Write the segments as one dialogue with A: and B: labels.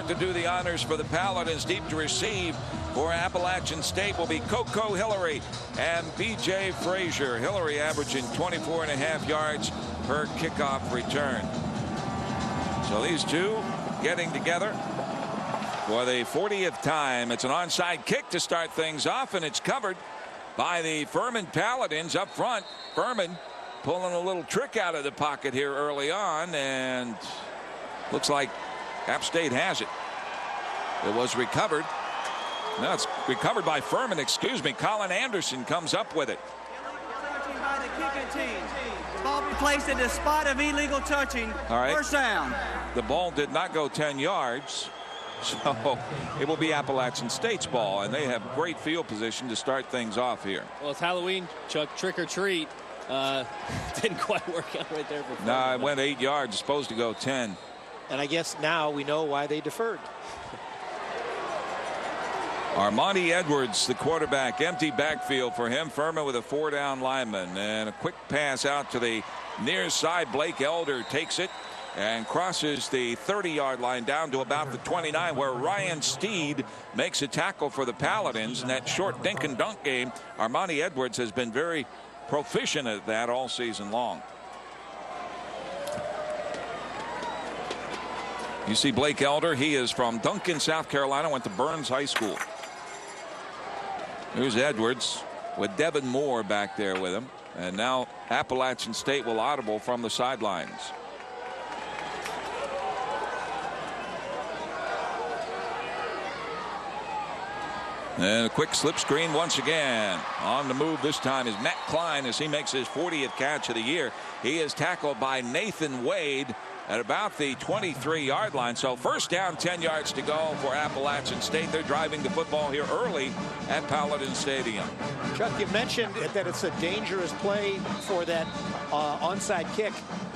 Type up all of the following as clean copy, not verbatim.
A: start to do the honors for the Paladins. Deep to receive for Appalachian State will be Coco Hillary and B.J. Frazier. Hillary averaging 24.5 yards per kickoff return. So these two getting together for the 40th time. It's an onside kick to start things off, and it's covered by the Furman Paladins up front. Furman pulling a little trick out of the pocket here early on, and looks like App State has it. It was recovered. No, it's recovered by Furman, excuse me. Colin Anderson comes up with it.
B: Touching by the kicking team. The ball be placed in the spot of illegal touching.
A: All right.
B: First down.
A: The ball did not go 10 yards. So it will be Appalachian State's ball, and they have great field position to start things off here.
C: Well, it's Halloween, Chuck, trick or treat. Didn't quite work out right there.
A: No, it went 8 yards. It's supposed to go 10.
D: And I guess now we know why they deferred.
A: Armani Edwards, the quarterback, empty backfield for him. Furman with a 4-down lineman, and a quick pass out to the near side. Blake Elder takes it and crosses the 30-yard line down to about the 29, where Ryan Steed makes a tackle for the Paladins in that short dink and dunk game. Armani Edwards has been very proficient at that all season long. You see Blake Elder, he is from Duncan, South Carolina, went to Burns High School. Here's Edwards with Devin Moore back there with him, and now Appalachian State will audible from the sidelines. And a quick slip screen once again. On the move this time is Matt Klein as he makes his 40th catch of the year. He is tackled by Nathan Wade at about the 23-yard line. So first down, 10 yards to go for Appalachian State. They're driving the football here early at Paladin Stadium.
D: Chuck, you mentioned that it's a dangerous play for that onside kick.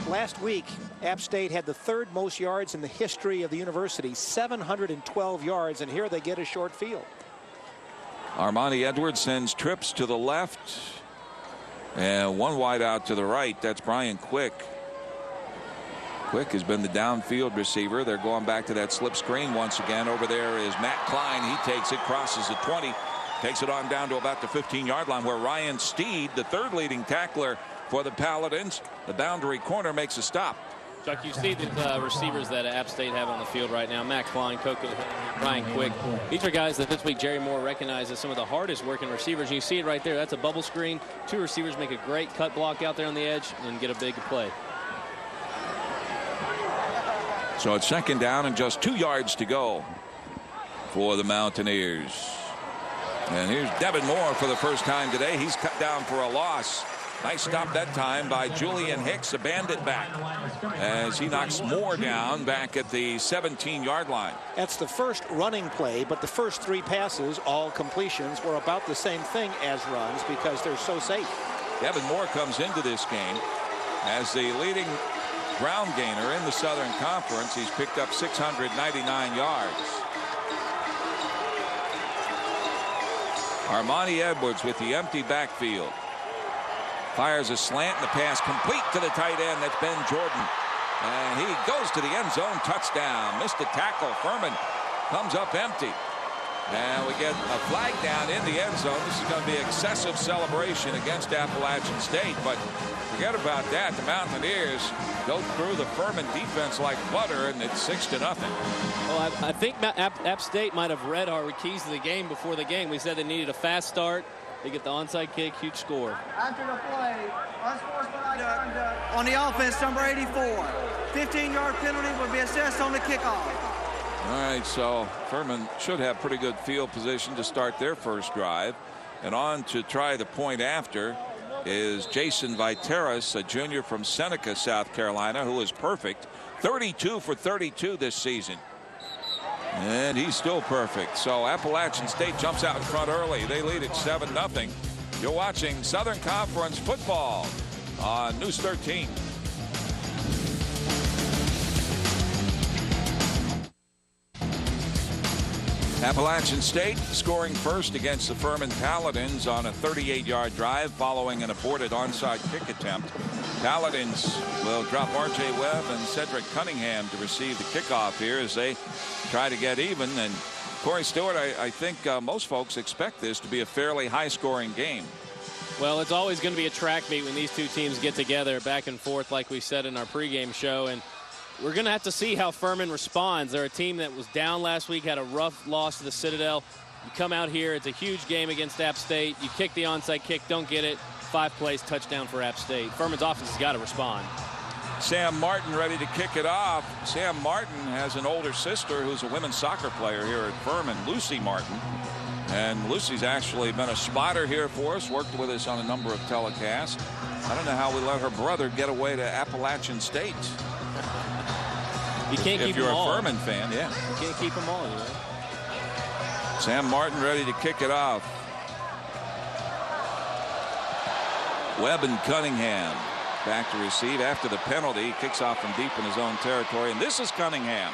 D: Last week, App State had the third most yards in the history of the university, 712 yards, and here they get a short field.
A: Armani Edwards sends trips to the left, and one wide out to the right. That's Brian Quick. Quick has been the downfield receiver. They're going back to that slip screen once again. Over there is Matt Klein. He takes it, crosses the 20, takes it on down to about the 15-yard line, where Ryan Steed, the third leading tackler for the Paladins, the boundary corner, makes a stop.
C: Chuck, you see the receivers that App State have on the field right now. Matt Klein, Coco, Ryan Quick. These are guys that this week Jerry Moore recognized as some of the hardest working receivers. And you see it right there. That's a bubble screen. Two receivers make a great cut block out there on the edge and get a big play.
A: So it's second down and just 2 yards to go for the Mountaineers. And here's Devin Moore for the first time today. He's cut down for a loss. Nice stop that time by Julian Hicks, a bandit back, as he knocks Moore down back at the 17-yard line.
D: That's the first running play, but the first three passes, all completions, were about the same thing as runs because they're so safe.
A: Devin Moore comes into this game as the leading ground gainer in the Southern Conference. He's picked up 699 yards. Armani Edwards with the empty backfield. Fires a slant, and the pass complete to the tight end. That's Ben Jordan. And he goes to the end zone. Touchdown. Missed a tackle. Furman comes up empty. And we get a flag down in the end zone. This is going to be excessive celebration against Appalachian State. But forget about that. The Mountaineers go through the Furman defense like butter, and it's 6-0.
C: Well, I think App State might have read our keys to the game before the game. We said they needed a fast start. They get the onside kick, huge score.
B: After the play, unsportsmanlike conduct on the offense, number 84. 15-yard penalty would be assessed on the kickoff.
A: All right, so Furman should have pretty good field position to start their first drive. And on to try the point after is Jason Viteras, a junior from Seneca, South Carolina, who is perfect. 32 for 32 this season. And he's still perfect. So Appalachian State jumps out in front early. They lead at 7-0. You're watching Southern Conference football on News 13. Appalachian State scoring first against the Furman Paladins on a 38-yard drive following an aborted onside kick attempt. Paladins will drop R.J. Webb and Cedric Cunningham to receive the kickoff here as they try to get even. And Corey Stewart, I think most folks expect this to be a fairly high-scoring game.
C: Well, it's always going to be a track meet when these two teams get together back and forth, like we said in our pregame show. And we're going to have to see how Furman responds. They're a team that was down last week, had a rough loss to the Citadel. You come out here, it's a huge game against App State. You kick the onside kick, don't get it. 5 plays, touchdown for App State. Furman's offense has got to respond.
A: Sam Martin ready to kick it off. Sam Martin has an older sister who's a women's soccer player here at Furman, Lucy Martin. And Lucy's actually been a spotter here for us, worked with us on a number of telecasts. I don't know how we let her brother get away to Appalachian State.
C: You can't keep them all. If
A: you're a Furman fan, yeah.
C: You can't keep them all anyway.
A: Sam Martin ready to kick it off. Webb and Cunningham back to receive after the penalty. Kicks off from deep in his own territory. And this is Cunningham.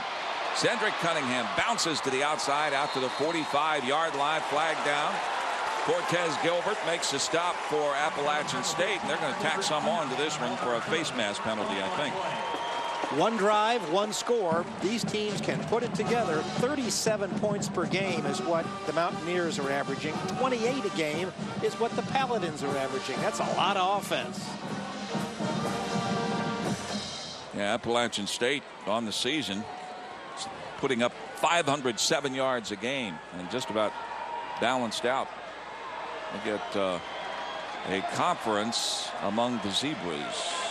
A: Cedric Cunningham bounces to the outside out to the 45-yard line. Flag down. Cortez Gilbert makes a stop for Appalachian State. And they're going to tack some on to this one for a face mask penalty, I think.
D: One drive, one score. These teams can put it together. 37 points per game is what the Mountaineers are averaging. 28 a game is what the Paladins are averaging. That's a lot of offense.
A: Yeah, Appalachian State on the season putting up 507 yards a game and just about balanced out. They get a conference among the Zebras.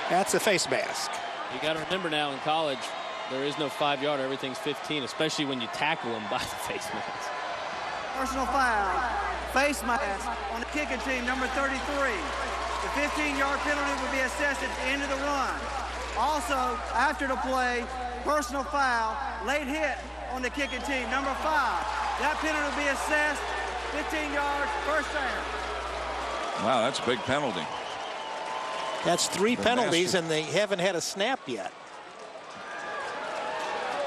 D: That's a face mask.
C: You got to remember now in college, there is no 5-yarder. Everything's 15, especially when you tackle them by the face mask.
B: Personal foul. Face mask on the kicking team, number 33. The 15-yard penalty will be assessed at the end of the run. Also, after the play, personal foul, late hit on the kicking team, number 5. That penalty will be assessed, 15 yards, first down.
A: Wow, that's a big penalty.
D: That's 3 penalties, and they haven't had a snap yet.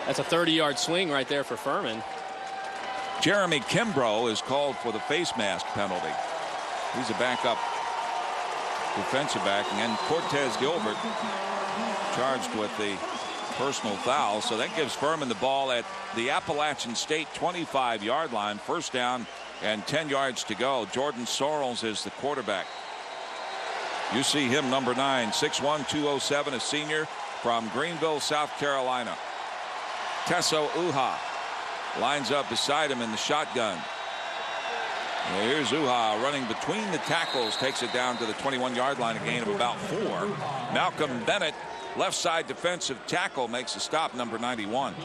C: That's a 30-yard swing right there for Furman.
A: Jeremy Kimbrough is called for the face mask penalty. He's a backup defensive back, and Cortez Gilbert charged with the personal foul. So that gives Furman the ball at the Appalachian State 25-yard line. First down and 10 yards to go. Jordan Sorrells is the quarterback. You see him, number 9, 6'1", 207, a senior from Greenville, South Carolina. Tesso Uha lines up beside him in the shotgun. And here's Uha running between the tackles, takes it down to the 21-yard line, a gain of about 4. Malcolm Bennett, left side defensive tackle, makes a stop, number 91.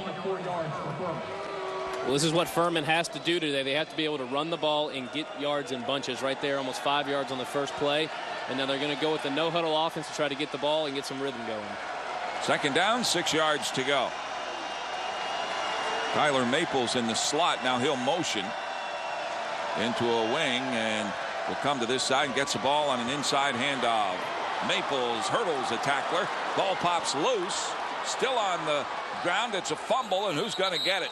C: Well, this is what Furman has to do today. They have to be able to run the ball and get yards in bunches. Right there, almost 5 yards on the first play. And now they're going to go with the no-huddle offense to try to get the ball and get some rhythm going.
A: Second down, 6 yards to go. Tyler Maples in the slot. Now he'll motion into a wing and will come to this side and gets the ball on an inside handoff. Maples hurdles a tackler. Ball pops loose. Still on the ground. It's a fumble, and who's going to get it?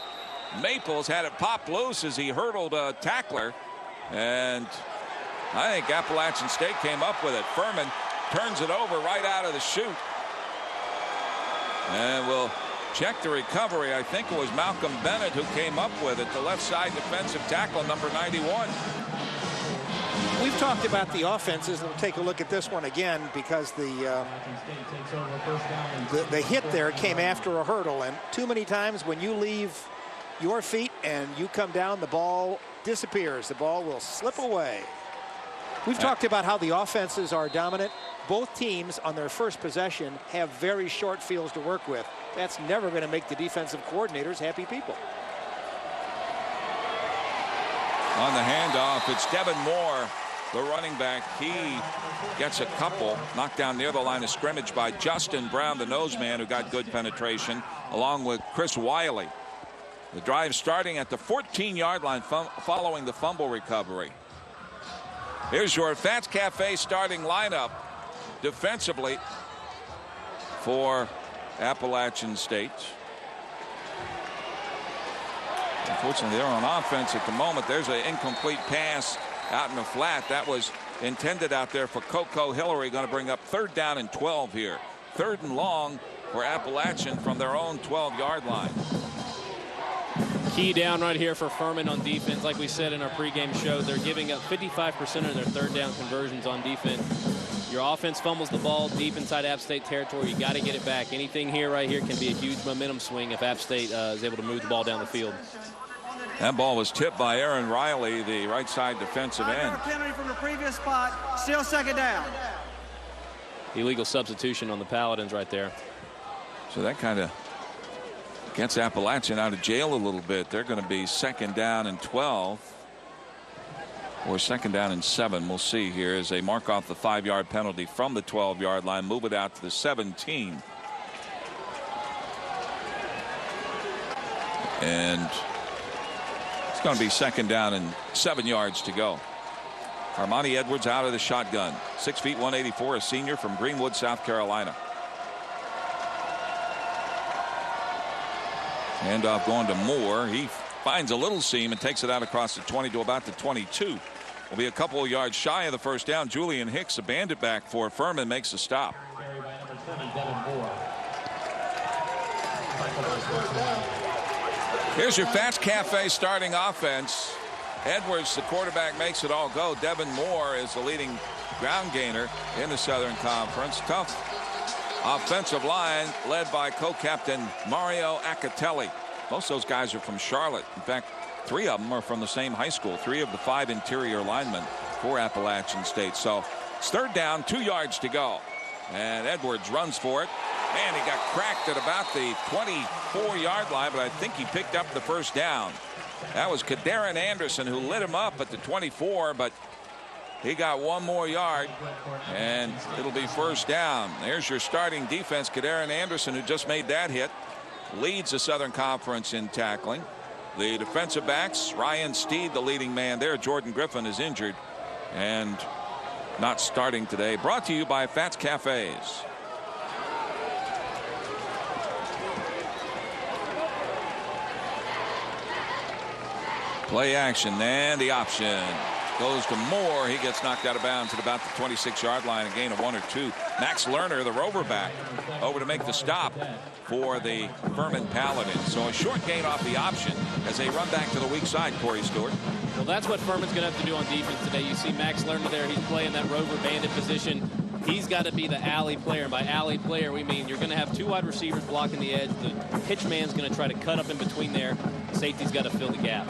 A: Maples had it pop loose as he hurdled a tackler, and I think Appalachian State came up with it. Furman turns it over right out of the chute. And we'll check the recovery. I think it was Malcolm Bennett who came up with it, the left side defensive tackle, number 91.
D: We've talked about the offenses, and we'll take a look at this one again because the hit there came after a hurdle, and too many times when you leave your feet and you come down, the ball disappears. The ball will slip away. We've talked about how the offenses are dominant. Both teams on their first possession have very short fields to work with. That's never going to make the defensive coordinators happy people.
A: On the handoff, it's Devin Moore, the running back. He gets a couple, knocked down near the line of scrimmage by Justin Brown, the nose man, who got good penetration, along with Chris Wiley. The drive starting at the 14-yard line following the fumble recovery. Here's your Fats Cafe starting lineup defensively for Appalachian State. Unfortunately, they're on offense at the moment. There's an incomplete pass out in the flat. That was intended out there for Coco Hillary. Going to bring up 3rd down and 12 here. 3rd and long for Appalachian from their own 12-yard line.
C: Key down right here for Furman on defense. Like we said in our pregame show, they're giving up 55% of their 3rd down conversions on defense. Your offense fumbles the ball deep inside App State territory. You got to get it back. Anything here right here can be a huge momentum swing if App State is able to move the ball down the field.
A: That ball was tipped by Aaron Riley, the right side defensive end.
B: Penalty from the previous spot. Still 2nd down.
C: Illegal substitution on the Paladins right there.
A: So that kind of gets Appalachian out of jail a little bit. They're going to be 2nd down and 12 or 2nd down and 7. We'll see here as they mark off the 5-yard penalty from the 12-yard line, move it out to the 17. And it's going to be 2nd down and 7 yards to go. Armani Edwards out of the shotgun. 6 feet 184, a senior from Greenwood, South Carolina. Handoff going to Moore. He finds a little seam and takes it out across the 20 to about the 22. Will be a couple of yards shy of the 1st down. Julian Hicks, a bandit back for Furman, makes a stop. Here's your Fats Cafe starting offense. Edwards, the quarterback, makes it all go. Devin Moore is the leading ground gainer in the Southern Conference. Tough offensive line led by co-captain Mario Acatelli. Most of those guys are from Charlotte. In fact, 3 of them are from the same high school. 3 of the 5 interior linemen for Appalachian State. So it's 3rd down, 2 yards to go. And Edwards runs for it. Man, he got cracked at about the 24-yard line, but I think he picked up the 1st down. That was Kadarin Anderson who lit him up at the 24, but he got 1 more yard, and it'll be 1st down. There's your starting defense. Kadarin Anderson, who just made that hit, leads the Southern Conference in tackling. The defensive backs, Ryan Steed, the leading man there. Jordan Griffin is injured and not starting today. Brought to you by Fats Cafes. Play action, and the option goes to Moore. He gets knocked out of bounds at about the 26-yard line, a gain of 1 or 2. Max Lerner, the rover back, over to make the stop for the Furman Paladins. So a short gain off the option as they run back to the weak side, Corey Stewart.
C: Well, that's what Furman's going to have to do on defense today. You see Max Lerner there. He's playing that rover bandit position. He's got to be the alley player. And by alley player, we mean you're going to have 2 wide receivers blocking the edge. The pitch man's going to try to cut up in between there. The safety's got to fill the gap.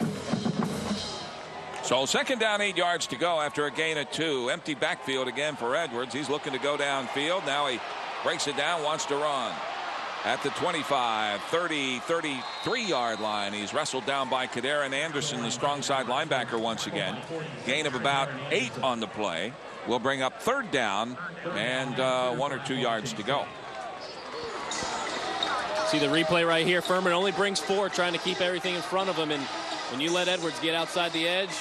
A: So 2nd down, 8 yards to go after a gain of 2. Empty backfield again for Edwards. He's looking to go downfield. Now he breaks it down, wants to run. At the 25, 30, 33-yard line. He's wrestled down by Kadarin Anderson, the strong side linebacker once again. Gain of about 8 on the play. Will bring up 3rd down and 1 or 2 yards to go.
C: See the replay right here. Furman only brings 4, trying to keep everything in front of him. And when you let Edwards get outside the edge,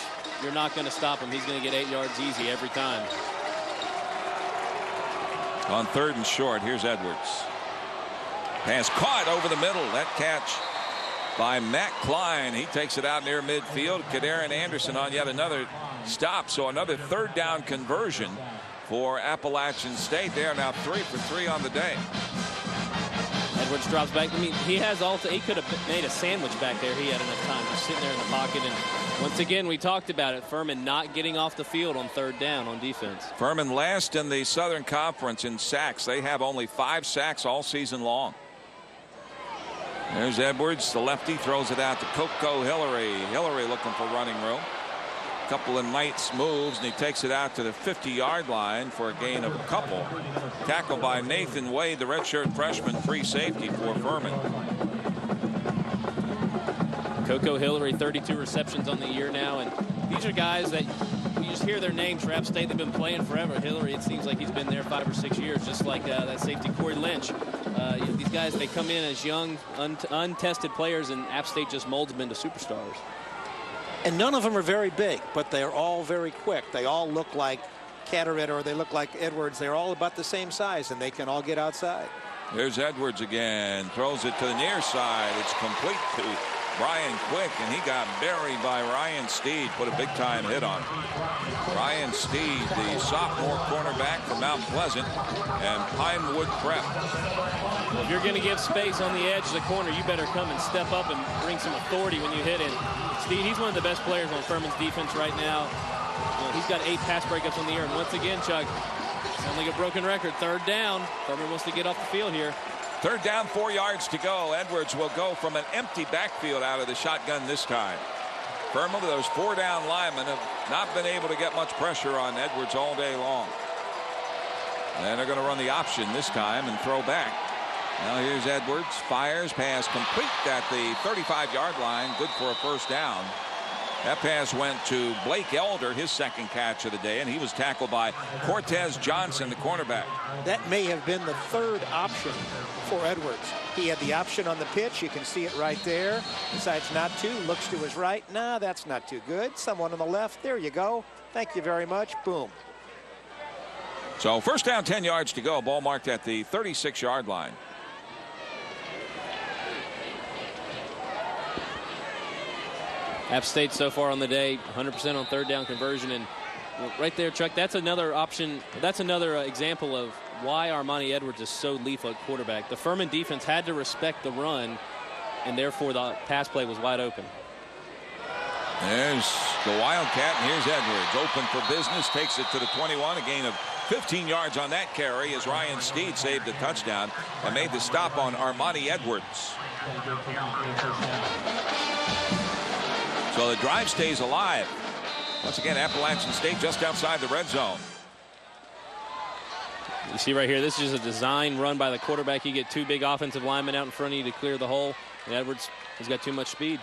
C: you're not going to stop him. He's going to get 8 yards easy every time.
A: On 3rd and short, here's Edwards. Pass caught over the middle. That catch by Matt Klein. He takes it out near midfield. Kadarin Anderson on yet another stop. So another 3rd down conversion for Appalachian State. They are now 3 for 3 on the day.
C: Edwards drops back. I mean, he could have made a sandwich back there. He had enough time just sitting there in the pocket. And once again, we talked about it. Furman not getting off the field on 3rd down on defense.
A: Furman last in the Southern Conference in sacks. They have only 5 sacks all season long. There's Edwards, the lefty, throws it out to Coco Hillary. Hillary looking for running room. Couple of nice moves, and he takes it out to the 50-yard line for a gain of a couple. Tackled by Nathan Wade, the redshirt freshman, free safety for Furman.
C: Coco Hillary, 32 receptions on the year now, and these are guys that you just hear their names for App State. They've been playing forever. Hillary, it seems like he's been there 5 or 6 years, just like that safety Corey Lynch. These guys, they come in as young, untested players, and App State just molds them into superstars.
D: And none of them are very big, but they're all very quick. They all look like Carteret or they look like Edwards. They're all about the same size, and they can all get outside.
A: There's Edwards again. Throws it to the near side. It's complete to Brian Quick, and he got buried by Ryan Steed. Put a big-time hit on him. Ryan Steed, the sophomore cornerback from Mount Pleasant and Pinewood Prep.
C: Well, if you're going to give space on the edge of the corner, you better come and step up and bring some authority when you hit him. Steed, he's one of the best players on Furman's defense right now. He's got 8 pass breakups on the year. And once again, Chuck, sounds like a broken record. 3rd down. Furman wants to get off the field here.
A: 3rd down, 4 yards to go. Edwards will go from an empty backfield out of the shotgun this time. Furman, with those 4 down linemen, have not been able to get much pressure on Edwards all day long. And they're going to run the option this time and throw back. Now here's Edwards. Fires. Pass complete at the 35-yard line. Good for a 1st down. That pass went to Blake Elder, his 2nd catch of the day, and he was tackled by Cortez Johnson, the cornerback.
D: That may have been the 3rd option for Edwards. He had the option on the pitch. You can see it right there. Decides not to. Looks to his right. Nah, that's not too good. Someone on the left. There you go. Thank you very much. Boom.
A: So 1st down, 10 yards to go. Ball marked at the 36-yard line.
C: App State so far on the day, 100% on 3rd down conversion. And right there, Chuck, that's another option. That's another example of why Armani Edwards is so lethal at quarterback. The Furman defense had to respect the run, and therefore the pass play was wide open.
A: There's the Wildcat, and here's Edwards. Open for business, takes it to the 21. A gain of 15 yards on that carry as Ryan Steed saved the touchdown and made the stop on Armani Edwards. So the drive stays alive. Once again, Appalachian State just outside the red zone.
C: You see right here, this is a design run by the quarterback. You get 2 big offensive linemen out in front of you to clear the hole. And Edwards has got too much speed.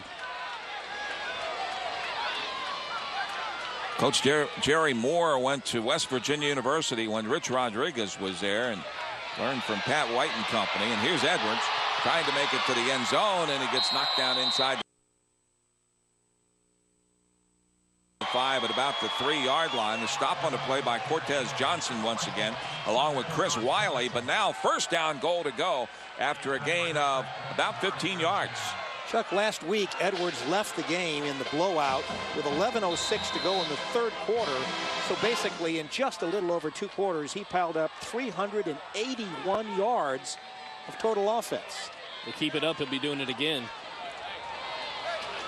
A: Coach Jerry Moore went to West Virginia University when Rich Rodriguez was there and learned from Pat White and company. And here's Edwards trying to make it to the end zone, and he gets knocked down inside 5 at about the 3-yard line. The stop on the play by Cortez Johnson once again, along with Chris Wiley. But now 1st down, goal to go after a gain of about 15 yards.
D: Chuck, last week, Edwards left the game in the blowout with 11:06 to go in the 3rd quarter. So basically, in just a little over 2 quarters, he piled up 381 yards of total offense.
C: To keep it up, he'll be doing it again.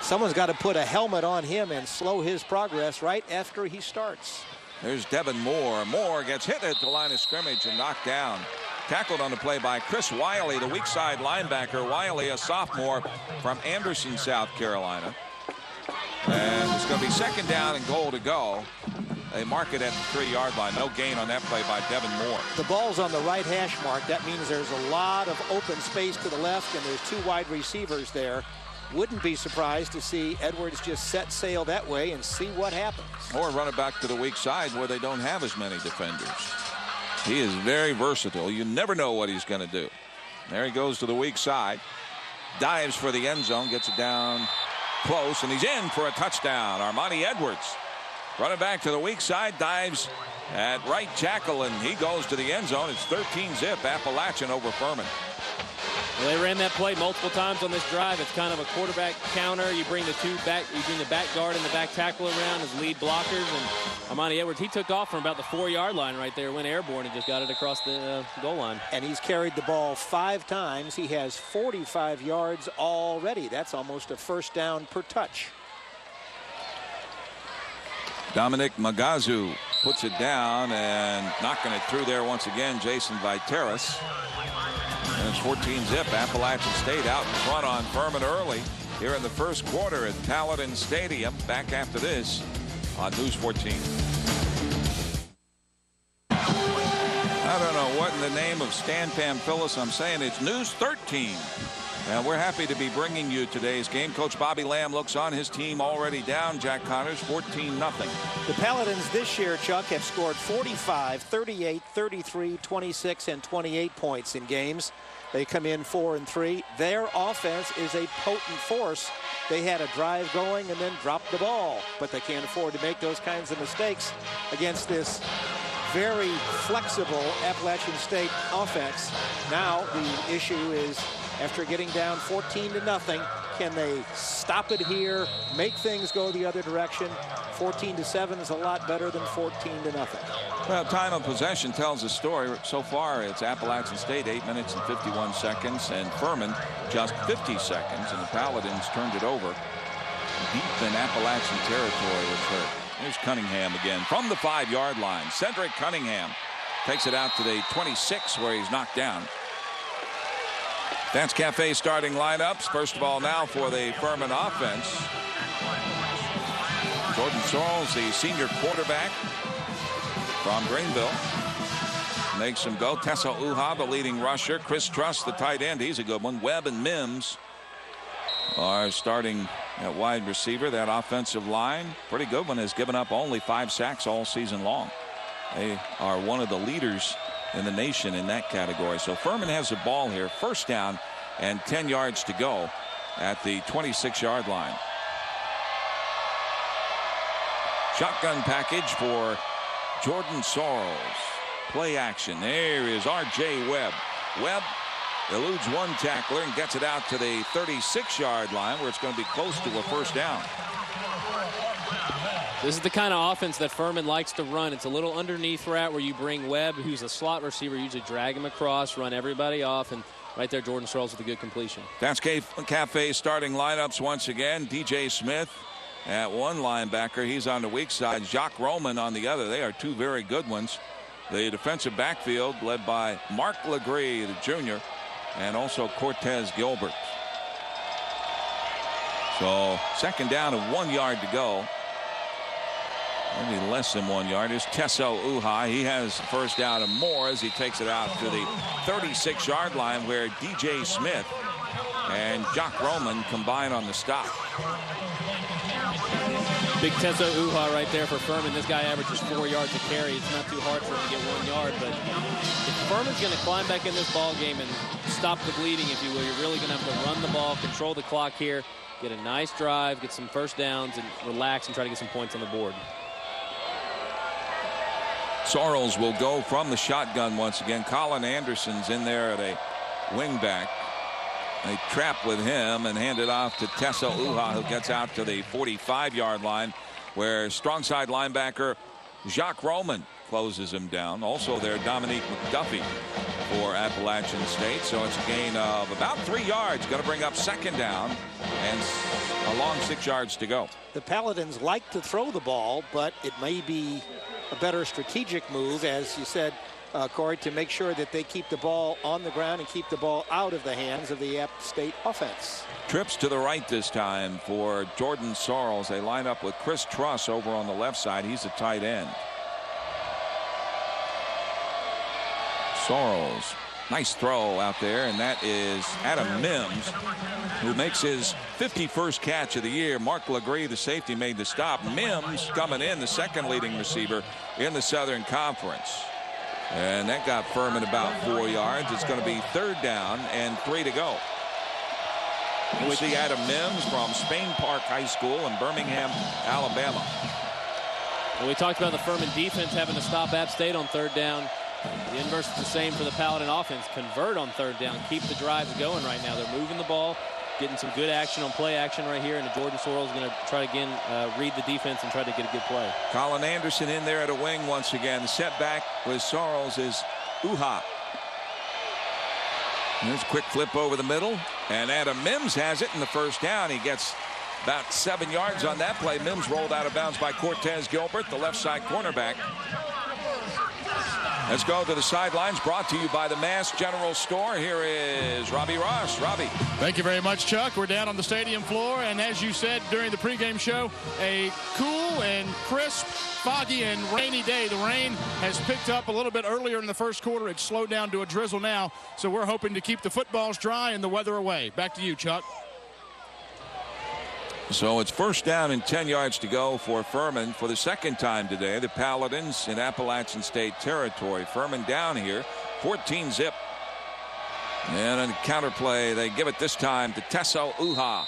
D: Someone's got to put a helmet on him and slow his progress right after he starts.
A: There's Devin Moore. Moore gets hit at the line of scrimmage and knocked down. Tackled on the play by Chris Wiley, the weak side linebacker. Wiley, a sophomore from Anderson, South Carolina. And it's going to be 2nd down and goal to go. They mark it at the 3-yard line. No gain on that play by Devin Moore.
D: The ball's on the right hash mark. That means there's a lot of open space to the left, and there's 2 wide receivers there. Wouldn't be surprised to see Edwards just set sail that way and see what happens.
A: Or run it back to the weak side where they don't have as many defenders. He is very versatile. You never know what he's going to do. There he goes to the weak side. Dives for the end zone. Gets it down close. And he's in for a touchdown. Armani Edwards running back to the weak side. Dives at right tackle. And he goes to the end zone. It's 13-zip. Appalachian over Furman.
C: Well, they ran that play multiple times on this drive. It's kind of a quarterback counter. You bring the 2 back, you bring the back guard and the back tackle around as lead blockers. And Armani Edwards, he took off from about the 4-yard line right there, went airborne and just got it across the goal line.
D: And he's carried the ball 5 times. He has 45 yards already. That's almost a 1st down per touch.
A: Dominic Magazu puts it down and knocking it through there once again. Jason Viteras. And it's 14-zip. Appalachian State out in front on Furman early here in the 1st quarter at Paladin Stadium. Back after this on News 14. I don't know what in the name of Stan Pamphilis I'm saying. It's News 13. And we're happy to be bringing you today's game. Coach Bobby Lamb looks on. His team already down, Jack Connors, 14-0.
D: The Paladins this year, Chuck, have scored 45, 38, 33, 26, and 28 points in games. They come in 4-3. Their offense is a potent force. They had a drive going and then dropped the ball, but they can't afford to make those kinds of mistakes against this very flexible Appalachian State offense. Now the issue is, after getting down 14-0, can they stop it here, make things go the other direction? 14-7 is a lot better than 14-0.
A: Well, time of possession tells the story. So far, it's Appalachian State 8 minutes and 51 seconds, and Furman just 50 seconds, and the Paladins turned it over deep in Appalachian territory with her. Here's Cunningham again from the 5-yard line. Cedric Cunningham takes it out to the 26 where he's knocked down. Dance Cafe starting lineups. First of all now for the Furman offense. Jordan Sorrells, the senior quarterback from Greenville, makes him go. Tessa Uha, the leading rusher. Chris Truss, the tight end. He's a good one. Webb and Mims are starting at wide receiver. That offensive line, pretty good one, has given up only 5 sacks all season long. They are one of the leaders in the nation in that category. So Furman has the ball here. First down and 10 yards to go at the 26-yard line. Shotgun package for Jordan Sorrells. Play action. There is R.J. Webb. Webb eludes one tackler and gets it out to the 36-yard line where it's going to be close to a first down.
C: This is the kind of offense that Furman likes to run. It's a little underneath route where you bring Webb, who's a slot receiver, usually drag him across, run everybody off, and right there Jordan Sorrells with a good completion. Dance
A: Cafe starting lineups once again. DJ Smith at one linebacker. He's on the weak side. Jacques Roman on the other. They are two very good ones. The defensive backfield led by Mark Legree, the junior, and also Cortez Gilbert. So second down and 1 yard to go. Maybe less than 1 yard. Is Tesso Uha. He has first down and more as he takes it out to the 36-yard line where DJ Smith and Jacques Roman combine on the stop.
C: Big Tesso Uha right there for Furman. This guy averages 4 yards a carry. It's not too hard for him to get 1 yard, but if Furman's going to climb back in this ball game and stop the bleeding, if you will, you're really going to have to run the ball, control the clock here, get a nice drive, get some first downs, and relax and try to get some points on the board.
A: Sorrells will go from the shotgun once again. Colin Anderson's in there at a wingback. They trap with him and hand it off to Tessa Uha, who gets out to the 45-yard line where strong side linebacker Jacques Roman closes him down. Also there Dominique McDuffie for Appalachian State. So it's a gain of about 3 yards. Going to bring up second down and a long 6 yards to go.
D: The Paladins like to throw the ball, but it may be a better strategic move, as you said, Corey, to make sure that they keep the ball on the ground and keep the ball out of the hands of the App State offense.
A: Trips to the right this time for Jordan Sorrells. They line up with Chris Truss over on the left side. He's a tight end. Sorrells, nice throw out there, and that is Adam Mims, who makes his 51st catch of the year. Mark Legree, the safety, made the stop. Mims coming in, the second leading receiver in the Southern Conference. And that got Furman about 4 yards. It's going to be third down and 3 to go. We see Adam Mims from Spain Park High School in Birmingham, Alabama.
C: Well, we talked about the Furman defense having to stop App State on third down. The inverse is the same for the Paladin offense. Convert on third down. Keep the drives going right now. They're moving the ball, getting some good action on play action right here. And Jordan Sorrells is going to try to, again, read the defense and try to get a good play.
A: Colin Anderson in there at a wing once again. The setback with Sorrells is Uha. There's a quick flip over the middle. And Adam Mims has it in the first down. He gets about 7 yards on that play. Mims rolled out of bounds by Cortez Gilbert, the left side cornerback. Let's go to the sidelines, brought to you by the Mass General Store. Here is Robbie Ross. Robbie.
E: Thank you very much, Chuck. We're down on the stadium floor, and as you said during the pregame show, a cool and crisp, foggy and rainy day. The rain has picked up a little bit earlier in the first quarter. It's slowed down to a drizzle now, so we're hoping to keep the footballs dry and the weather away. Back to you, Chuck.
A: So it's first down and 10 yards to go for Furman for the second time today. The Paladins in Appalachian State territory. Furman down here, 14-zip. And on the counterplay, they give it this time to Tesso Uha.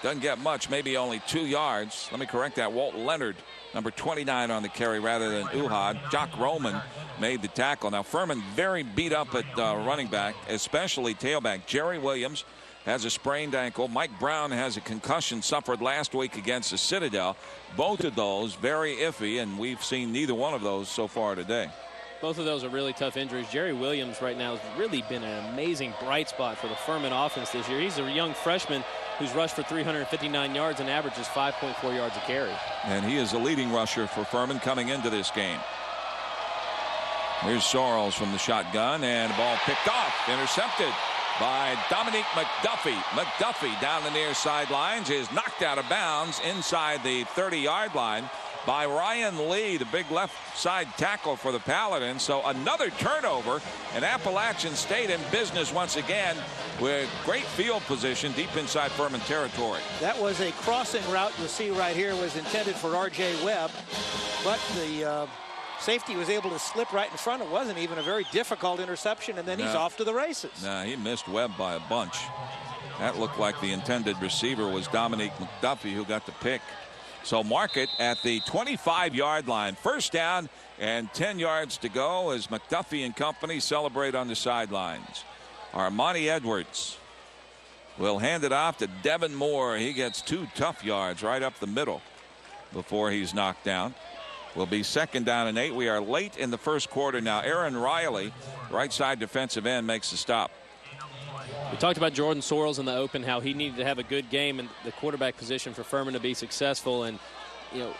A: Doesn't get much, maybe only 2 yards. Let me correct that. Walt Leonard, number 29 on the carry rather than Uha. Jacques Roman made the tackle. Now Furman very beat up at running back, especially tailback. Jerry Williams has a sprained ankle. Mike Brown has a concussion suffered last week against the Citadel. Both of those very iffy, and we've seen neither one of those so far today.
C: Both of those are really tough injuries. Jerry Williams right now has really been an amazing bright spot for the Furman offense this year. He's a young freshman who's rushed for 359 yards and averages 5.4 yards a carry.
A: And he is the leading rusher for Furman coming into this game. Here's Sorrells from the shotgun, and the ball picked off, intercepted by Dominique McDuffie. McDuffie down the near sidelines is knocked out of bounds inside the 30-yard line by Ryan Lee, the big left side tackle for the Paladins. So another turnover, and Appalachian State in business once again with great field position deep inside Furman territory.
D: That was a crossing route you'll see right here was intended for R.J. Webb, but the safety was able to slip right in front. It wasn't even a very difficult interception, and then he's off to the races.
A: He missed Webb by a bunch. That looked like the intended receiver was Dominique McDuffie, who got the pick. So mark it at the 25-yard line. First down and 10 yards to go as McDuffie and company celebrate on the sidelines. Armani Edwards will hand it off to Devin Moore. He gets 2 tough yards right up the middle before he's knocked down. Will be second down and 8. We are late in the first quarter now. Aaron Riley, right side defensive end, makes the stop.
C: We talked about Jordan Sorrells in the open, how he needed to have a good game in the quarterback position for Furman to be successful. And, you know,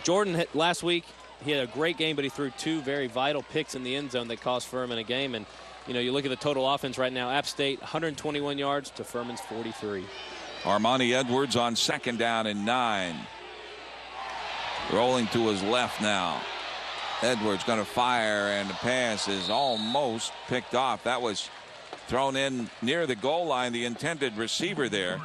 C: Jordan last week, he had a great game, but he threw 2 very vital picks in the end zone that cost Furman a game. And, you know, you look at the total offense right now, App State 121 yards to Furman's 43.
A: Armani Edwards on second down and 9. Rolling to his left now. Edwards going to fire, and the pass is almost picked off. That was thrown in near the goal line. The intended receiver there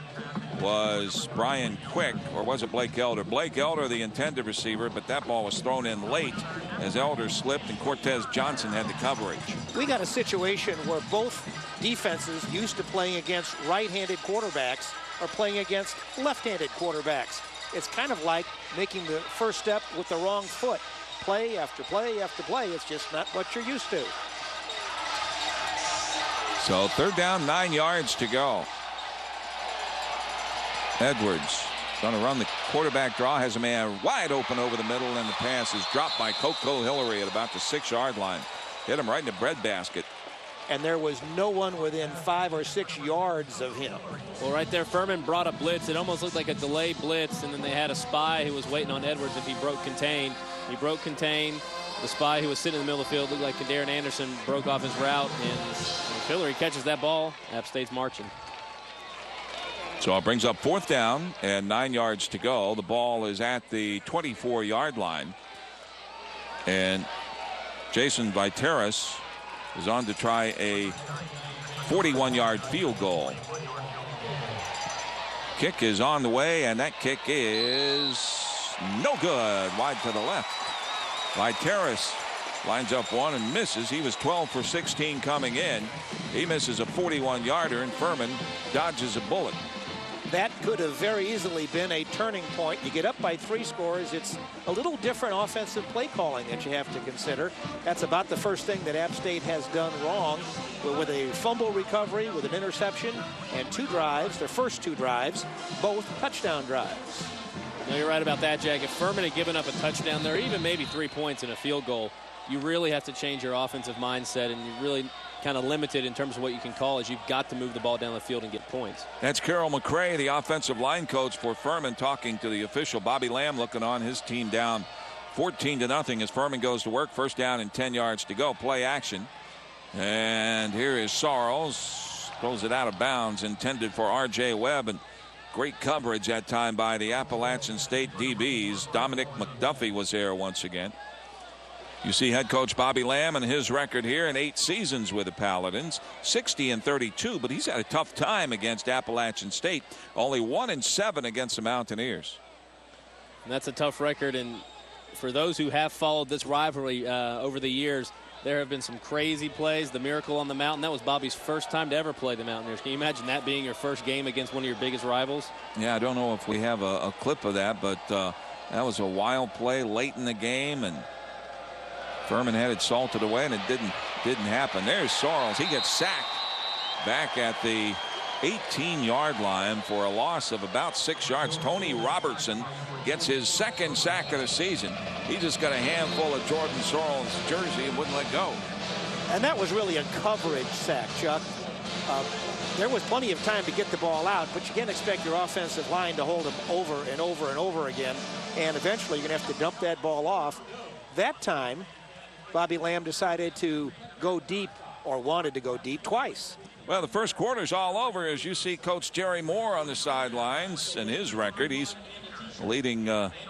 A: was Brian Quick, or was it Blake Elder? Blake Elder, the intended receiver, but that ball was thrown in late as Elder slipped and Cortez Johnson had the coverage.
D: We got a situation where both defenses used to playing against right-handed quarterbacks are playing against left-handed quarterbacks. It's kind of like making the first step with the wrong foot. Play after play after play. It's just not what you're used to.
A: So third down, 9 yards to go. Edwards going to run the quarterback draw, has a man wide open over the middle, and the pass is dropped by Coco Hillary at about the 6-yard line. Hit him right in the breadbasket.
D: And there was no one within 5 or 6 yards of him.
C: Well, right there, Furman brought a blitz. It almost looked like a delayed blitz, and then they had a spy who was waiting on Edwards if he broke contain. He broke contain. The spy who was sitting in the middle of the field looked like Darren Anderson broke off his route, and if Hillary catches that ball, App State's marching.
A: So it brings up fourth down and 9 yards to go. The ball is at the 24-yard line. And Jason Viteras is on to try a 41-yard field goal. Kick is on the way, and that kick is no good. Wide to the left. Viteras lines up one and misses. He was 12 for 16 coming in. He misses a 41-yarder, and Furman dodges a bullet.
D: That could have very easily been a turning point. You get up by 3 scores. It's a little different offensive play calling that you have to consider. That's about the first thing that App State has done wrong, with a fumble recovery, with an interception, and 2 drives, their first 2 drives, both touchdown drives.
C: No, you're right about that, Jack. If Furman had given up a touchdown there, even maybe 3 points in a field goal, you really have to change your offensive mindset, and you're really kind of limited in terms of what you can call, is you've got to move the ball down the field and get points.
A: That's Carroll McCray, the offensive line coach for Furman, talking to the official. Bobby Lamb looking on, his team down 14-0 as Furman goes to work. First down and 10 yards to go. Play action. And here is Sorrells. Throws it out of bounds, intended for R.J. Webb. And great coverage that time by the Appalachian State DBs. Dominic McDuffie was there once again. You see head coach Bobby Lamb and his record here in 8 seasons with the Paladins, 60-32, but he's had a tough time against Appalachian State. Only 1-7 against the Mountaineers.
C: And that's a tough record, and for those who have followed this rivalry over the years, there have been some crazy plays. The Miracle on the Mountain, that was Bobby's first time to ever play the Mountaineers. Can you imagine that being your first game against one of your biggest rivals? Yeah,
A: I don't know if we have a clip of that, but that was a wild play late in the game, and Furman had it salted away, and it didn't happen. There's Sorrells. He gets sacked back at the 18-yard line for a loss of about 6 yards. Tony Robertson gets his second sack of the season. He just got a handful of Jordan Sorrell's jersey and wouldn't let go.
D: And that was really a coverage sack, Chuck. There was plenty of time to get the ball out, but you can't expect your offensive line to hold him over and over and over again. And eventually you're going to have to dump that ball off. That time, Bobby Lamb decided to go deep, or wanted to go deep, twice.
A: Well, the first quarter's all over as you see Coach Jerry Moore on the sidelines and his record. He's leading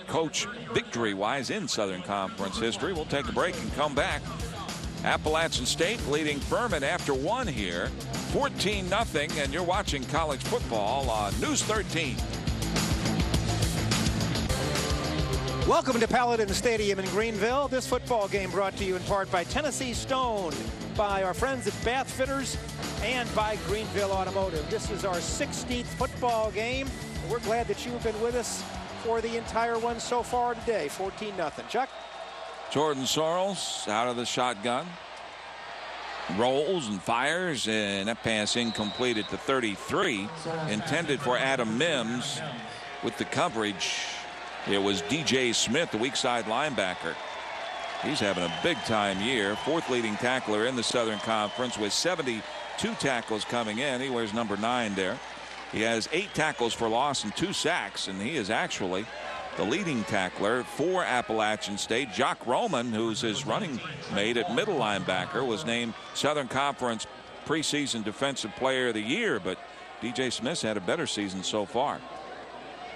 A: coach victory-wise in Southern Conference history. We'll take a break and come back. Appalachian State leading Furman after one here, 14-0, and you're watching college football on News 13.
D: Welcome to Paladin Stadium in Greenville. This football game brought to you in part by Tennessee Stone, by our friends at Bath Fitters, and by Greenville Automotive. This is our 16th football game, and we're glad that you've been with us for the entire one so far today. 14-0. Chuck?
A: Jordan Sorrells out of the shotgun. Rolls and fires, and that pass incomplete at the 33. Intended for Adam Mims. With the coverage, it was DJ Smith, the weak side linebacker. He's having a big-time year. Fourth leading tackler in the Southern Conference with 72 tackles coming in. He wears number 9 there. He has 8 tackles for loss and 2 sacks, and he is actually the leading tackler for Appalachian State. Jock Roman, who's his running mate at middle linebacker, was named Southern Conference preseason defensive player of the year, but DJ Smith's had a better season so far.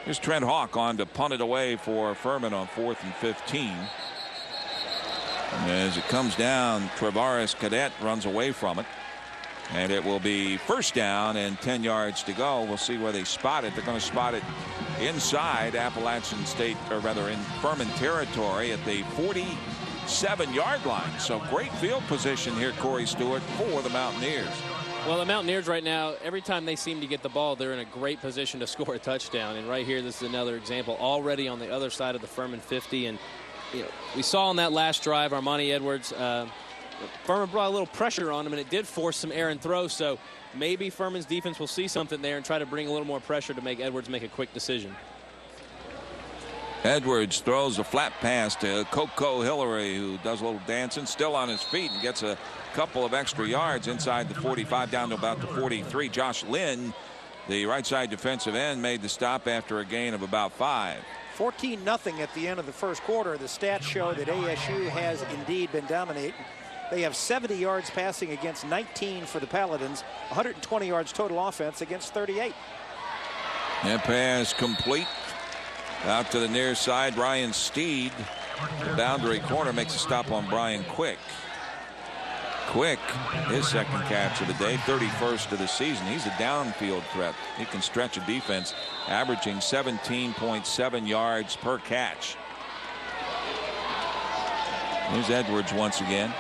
A: Here's Trent Hawk on to punt it away for Furman on 4th and 15. And as it comes down, Travaris Cadet runs away from it. And it will be first down and 10 yards to go. We'll see where they spot it. They're going to spot it inside Appalachian State, or rather in Furman territory at the 47-yard line. So great field position here, Corey Stewart, for the Mountaineers.
C: Well, the Mountaineers right now, every time they seem to get the ball, they're in a great position to score a touchdown. And right here, this is another example already on the other side of the Furman 50. And you know, we saw on that last drive, Armani Edwards, Furman brought a little pressure on him, and it did force some errant throws. So maybe Furman's defense will see something there and try to bring a little more pressure to make Edwards make a quick decision.
A: Edwards throws a flat pass to Coco Hillary, who does a little dancing, still on his feet, and gets a couple of extra yards inside the 45 down to about the 43. Josh Lynn, the right side defensive end, made the stop after a gain of about 5.
D: 14-0 at the end of the first quarter. The stats show that ASU has indeed been dominating. They have 70 yards passing against 19 for the Paladins, 120 yards total offense against 38.
A: That pass complete out to the near side. Ryan Steed, the boundary corner, makes a stop on Brian Quick. Quick, his second catch of the day, 31st of the season. He's a downfield threat. He can stretch a defense, averaging 17.7 yards per catch. Here's Edwards once again.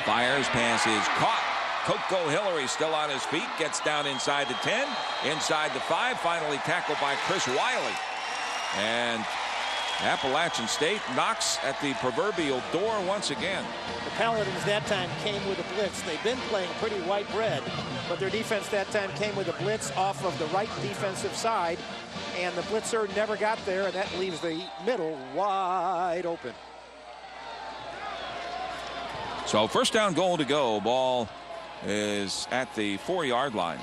A: Fires, pass is caught. Coco Hillary still on his feet, gets down inside the 10, inside the 5, finally tackled by Chris Wiley. And Appalachian State knocks at the proverbial door once again.
D: The Paladins that time came with a blitz. They've been playing pretty white bread, but their defense that time came with a blitz off of the right defensive side, and the blitzer never got there, and that leaves the middle wide open.
A: So first down, goal to go. Ball is at the 4-yard line.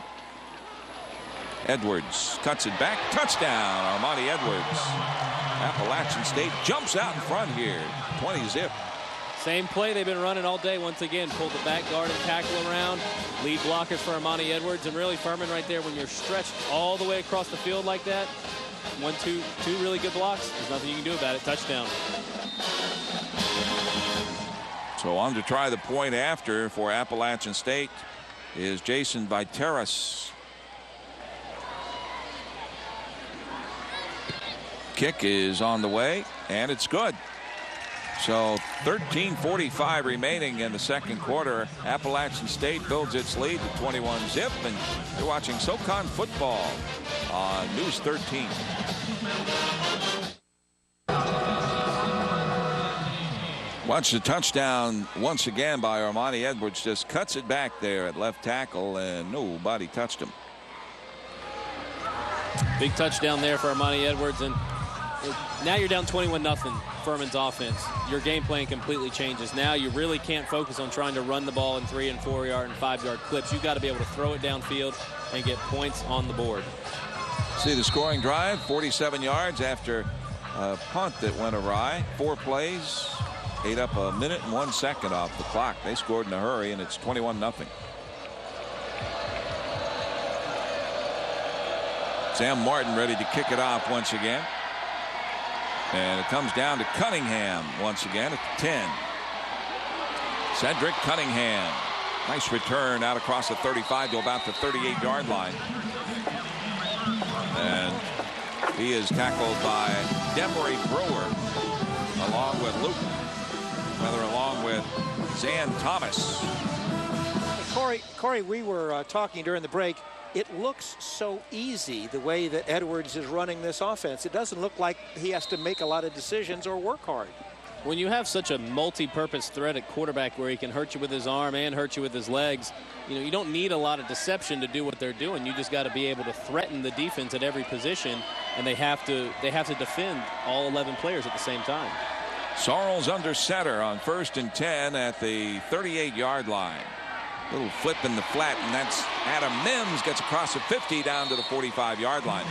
A: Edwards cuts it back. Touchdown, Armani Edwards. Appalachian State jumps out in front here. 20-zip.
C: Same play they've been running all day. Once again, pull the back guard and tackle around. Lead blockers for Armani Edwards. And really, Furman right there, when you're stretched all the way across the field like that, two really good blocks. There's nothing you can do about it. Touchdown.
A: So on to try the point after for Appalachian State is Jason Viteras. Kick is on the way, and it's good. So 13:45 remaining in the second quarter. Appalachian State builds its lead to 21-zip, and you're watching SoCon football on News 13. Watch the touchdown once again by Armani Edwards. Just cuts it back there at left tackle, and nobody touched him.
C: Big touchdown there for Armani Edwards, and now you're down 21-0. Furman's offense. Your game plan completely changes. Now you really can't focus on trying to run the ball in 3- and 4-yard and 5-yard clips. You've got to be able to throw it downfield and get points on the board.
A: See the scoring drive, 47 yards after a punt that went awry. 4 plays, ate up 1 minute and 1 second off the clock. They scored in a hurry, and it's 21-0. Sam Martin ready to kick it off once again. And it comes down to Cunningham once again at the 10. Cedric Cunningham. Nice return out across the 35 to about the 38-yard line. And he is tackled by Demery Brewer along with along with Zan Thomas.
D: Hey, Corey, we were talking during the break. It looks so easy the way that Edwards is running this offense. It doesn't look like he has to make a lot of decisions or work hard.
C: When you have such a multi-purpose threat at quarterback where he can hurt you with his arm and hurt you with his legs, you don't need a lot of deception to do what they're doing. You just got to be able to threaten the defense at every position, and they have to defend all 11 players at the same time.
A: Sorrells under center on 1st and 10 at the 38-yard line. Little flip in the flat, and that's Adam Mims gets across the 50 down to the 45-yard line.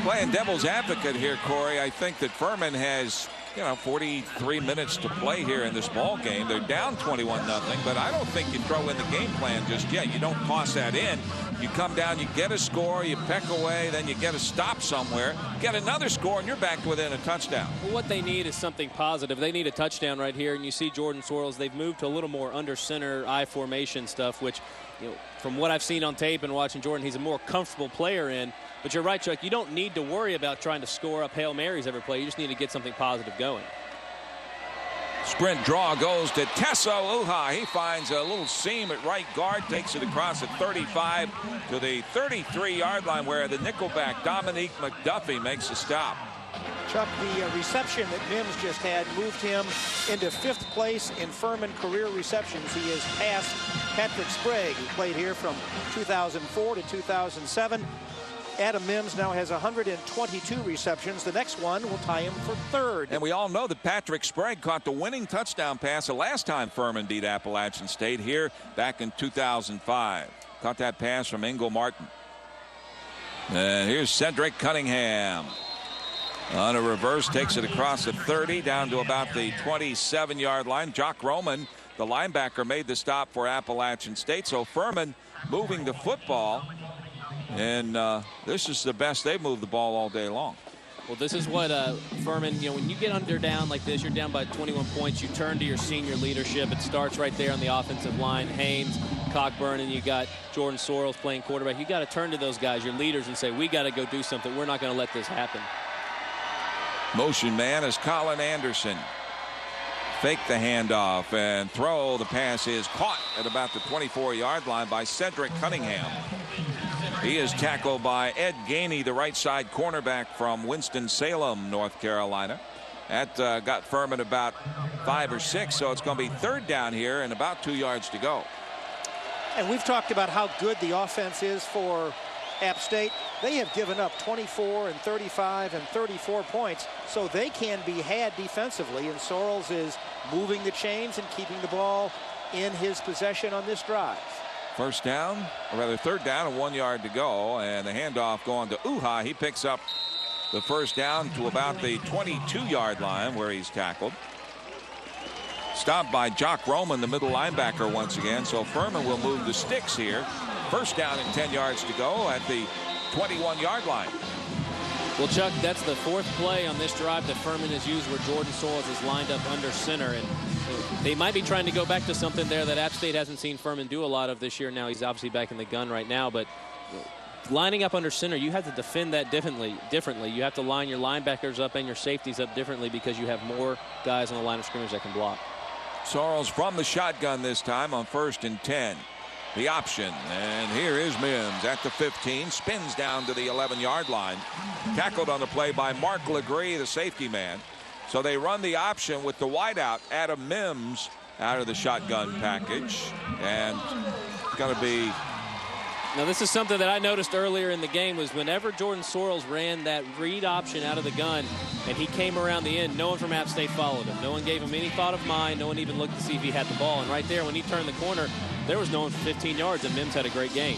A: Playing devil's advocate here, Corey, I think that Furman has 43 minutes to play here in this ball game. They're down 21-0, but I don't think you throw in the game plan just yet. You don't toss that in. You come down, you get a score, you peck away, then you get a stop somewhere, get another score, and you're back within a touchdown.
C: Well, what they need is something positive. They need a touchdown right here, and you see Jordan Sorrells. They've moved to a little more under center I formation stuff, which, from what I've seen on tape and watching Jordan, he's a more comfortable player in. But you're right, Chuck. You don't need to worry about trying to score up Hail Marys every play. You just need to get something positive going.
A: Sprint draw goes to Tesso Uha. He finds a little seam at right guard, takes it across at 35 to the 33-yard line where the nickelback Dominique McDuffie makes a stop.
D: Chuck, the reception that Mims just had moved him into 5th place in Furman career receptions. He has passed Patrick Sprague, who played here from 2004 to 2007. Adam Mims now has 122 receptions. The next one will tie him for 3rd.
A: And we all know that Patrick Sprague caught the winning touchdown pass the last time Furman beat Appalachian State here back in 2005. Caught that pass from Ingle Martin. And here's Cedric Cunningham. On a reverse, takes it across the 30 down to about the 27-yard line. Jock Roman, the linebacker, made the stop for Appalachian State. So Furman moving the football. And this is the best they've moved the ball all day long.
C: Well, this is what Furman, when you get down like this, you're down by 21 points, you turn to your senior leadership. It starts right there on the offensive line. Haynes, Cockburn, and you got Jordan Sorrells playing quarterback. You got to turn to those guys, your leaders, and say, we got to go do something. We're not going to let this happen.
A: Motion man is Colin Anderson. Fake the handoff and throw. The pass is caught at about the 24-yard line by Cedric Cunningham. He is tackled by Ed Gainey, the right side cornerback from Winston-Salem, North Carolina. That got Furman about 5 or 6, so it's going to be 3rd down here and about 2 yards to go.
D: And we've talked about how good the offense is for App State. They have given up 24 and 35 and 34 points, so they can be had defensively, and Sorrells is moving the chains and keeping the ball in his possession on this drive.
A: 1st down, or rather 3rd down and 1 yard to go, and the handoff going to Uha. He picks up the 1st down to about the 22-yard line where he's tackled. Stopped by Jock Roman, the middle linebacker, once again. So Furman will move the sticks here. 1st down and 10 yards to go at the 21-yard line.
C: Well, Chuck, that's the 4th play on this drive that Furman has used where Jordan Sorrells is lined up under center. And they might be trying to go back to something there that App State hasn't seen Furman do a lot of this year. Now he's obviously back in the gun right now, but lining up under center, you have to defend that differently. You have to line your linebackers up and your safeties up differently because you have more guys on the line of scrimmage that can block.
A: Sorrells from the shotgun this time on 1st and 10. The option, and here is Mims at the 15, spins down to the 11-yard line. Tackled on the play by Mark Legree, the safety man. So they run the option with the wideout, Adam Mims, out of the shotgun package. And it's going to be
C: Now, this is something that I noticed earlier in the game was whenever Jordan Sorrells ran that read option out of the gun and he came around the end, no one from App State followed him. No one gave him any thought of mind. No one even looked to see if he had the ball. And right there, when he turned the corner, there was no one for 15 yards, and Mims had a great game.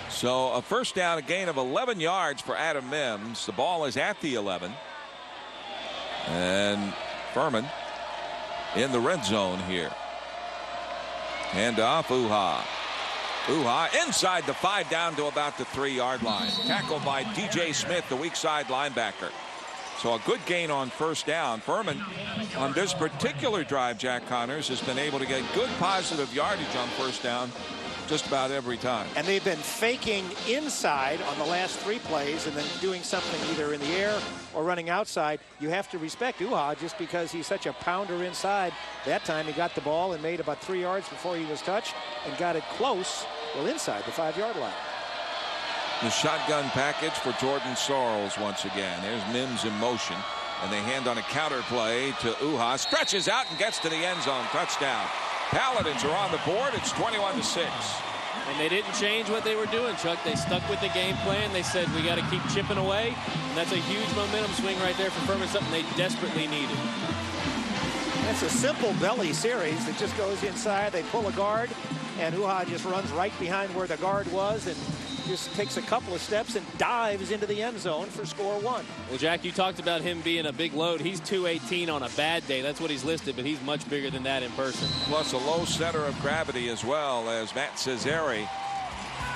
A: So a first down, a gain of 11 yards for Adam Mims. The ball is at the 11. And Furman in the red zone here. Hand off, Uha. Uha inside the 5 down to about the 3-yard line. Tackled by DJ Smith, the weak side linebacker. So a good gain on first down. Furman on this particular drive, Jack Connors, has been able to get good positive yardage on first down just about every time.
D: And they've been faking inside on the last 3 plays and then doing something either in the air or running outside. You have to respect Uha just because he's such a pounder inside. That time he got the ball and made about 3 yards before he was touched and got it close, well, inside the 5-yard line.
A: The shotgun package for Jordan Sorrells once again. There's Mims in motion, and they hand on a counter play to Uha. Stretches out and gets to the end zone. Touchdown. Paladins are on the board. It's 21-6.
C: And they didn't change what they were doing, Chuck. They stuck with the game plan. They said, we got to keep chipping away. And that's a huge momentum swing right there for Furman, something they desperately needed.
D: That's a simple belly series that just goes inside. They pull a guard, and Uha just runs right behind where the guard was and just takes a couple of steps and dives into the end zone for score 1.
C: Well, Jack, you talked about him being a big load. He's 218 on a bad day. That's what he's listed, but he's much bigger than that in person.
A: Plus a low center of gravity as well, as Matt Cesare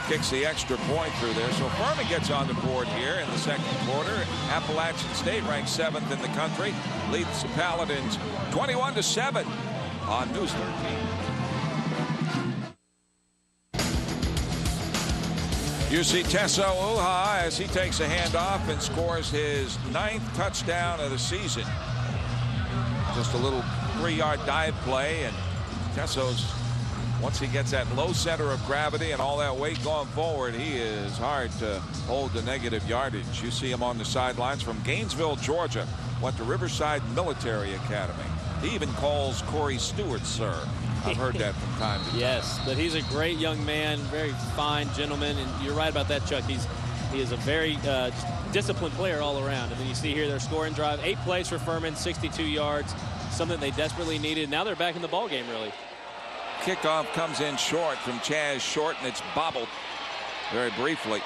A: kicks the extra point through there. So Furman gets on the board here in the second quarter. Appalachian State ranked 7th in the country, leads the Paladins 21-7 on News 13. You see Tesso Uha as he takes a handoff and scores his 9th touchdown of the season. Just a little 3-yard dive play, and Tesso's, once he gets that low center of gravity and all that weight going forward, he is hard to hold the negative yardage. You see him on the sidelines from Gainesville, Georgia, went to Riverside Military Academy. He even calls Corey Stewart, sir. I've heard that from time to time.
C: Yes, but he's a great young man, very fine gentleman, and you're right about that, Chuck. He is a very disciplined player all around. And then you see here their scoring drive, 8 plays for Furman, 62 yards, something they desperately needed. Now they're back in the ball game, really.
A: Kickoff comes in short from Chaz Short, and it's bobbled very briefly.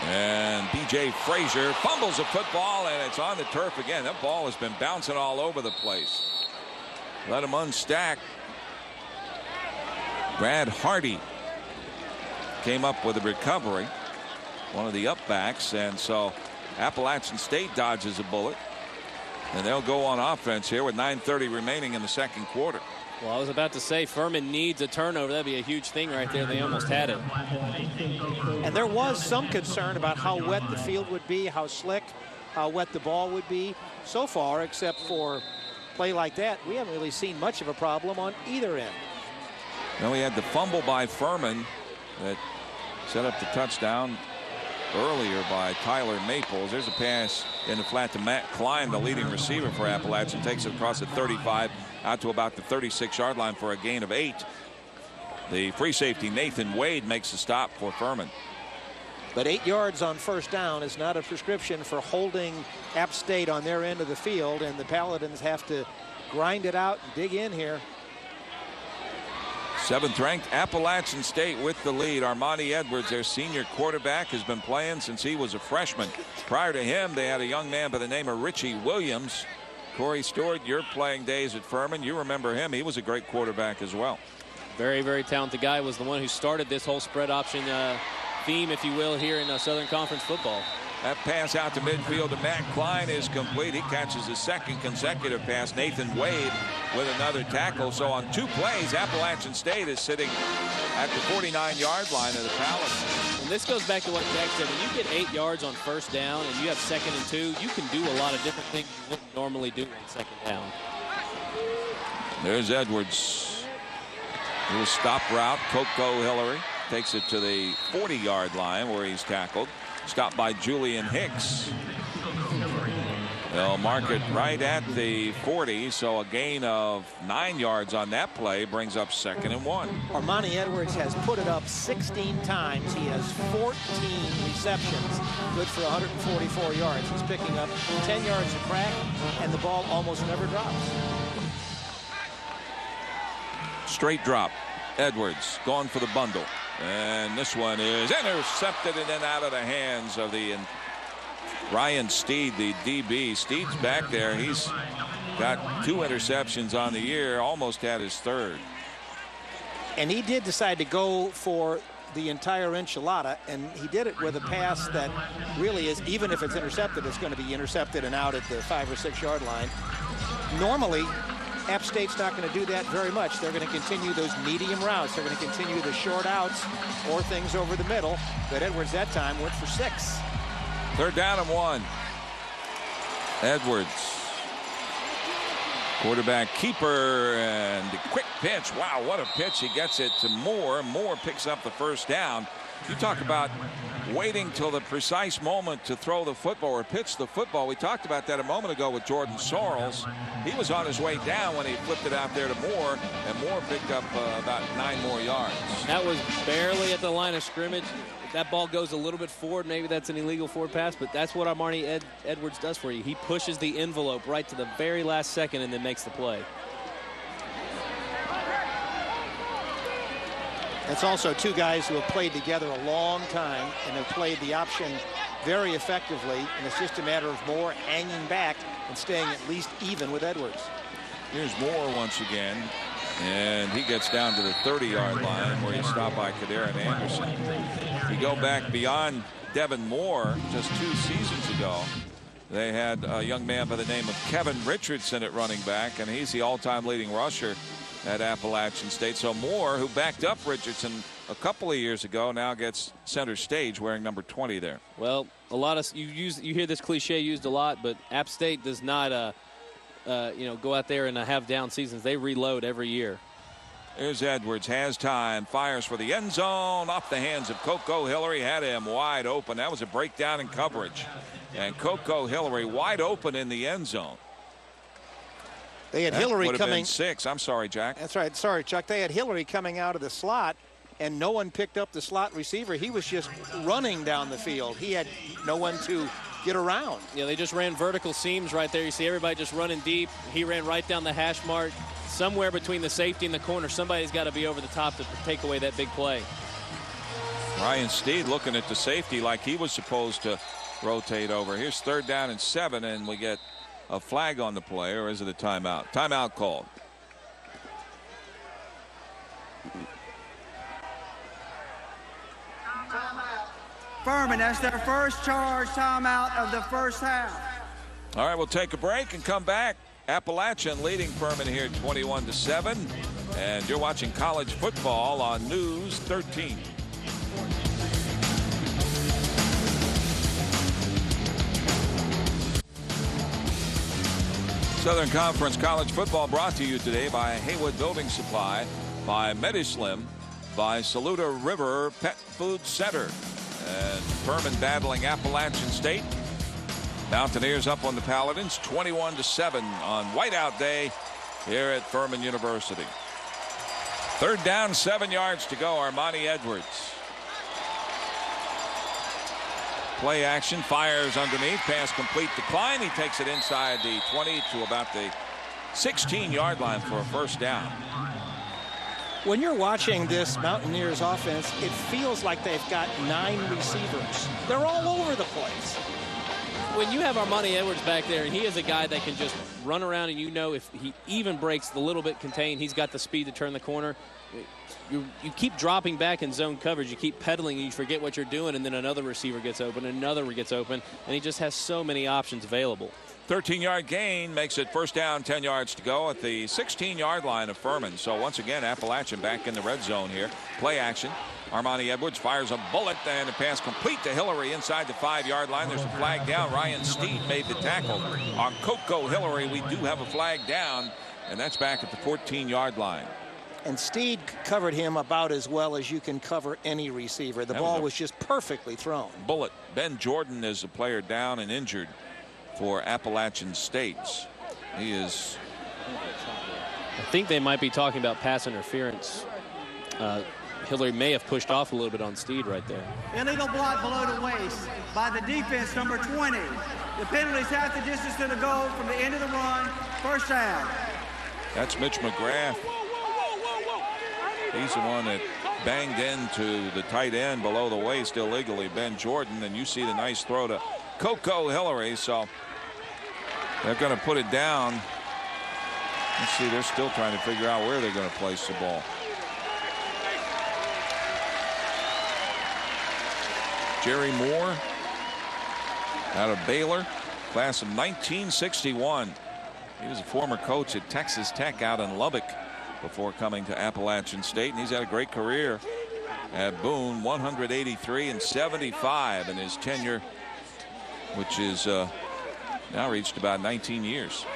A: And B.J. Frazier fumbles a football, and it's on the turf again. That ball has been bouncing all over the place. Let him unstack. Brad Hardy came up with a recovery, one of the upbacks, and so Appalachian State dodges a bullet, and they'll go on offense here with 9:30 remaining in the second quarter.
C: Well, I was about to say Furman needs a turnover. That'd be a huge thing right there. They almost had it.
D: And there was some concern about how wet the field would be, how slick, how wet the ball would be. So far, except for play like that, we haven't really seen much of a problem on either end.
A: Now we had the fumble by Furman that set up the touchdown earlier by Tyler Maples. There's a pass in the flat to Matt Klein, the leading receiver for Appalachian. Takes it across the 35 out to about the 36-yard line for a gain of 8. The free safety Nathan Wade makes the stop for Furman.
D: But 8 yards on first down is not a prescription for holding App State on their end of the field, and the Paladins have to grind it out and dig in here.
A: 7th-ranked Appalachian State with the lead. Armani Edwards, their senior quarterback, has been playing since he was a freshman. Prior to him, they had a young man by the name of Richie Williams. Corey Stewart, your playing days at Furman, you remember him. He was a great quarterback as well.
C: Very, very talented guy. Was the one who started this whole spread option theme, if you will, here in Southern Conference football.
A: That pass out to midfield to Matt Klein is complete. He catches his 2nd consecutive pass. Nathan Wade with another tackle. So on 2 plays, Appalachian State is sitting at the 49-yard line of the Paladins.
C: And this goes back to what Jack said. When you get 8 yards on first down and you have 2nd and 2, you can do a lot of different things you wouldn't normally do on 2nd down.
A: There's Edwards. Little stop route. Coco Hillary takes it to the 40-yard line where he's tackled. Stopped by Julian Hicks. They'll mark it right at the 40, so a gain of 9 yards on that play brings up 2nd and 1.
D: Armani Edwards has put it up 16 times. He has 14 receptions, good for 144 yards. He's picking up 10 yards a crack, and the ball almost never drops.
A: Straight drop. Edwards going for the bundle. And this one is intercepted and then out of the hands of the Ryan Steed, the DB. Steed's back there. He's got 2 interceptions on the year, almost had his 3rd.
D: And he did decide to go for the entire enchilada, and he did it with a pass that really is, even if it's intercepted, it's going to be intercepted and out at the 5 or 6 yard line. Normally, App State's not going to do that very much. They're going to continue those medium routes. They're going to continue the short outs or things over the middle. But Edwards that time went for 6.
A: 3rd down and 1. Edwards. Quarterback keeper and the quick pitch. Wow, what a pitch. He gets it to Moore. Moore picks up the 1st down. You talk about waiting till the precise moment to throw the football or pitch the football. We talked about that a moment ago with Jordan Sorrells. He was on his way down when he flipped it out there to Moore, and Moore picked up about 9 more yards.
C: That was barely at the line of scrimmage. If that ball goes a little bit forward, maybe that's an illegal forward pass, but that's what Armani Edwards does for you. He pushes the envelope right to the very last second and then makes the play.
D: That's also 2 guys who have played together a long time and have played the option very effectively, and it's just a matter of Moore hanging back and staying at least even with Edwards.
A: Here's Moore once again, and he gets down to the 30-yard line where he's stopped by Kadarian Anderson. If you go back beyond Devin Moore just 2 seasons ago, they had a young man by the name of Kevin Richardson at running back, and he's the all-time leading rusher at Appalachian State. So Moore, who backed up Richardson a couple of years ago, now gets center stage wearing number 20 there.
C: Well, a lot of you hear this cliche used a lot, but App State does not go out there and have down seasons. They reload every year.
A: Here's Edwards, has time, fires for the end zone, off the hands of Coco Hillary, had him wide open. That was a breakdown in coverage, and Coco Hillary wide open in the end zone.
D: They had Hillary
A: would have
D: coming.
A: Been 6. I'm sorry, Jack.
D: That's right. Sorry, Chuck. They had Hillary coming out of the slot, and no one picked up the slot receiver. He was just running down the field. He had no one to get around.
C: Yeah, they just ran vertical seams right there. You see everybody just running deep. He ran right down the hash mark. Somewhere between the safety and the corner, somebody's got to be over the top to take away that big play.
A: Ryan Steed looking at the safety like he was supposed to rotate over. Here's 3rd down and 7, and we get a flag on the play, or is it a timeout? Timeout called.
B: Furman, that's their first charge timeout of the first half.
A: All right, we'll take a break and come back. Appalachian leading Furman here 21-7, and you're watching college football on News 13. Southern Conference College Football brought to you today by Haywood Building Supply, by Medislim, by Saluda River Pet Food Center, and Furman battling Appalachian State. Mountaineers up on the Paladins 21-7 on Whiteout Day here at Furman University. 3rd down, 7 yards to go. Armani Edwards. Play action, fires underneath, pass complete, decline. He takes it inside the 20 to about the 16-yard line for a 1st down.
D: When you're watching this Mountaineers offense, it feels like they've got 9 receivers. They're all over the place.
C: When you have Armani Edwards back there, and he is a guy that can just run around, and you know if he even breaks the little bit contained, he's got the speed to turn the corner. You keep dropping back in zone coverage. You keep pedaling, and you forget what you're doing, and then another receiver gets open, another gets open, and he just has so many options available.
A: 13-yard gain makes it 1st down, 10 yards to go at the 16-yard line of Furman. So once again, Appalachian back in the red zone here. Play action. Armani Edwards fires a bullet, and a pass complete to Hillary inside the 5-yard line. There's a flag down. Ryan Steed made the tackle on Coco Hillary. We do have a flag down, and that's back at the 14-yard line.
D: And Steed covered him about as well as you can cover any receiver. The ball was just perfectly thrown.
A: Bullet. Ben Jordan is a player down and injured for Appalachian State. He is.
C: I think they might be talking about pass interference. Hillary may have pushed off a little bit on Steed right there.
B: Illegal block below the waist by the defense, number 20. The penalty is half the distance to the goal from the end of the run. First down.
A: That's Mitch McGrath. He's the one that banged into the tight end below the waist illegally, Ben Jordan. And you see the nice throw to Coco Hillary. So they're going to put it down. Let's see, they're still trying to figure out where they're going to place the ball. Jerry Moore out of Baylor, class of 1961. He was a former coach at Texas Tech out in Lubbock before coming to Appalachian State, and he's had a great career at Boone. 183 and 75 in his tenure, which is now reached about 19 years.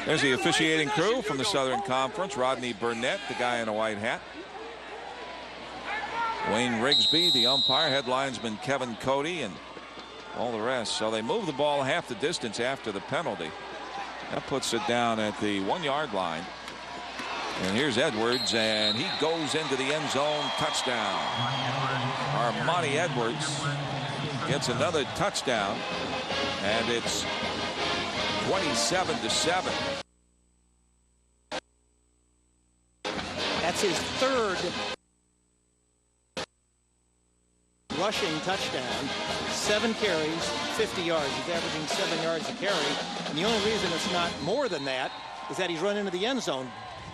A: There's the officiating crew from the Southern Conference. Rodney Burnett, the guy in a white hat. Wayne Rigsby, the umpire. Headlinesman Kevin Cody, and all the rest. So they move the ball half the distance after the penalty. That puts it down at the 1-yard line. And here's Edwards, and he goes into the end zone. Touchdown. Armani Edwards gets another touchdown, and it's 27-7.
D: That's his third rushing touchdown. 7 carries, 50 yards. He's averaging 7 yards a carry. And the only reason it's not more than that is that he's run into the end zone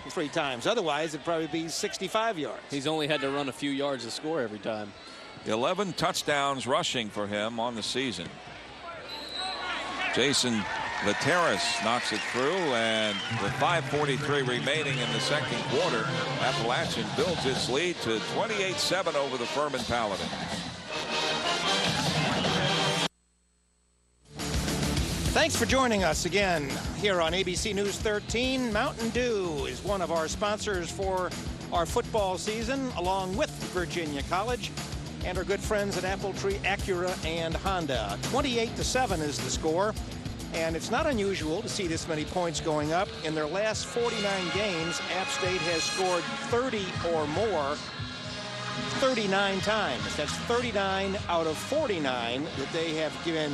D: 3 times. Otherwise, it'd probably be 65 yards.
C: He's only had to run a few yards to score every time.
A: 11 touchdowns rushing for him on the season. Jason Lateras knocks it through, and with 5:43 remaining in the second quarter, Appalachian builds its lead to 28-7 over the Furman Paladins.
D: Thanks for joining us again here on ABC News 13. Mountain Dew is one of our sponsors for our football season, along with Virginia College and our good friends at Appletree, Acura, and Honda. 28-7 is the score, and it's not unusual to see this many points going up. In their last 49 games, App State has scored 30 or more 39 times. That's 39 out of 49 that they have given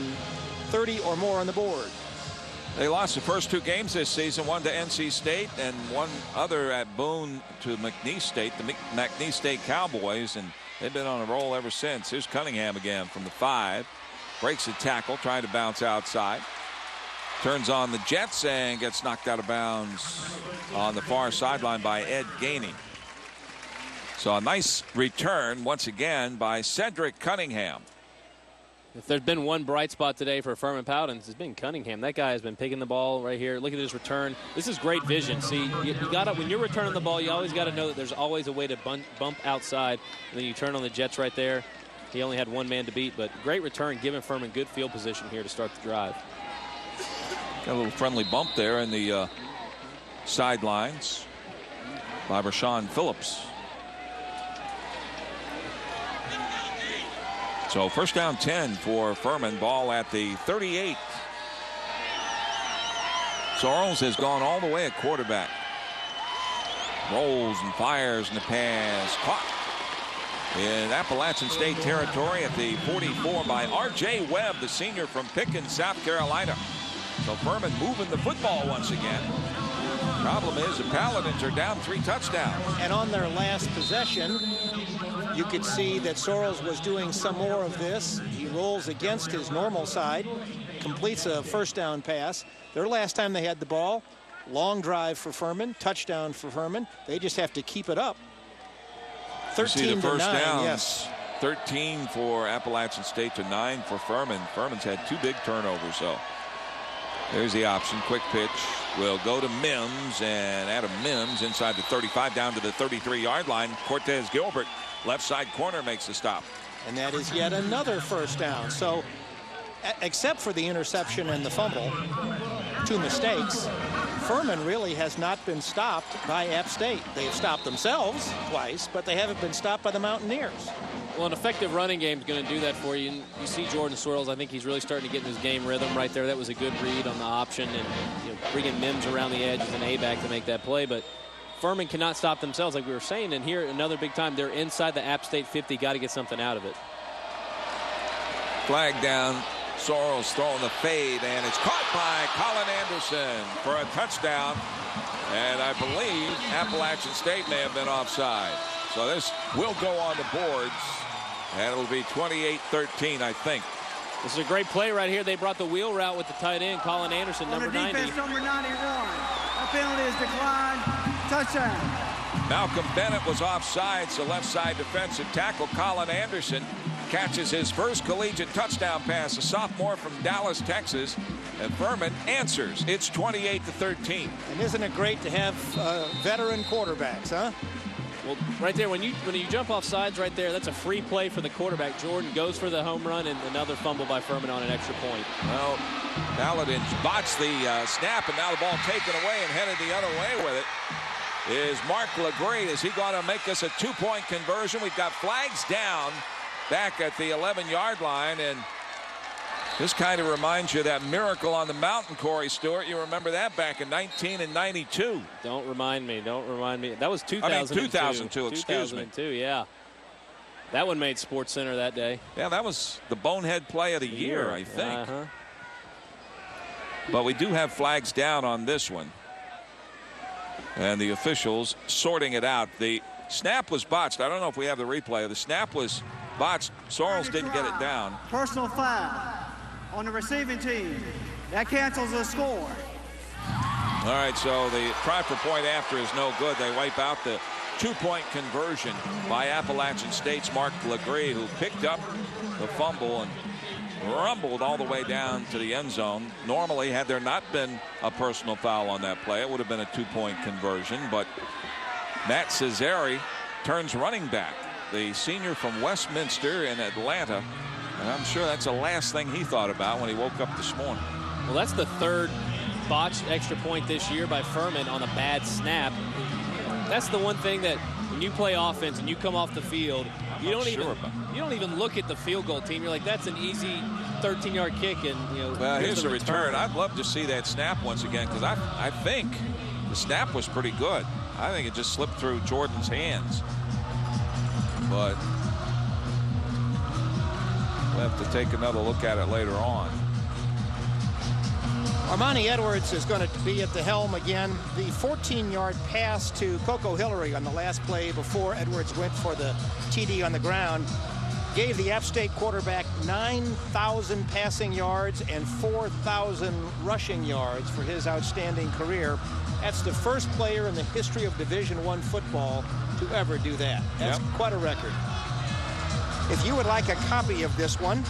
D: 30 or more on the board.
A: They lost the first 2 games this season, one to NC State and one other at Boone to McNeese State, the McNeese State Cowboys, and they've been on a roll ever since. Here's Cunningham again from the 5. Breaks a tackle, trying to bounce outside. Turns on the Jets and gets knocked out of bounds on the far sideline by Ed Gainey. So a nice return once again by Cedric Cunningham.
C: If there's been one bright spot today for Furman Paladins, it's been Cunningham. That guy has been picking the ball right here. Look at his return. This is great vision. See, you gotta, when you're returning the ball, you always got to know that there's always a way to bump outside. And then you turn on the Jets right there. He only had one man to beat, but great return, giving Furman good field position here to start the drive.
A: Got a little friendly bump there in the sidelines by Rashawn Phillips. So first down 10 for Furman. Ball at the 38. Sorrells has gone all the way at quarterback. Rolls and fires in the pass. Caught in Appalachian State territory at the 44 by R.J. Webb, the senior from Pickens, South Carolina. So Furman moving the football once again. Problem is the Paladins are down 3 touchdowns.
D: And on their last possession, you could see that Sorrells was doing some more of this. He rolls against his normal side, completes a first down pass. Their last time they had the ball, long drive for Furman, touchdown for Furman. They just have to keep it up. 13 to 9, yes.
A: 13 for Appalachian State to 9 for Furman. Furman's had 2 big turnovers, so there's the option. Quick pitch will go to Mims, and Adam Mims inside the 35 down to the 33-yard line. Cortez Gilbert, left side corner, makes the stop.
D: And that is yet another first down. So except for the interception and the fumble, 2 mistakes, Furman really has not been stopped by App State. They have stopped themselves twice, but they haven't been stopped by the Mountaineers.
C: Well, an effective running game is going to do that for you. And you see Jordan Swirls, I think he's really starting to get in his game rhythm right there. That was a good read on the option, and bringing Mims around the edge as an A-back to make that play. But Furman cannot stop themselves, like we were saying. And here, another big time, they're inside the App State 50. Got to get something out of it.
A: Flag down. Sorrells throwing the fade, and it's caught by Colin Anderson for a touchdown. And I believe Appalachian State may have been offside. So this will go on the boards, and it'll be 28-13, I think.
C: This is a great play right here. They brought the wheel route with the tight end, Colin Anderson, number 90.
B: Defense, number 91. That penalty is declined. Touchdown.
A: Malcolm Bennett was offside, so left side defensive tackle Colin Anderson catches his first collegiate touchdown pass, a sophomore from Dallas, Texas, and Furman answers. It's 28-13.
D: And isn't it great to have veteran quarterbacks, huh?
C: Well, right there, when you jump off sides right there, that's a free play for the quarterback. Jordan goes for the home run, and another fumble by Furman on an extra point.
A: Well, Paladins botched the snap, and now the ball taken away and headed the other way with it is Mark LeGree. Is he going to make us a two-point conversion? We've got flags down back at the 11-yard line, and this kind of reminds you of that miracle on the mountain, Corey Stewart. You remember that back in 1992.
C: Don't remind me. Don't remind me. That was 2002.
A: 2002, excuse me.
C: 2002, yeah. That one made Sports Center that day.
A: Yeah, that was the bonehead play of the year, I think. But we do have flags down on this one. And the officials sorting it out. The snap was botched. I don't know if we have the replay. The snap was botched. Sorrells didn't get it down.
B: Personal foul on the receiving team. That cancels the score.
A: All right, so the try for point after is no good. They wipe out the two-point conversion by Appalachian State's Mark LeGree, who picked up the fumble and rumbled all the way down to the end zone. Normally, had there not been a personal foul on that play, it would have been a two-point conversion. But Matt Cesare turns running back, the senior from Westminster in Atlanta. And I'm sure that's the last thing he thought about when he woke up this morning.
C: Well, that's the third botched extra point this year by Furman on a bad snap. That's the one thing that when you play offense and you come off the field, you don't even look at the field goal team. You're like, that's an easy 13-yard kick, and
A: well, here's the return. I'd love to see that snap once again, because I think the snap was pretty good. I think it just slipped through Jordan's hands. But we'll have to take another look at it later on.
D: Armani Edwards is going to be at the helm again. The 14-yard pass to Coco Hillary on the last play before Edwards went for the TD on the ground gave the App State quarterback 9,000 passing yards and 4,000 rushing yards for his outstanding career. That's the first player in the history of Division I football to ever do that. That's quite a record. If you would like a copy of this one,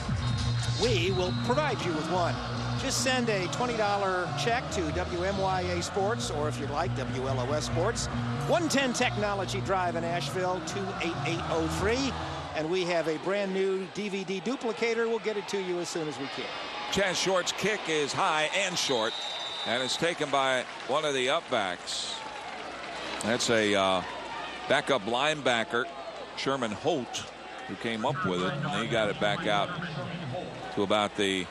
D: we will provide you with one. Just send a $20 check to WMYA Sports, or if you'd like, WLOS Sports, 110 Technology Drive in Asheville, 28803. And we have a brand new DVD duplicator. We'll get it to you as soon as we can.
A: Chaz Short's kick is high and short, and it's taken by one of the upbacks. That's a backup linebacker, Sherman Holt, who came up with it, and he got it back out to about the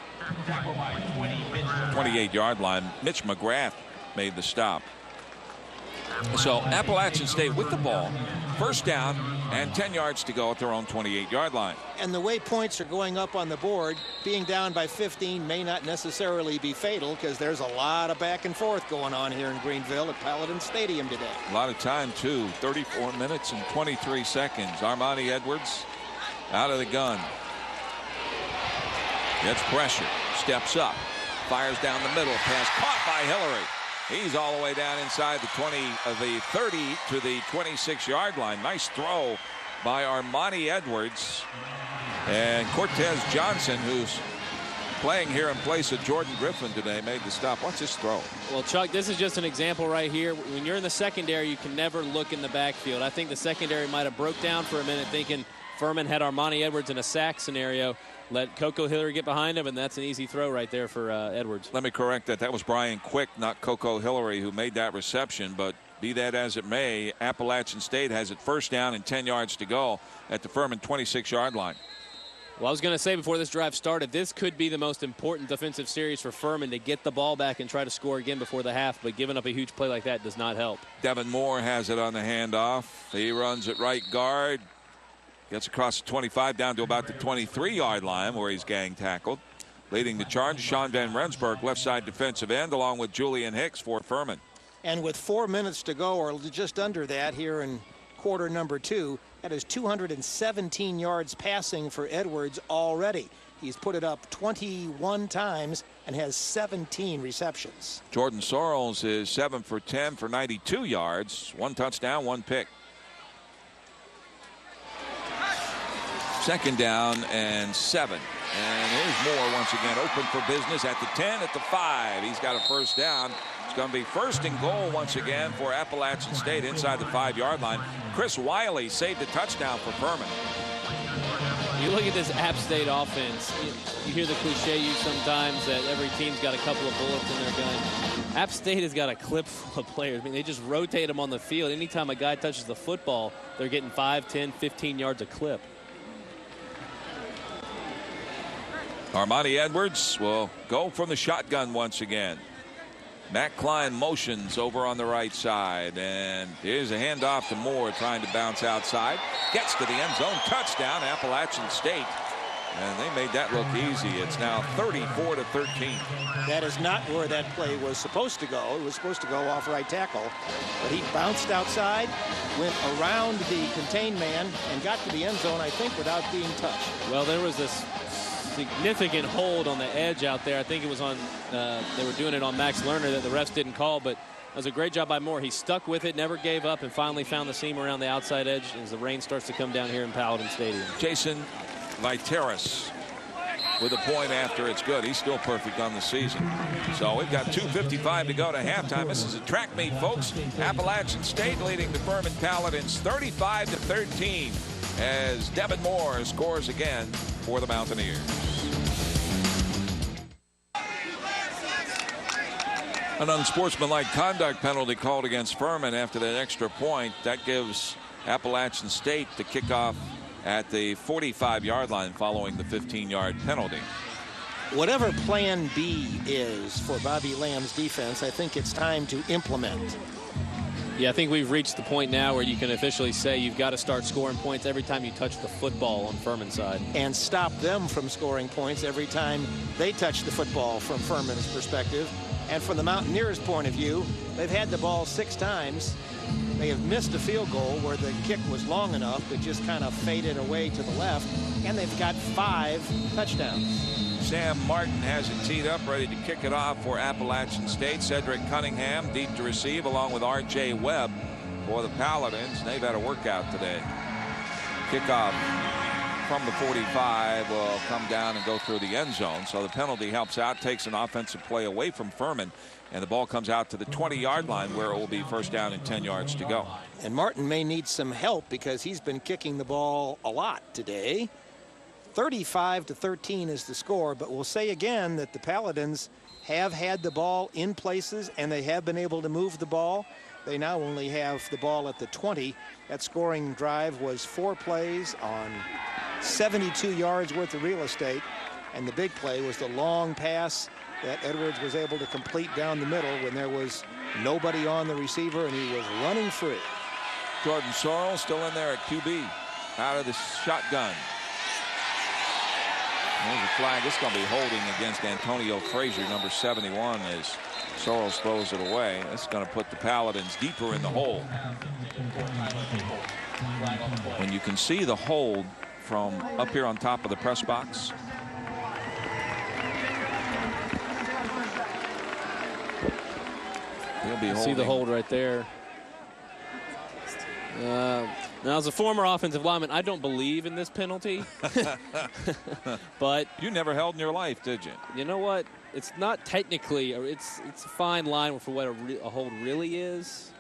A: 28-yard line. Mitch McGrath made the stop. So Appalachian State with the ball, first down and 10 yards to go at their own 28-yard line.
D: And the way points are going up on the board, being down by 15 may not necessarily be fatal, because there's a lot of back and forth going on here in Greenville at Paladin Stadium today.
A: A lot of time, too. 34 minutes and 23 seconds. Armani Edwards out of the gun. Gets pressure, steps up, fires down the middle, pass caught by Hillary. He's all the way down inside the 30 to the 26-yard line. Nice throw by Armani Edwards. And Cortez Johnson, who's playing here in place of Jordan Griffin today, made the stop. Watch this throw.
C: Well, Chuck, this is just an example right here. When you're in the secondary, you can never look in the backfield. I think the secondary might have broke down for a minute thinking Furman had Armani Edwards in a sack scenario. Let Coco Hillary get behind him, and that's an easy throw right there for Edwards.
A: Let me correct that. That was Brian Quick, not Coco Hillary, who made that reception. But Be that as it may, Appalachian State has it first down and 10 yards to go at the Furman 26-yard line.
C: Well, I was going to say before this drive started, this could be the most important defensive series for Furman to get the ball back and try to score again before the half, but giving up a huge play like that does not help.
A: Devin Moore has it on the handoff. He runs at right guard. Gets across the 25 down to about the 23-yard line where he's gang tackled. Leading the charge, Sean Van Rensburg, left side defensive end, along with Julian Hicks for Furman.
D: And with 4 minutes to go, or just under that here in quarter number 2, that is 217 yards passing for Edwards already. He's put it up 21 times and has 17 receptions.
A: Jordan Sorrells is 7 for 10 for 92 yards. 1 touchdown, 1 pick. Second down and 7. And here's Moore once again open for business at the 10, at the 5. He's got a first down. It's going to be first and goal once again for Appalachian State inside the 5-yard line. Chris Wiley saved a touchdown for Furman.
C: You look at this App State offense, you hear the cliche used sometimes that every team's got a couple of bullets in their gun. App State has got a clip full of players. I mean, they just rotate them on the field. Anytime a guy touches the football, they're getting 5, 10, 15 yards a clip.
A: Armani Edwards will go from the shotgun once again. Matt Klein motions over on the right side, and here's a handoff to Moore trying to bounce outside. Gets to the end zone. Touchdown, Appalachian State. And they made that look easy. It's now 34-13.
D: That is not where that play was supposed to go. It was supposed to go off right tackle, but he bounced outside, went around the contained man, and got to the end zone, I think, without being touched.
C: Well, there was this significant hold on the edge out there. I think it was on, they were doing it on Max Lerner that the refs didn't call, but it was a great job by Moore. He stuck with it, never gave up, and finally found the seam around the outside edge as the rain starts to come down here in Paladin Stadium.
A: Jason Viteris with a point after it's good. He's still perfect on the season. So we've got 2:55 to go to halftime. This is a track meet, folks. Appalachian State leading the Furman Paladins 35-13 as Devin Moore scores again for the Mountaineers. An unsportsmanlike conduct penalty called against Furman after that extra point. That gives Appalachian State the kickoff at the 45-yard line following the 15-yard penalty.
D: Whatever plan B is for Bobby Lamb's defense, I think it's time to implement.
C: Yeah, I think we've reached the point now where you can officially say you've got to start scoring points every time you touch the football on Furman's side. And
D: stop them from scoring points every time they touch the football from Furman's perspective. And from the Mountaineers' point of view, they've had the ball 6 times. They have missed a field goal where the kick was long enough but just kind of faded away to the left. And they've got 5 touchdowns.
A: Sam Martin has it teed up, ready to kick it off for Appalachian State. Cedric Cunningham deep to receive, along with R.J. Webb for the Paladins. They've had a workout today. Kickoff from the 45 will come down and go through the end zone. So the penalty helps out, takes an offensive play away from Furman, and the ball comes out to the 20-yard line where it will be first down and 10 yards to go.
D: And Martin may need some help because he's been kicking the ball a lot today. 35-13 is the score, but we'll say again that the Paladins have had the ball in places and they have been able to move the ball. They now only have the ball at the 20. That scoring drive was 4 plays on 72 yards worth of real estate, and the big play was the long pass that Edwards was able to complete down the middle when there was nobody on the receiver and he was running free.
A: Jordan Sorrell still in there at QB out of the shotgun. There's a flag. It's going to be holding against Antonio Frazier, number 71, as Sorrells throws it away. That's going to put the Paladins deeper in the hole. When you can see the hold from up here on top of the press box. He'll be holding.
C: See the hold right there. Now, as a former offensive lineman, I don't believe in this penalty. But
A: you never held in your life, did you?
C: You know what? It's not technically, it's a fine line for what a hold really is.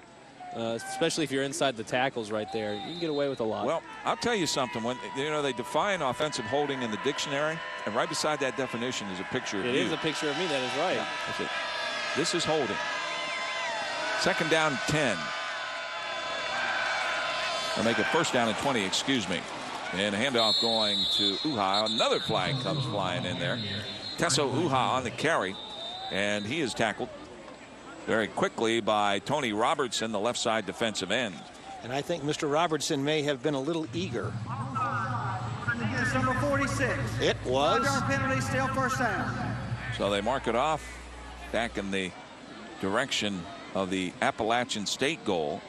C: Especially if you're inside the tackles right there. You can get away with a lot.
A: Well, I'll tell you something. When they define offensive holding in the dictionary, and right beside that definition is a picture of you.
C: It is a picture of me. That is right.
A: Yeah, that's it. This is holding. Second down 10. Or make it first down and 20, excuse me. And handoff going to Uha. Another flag comes flying in there. Tesso Uha on the carry. And he is tackled very quickly by Tony Robertson, the left side defensive end.
D: And I think Mr. Robertson may have been a little eager.
B: It's number 46.
D: It was.
B: 5-yard penalty, still first down.
A: So they mark it off back in the direction of the Appalachian State goal,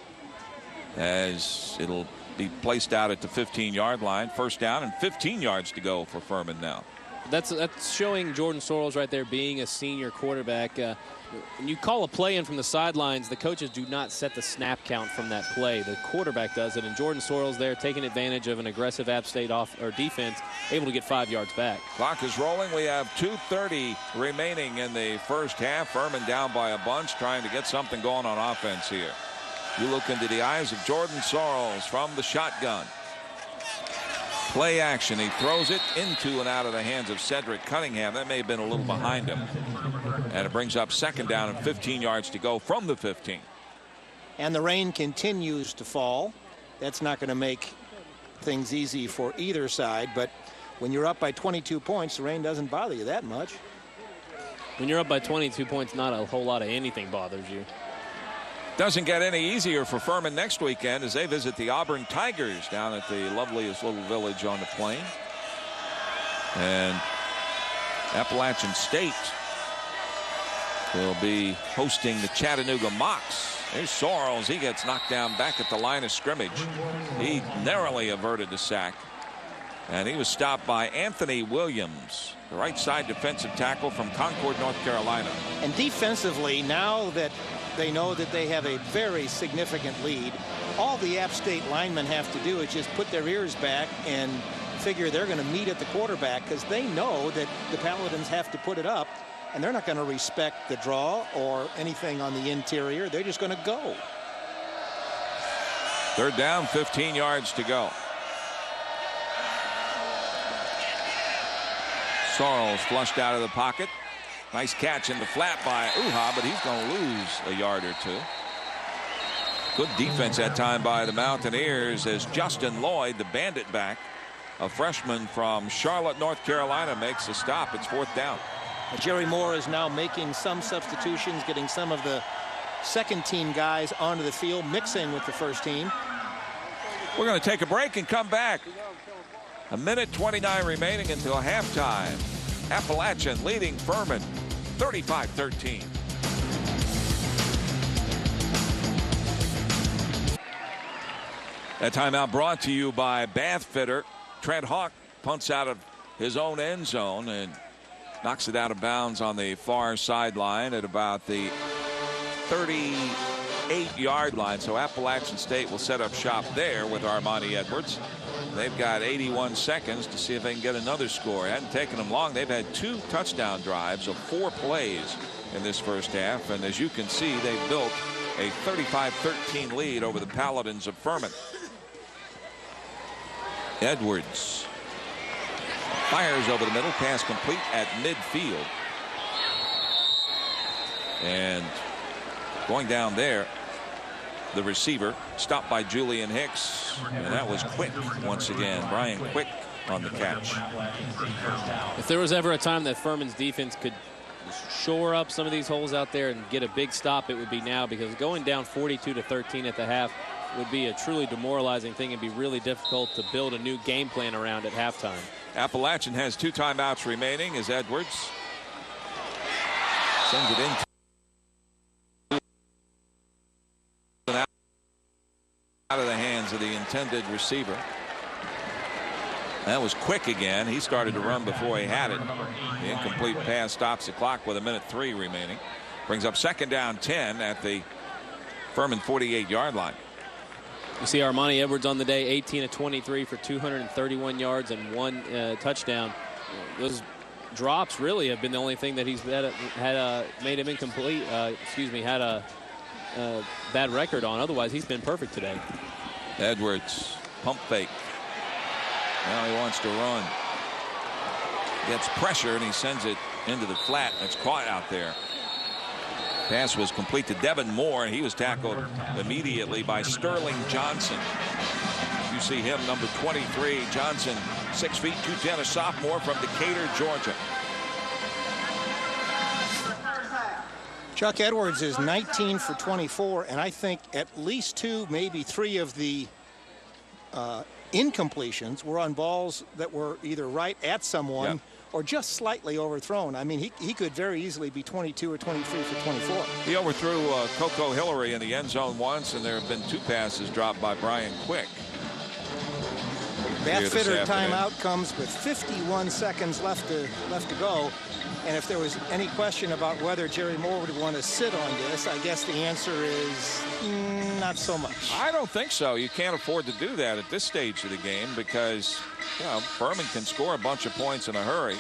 A: as it'll be placed out at the 15-yard line. First down and 15 yards to go for Furman now.
C: That's showing Jordan Sorrells right there being a senior quarterback. When you call a play in from the sidelines, the coaches do not set the snap count from that play. The quarterback does it, and Jordan Sorrells there taking advantage of an aggressive App State defense, able to get 5 yards back.
A: Clock is rolling. We have 2:30 remaining in the first half. Furman down by a bunch, trying to get something going on offense here. You look into the eyes of Jordan Sorrells from the shotgun. Play action. He throws it into and out of the hands of Cedric Cunningham. That may have been a little behind him. And it brings up second down and 15 yards to go from the 15.
D: And the rain continues to fall. That's not going to make things easy for either side. But when you're up by 22 points, the rain doesn't bother you that much.
C: When you're up by 22 points, not a whole lot of anything bothers you.
A: Doesn't get any easier for Furman next weekend as they visit the Auburn Tigers down at the loveliest little village on the plain. And Appalachian State will be hosting the Chattanooga Mocs. There's Sorrells. He gets knocked down back at the line of scrimmage. He narrowly averted the sack. And he was stopped by Anthony Williams, the right side defensive tackle from Concord, North Carolina.
D: And defensively, now that they know that they have a very significant lead, all the App State linemen have to do is just put their ears back and figure they're going to meet at the quarterback, because they know that the Paladins have to put it up, and they're not going to respect the draw or anything on the interior. They're just going to go.
A: Third down, 15 yards to go. Sorrells flushed out of the pocket. Nice catch in the flat by Uha, but he's going to lose a yard or two. Good defense that time by the Mountaineers as Justin Lloyd, the bandit back, a freshman from Charlotte, North Carolina, makes a stop. It's fourth down.
D: Jerry Moore is now making some substitutions, getting some of the second team guys onto the field, mixing with the first team.
A: We're going to take a break and come back. A minute 29 remaining until halftime. Appalachian leading Furman 35-13. That timeout brought to you by Bath Fitter. Trent Hawk punts out of his own end zone and knocks it out of bounds on the far sideline at about the 38-yard line. So Appalachian State will set up shop there with Armani Edwards. They've got 81 seconds to see if they can get another score. It hadn't taken them long. They've had 2 touchdown drives of 4 plays in this first half. And as you can see, they've built a 35-13 lead over the Paladins of Furman. Edwards fires over the middle, pass complete at midfield. And going down there, the receiver stopped by Julian Hicks, and that was Quick once again. Brian Quick on the catch.
C: If there was ever a time that Furman's defense could shore up some of these holes out there and get a big stop, it would be now, because going down 42-13 at the half would be a truly demoralizing thing and be really difficult to build a new game plan around at halftime.
A: Appalachian has 2 timeouts remaining as Edwards sends it in. Out of the hands of the intended receiver. That was Quick again. He started to run before he had it. The incomplete pass stops the clock with a minute 3 remaining. Brings up second down 10 at the Furman 48-yard line.
C: You see Armani Edwards on the day, 18 of 23 for 231 yards and 1 touchdown. Those drops really have been the only thing that he's had made him incomplete. Had a bad record on. Otherwise, he's been perfect today.
A: Edwards, pump fake. Now he wants to run. Gets pressure and he sends it into the flat. It's caught out there. Pass was complete to Devin Moore, and he was tackled immediately by Sterling Johnson. see him, number 23, Johnson, 6 feet 210, a sophomore from Decatur, Georgia.
D: Chuck Edwards is 19 for 24, and I think at least 2, maybe 3 of the incompletions were on balls that were either right at someone or just slightly overthrown. I mean, he could very easily be 22 or 23 for 24.
A: He overthrew Coco Hillary in the end zone once, and there have been 2 passes dropped by Brian Quick.
D: Bat Fitter timeout comes with 51 seconds left to go. And if there was any question about whether Jerry Moore would want to sit on this, I guess the answer is not so much.
A: I don't think so. You can't afford to do that at this stage of the game because, you know, Furman can score a bunch of points in a hurry.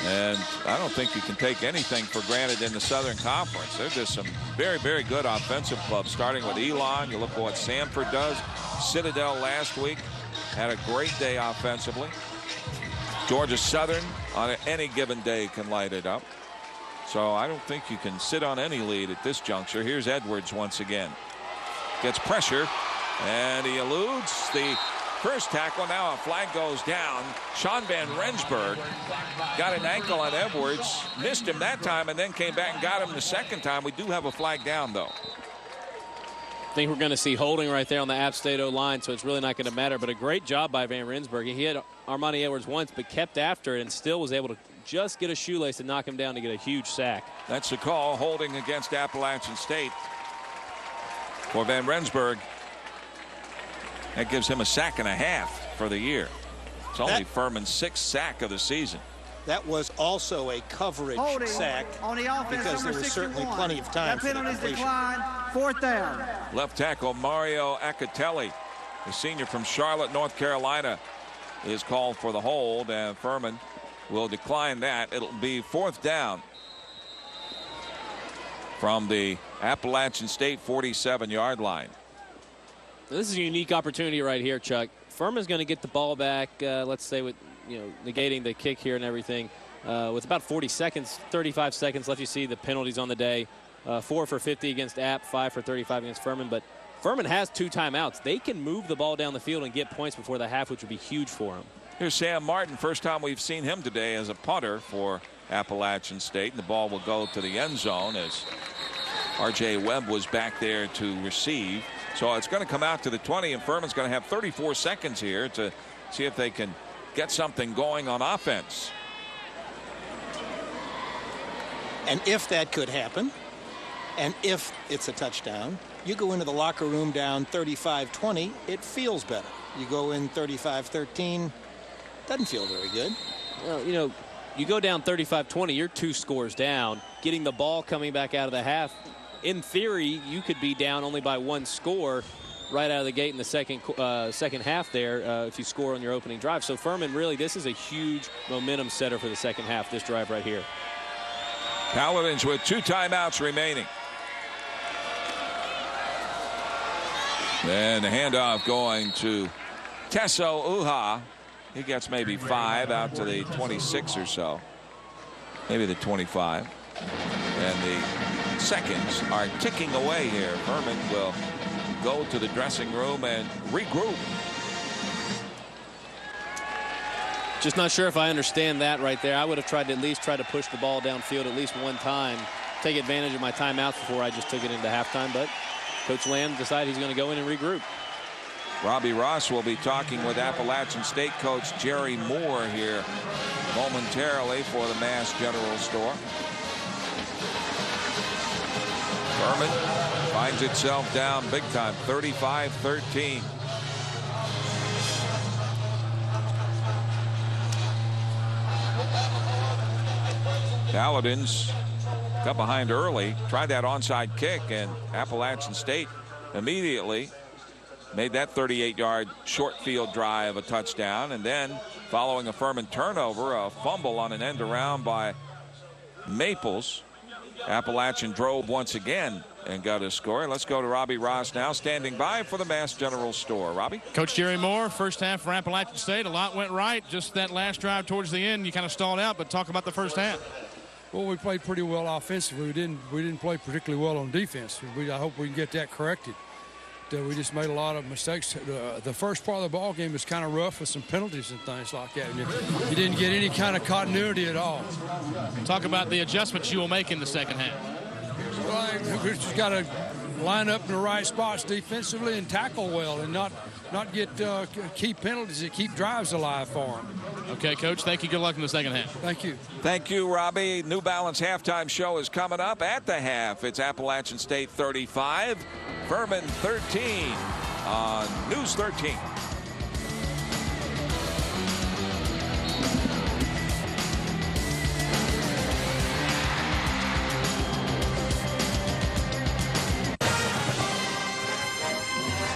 A: And I don't think you can take anything for granted in the Southern Conference. There's just some very, very good offensive clubs, starting with Elon. You look at what Sanford does. Citadel last week had a great day offensively. Georgia Southern on any given day can light it up. So I don't think you can sit on any lead at this juncture. Here's Edwards once again. Gets pressure, and he eludes the first tackle. Now a flag goes down. Sean Van Rensburg got an ankle on Edwards. Missed him that time and then came back and got him the second time. We do have a flag down, though.
C: I think we're going to see holding right there on the App State O-line, so it's really not going to matter. But a great job by Van Rensburg. He hit Armani Edwards once, but kept after it and still was able to just get a shoelace to knock him down to get a huge sack.
A: That's the call, holding against Appalachian State for Van Rensburg. That gives him a sack and a half for the year. It's only Furman's 6th sack of the season.
D: That was also a coverage sack
B: on the offense,
D: because there was certainly plenty of time for the completion.
B: Decline, 4th down.
A: Left tackle Mario Acatelli, the senior from Charlotte, North Carolina, is called for the hold, and Furman will decline that. It'll be 4th down from the Appalachian State 47-yard line.
C: This is a unique opportunity right here, Chuck. Furman's going to get the ball back, let's say with, you know, negating the kick here and everything. With about 35 seconds left, you see the penalties on the day. 4 for 50 against App, 5 for 35 against Furman. But Furman has 2 timeouts. They can move the ball down the field and get points before the half, which would be huge for them.
A: Here's Sam Martin. First time we've seen him today as a punter for Appalachian State. And the ball will go to the end zone as R.J. Webb was back there to receive. So it's going to come out to the 20, and Furman's going to have 34 seconds here to see if they can get something going on offense.
D: And if that could happen, and if it's a touchdown, you go into the locker room down 35-20, it feels better. You go in 35-13, doesn't feel very good.
C: Well, you know, you go down 35-20, you're 2 scores down. Getting the ball coming back out of the half, in theory, you could be down only by 1 score right out of the gate in the second half there if you score on your opening drive. So Furman, really, this is a huge momentum setter for the second half, this drive right here.
A: Paladins with 2 timeouts remaining. Then the handoff going to Tesso Uha. He gets maybe 5 out to the 26 or so. Maybe the 25. And the seconds are ticking away here. Furman will go to the dressing room and regroup.
C: Just not sure if I understand that right there. I would have tried to at least try to push the ball downfield at least one time, take advantage of my timeouts before I just took it into halftime. But Coach Lamb decided he's going to go in and regroup.
A: Robbie Ross will be talking with Appalachian State coach Jerry Moore here momentarily for the Mass General Store. Furman finds itself down big time, 35-13. Paladins got behind early, tried that onside kick, and Appalachian State immediately made that 38-yard short field drive a touchdown. And then following a Furman turnover, a fumble on an end around by Maples, Appalachian drove once again and got a score. Let's go to Robbie Ross now, standing by for the Mass General Store. Robbie?
E: Coach Jerry Moore, first half for Appalachian State. A lot went right. Just that last drive towards the end, you kind of stalled out, but talk about the first half.
F: Well, we played pretty well offensively. We didn't play particularly well on defense. I hope we can get that corrected. we just made a lot of mistakes. The first part of the ball game was kind of rough with some penalties and things like that. You didn't get any kind of continuity at all.
E: Talk about the adjustments you will make in the second half.
F: Well, we just got to line up in the right spots defensively and tackle well, and not get key penalties that keep drives alive for them.
E: Okay, Coach, thank you. Good luck in the second half.
F: Thank you.
A: Thank you, Robbie. New Balance halftime show is coming up at the half. It's Appalachian State 35, Furman 13 on News 13.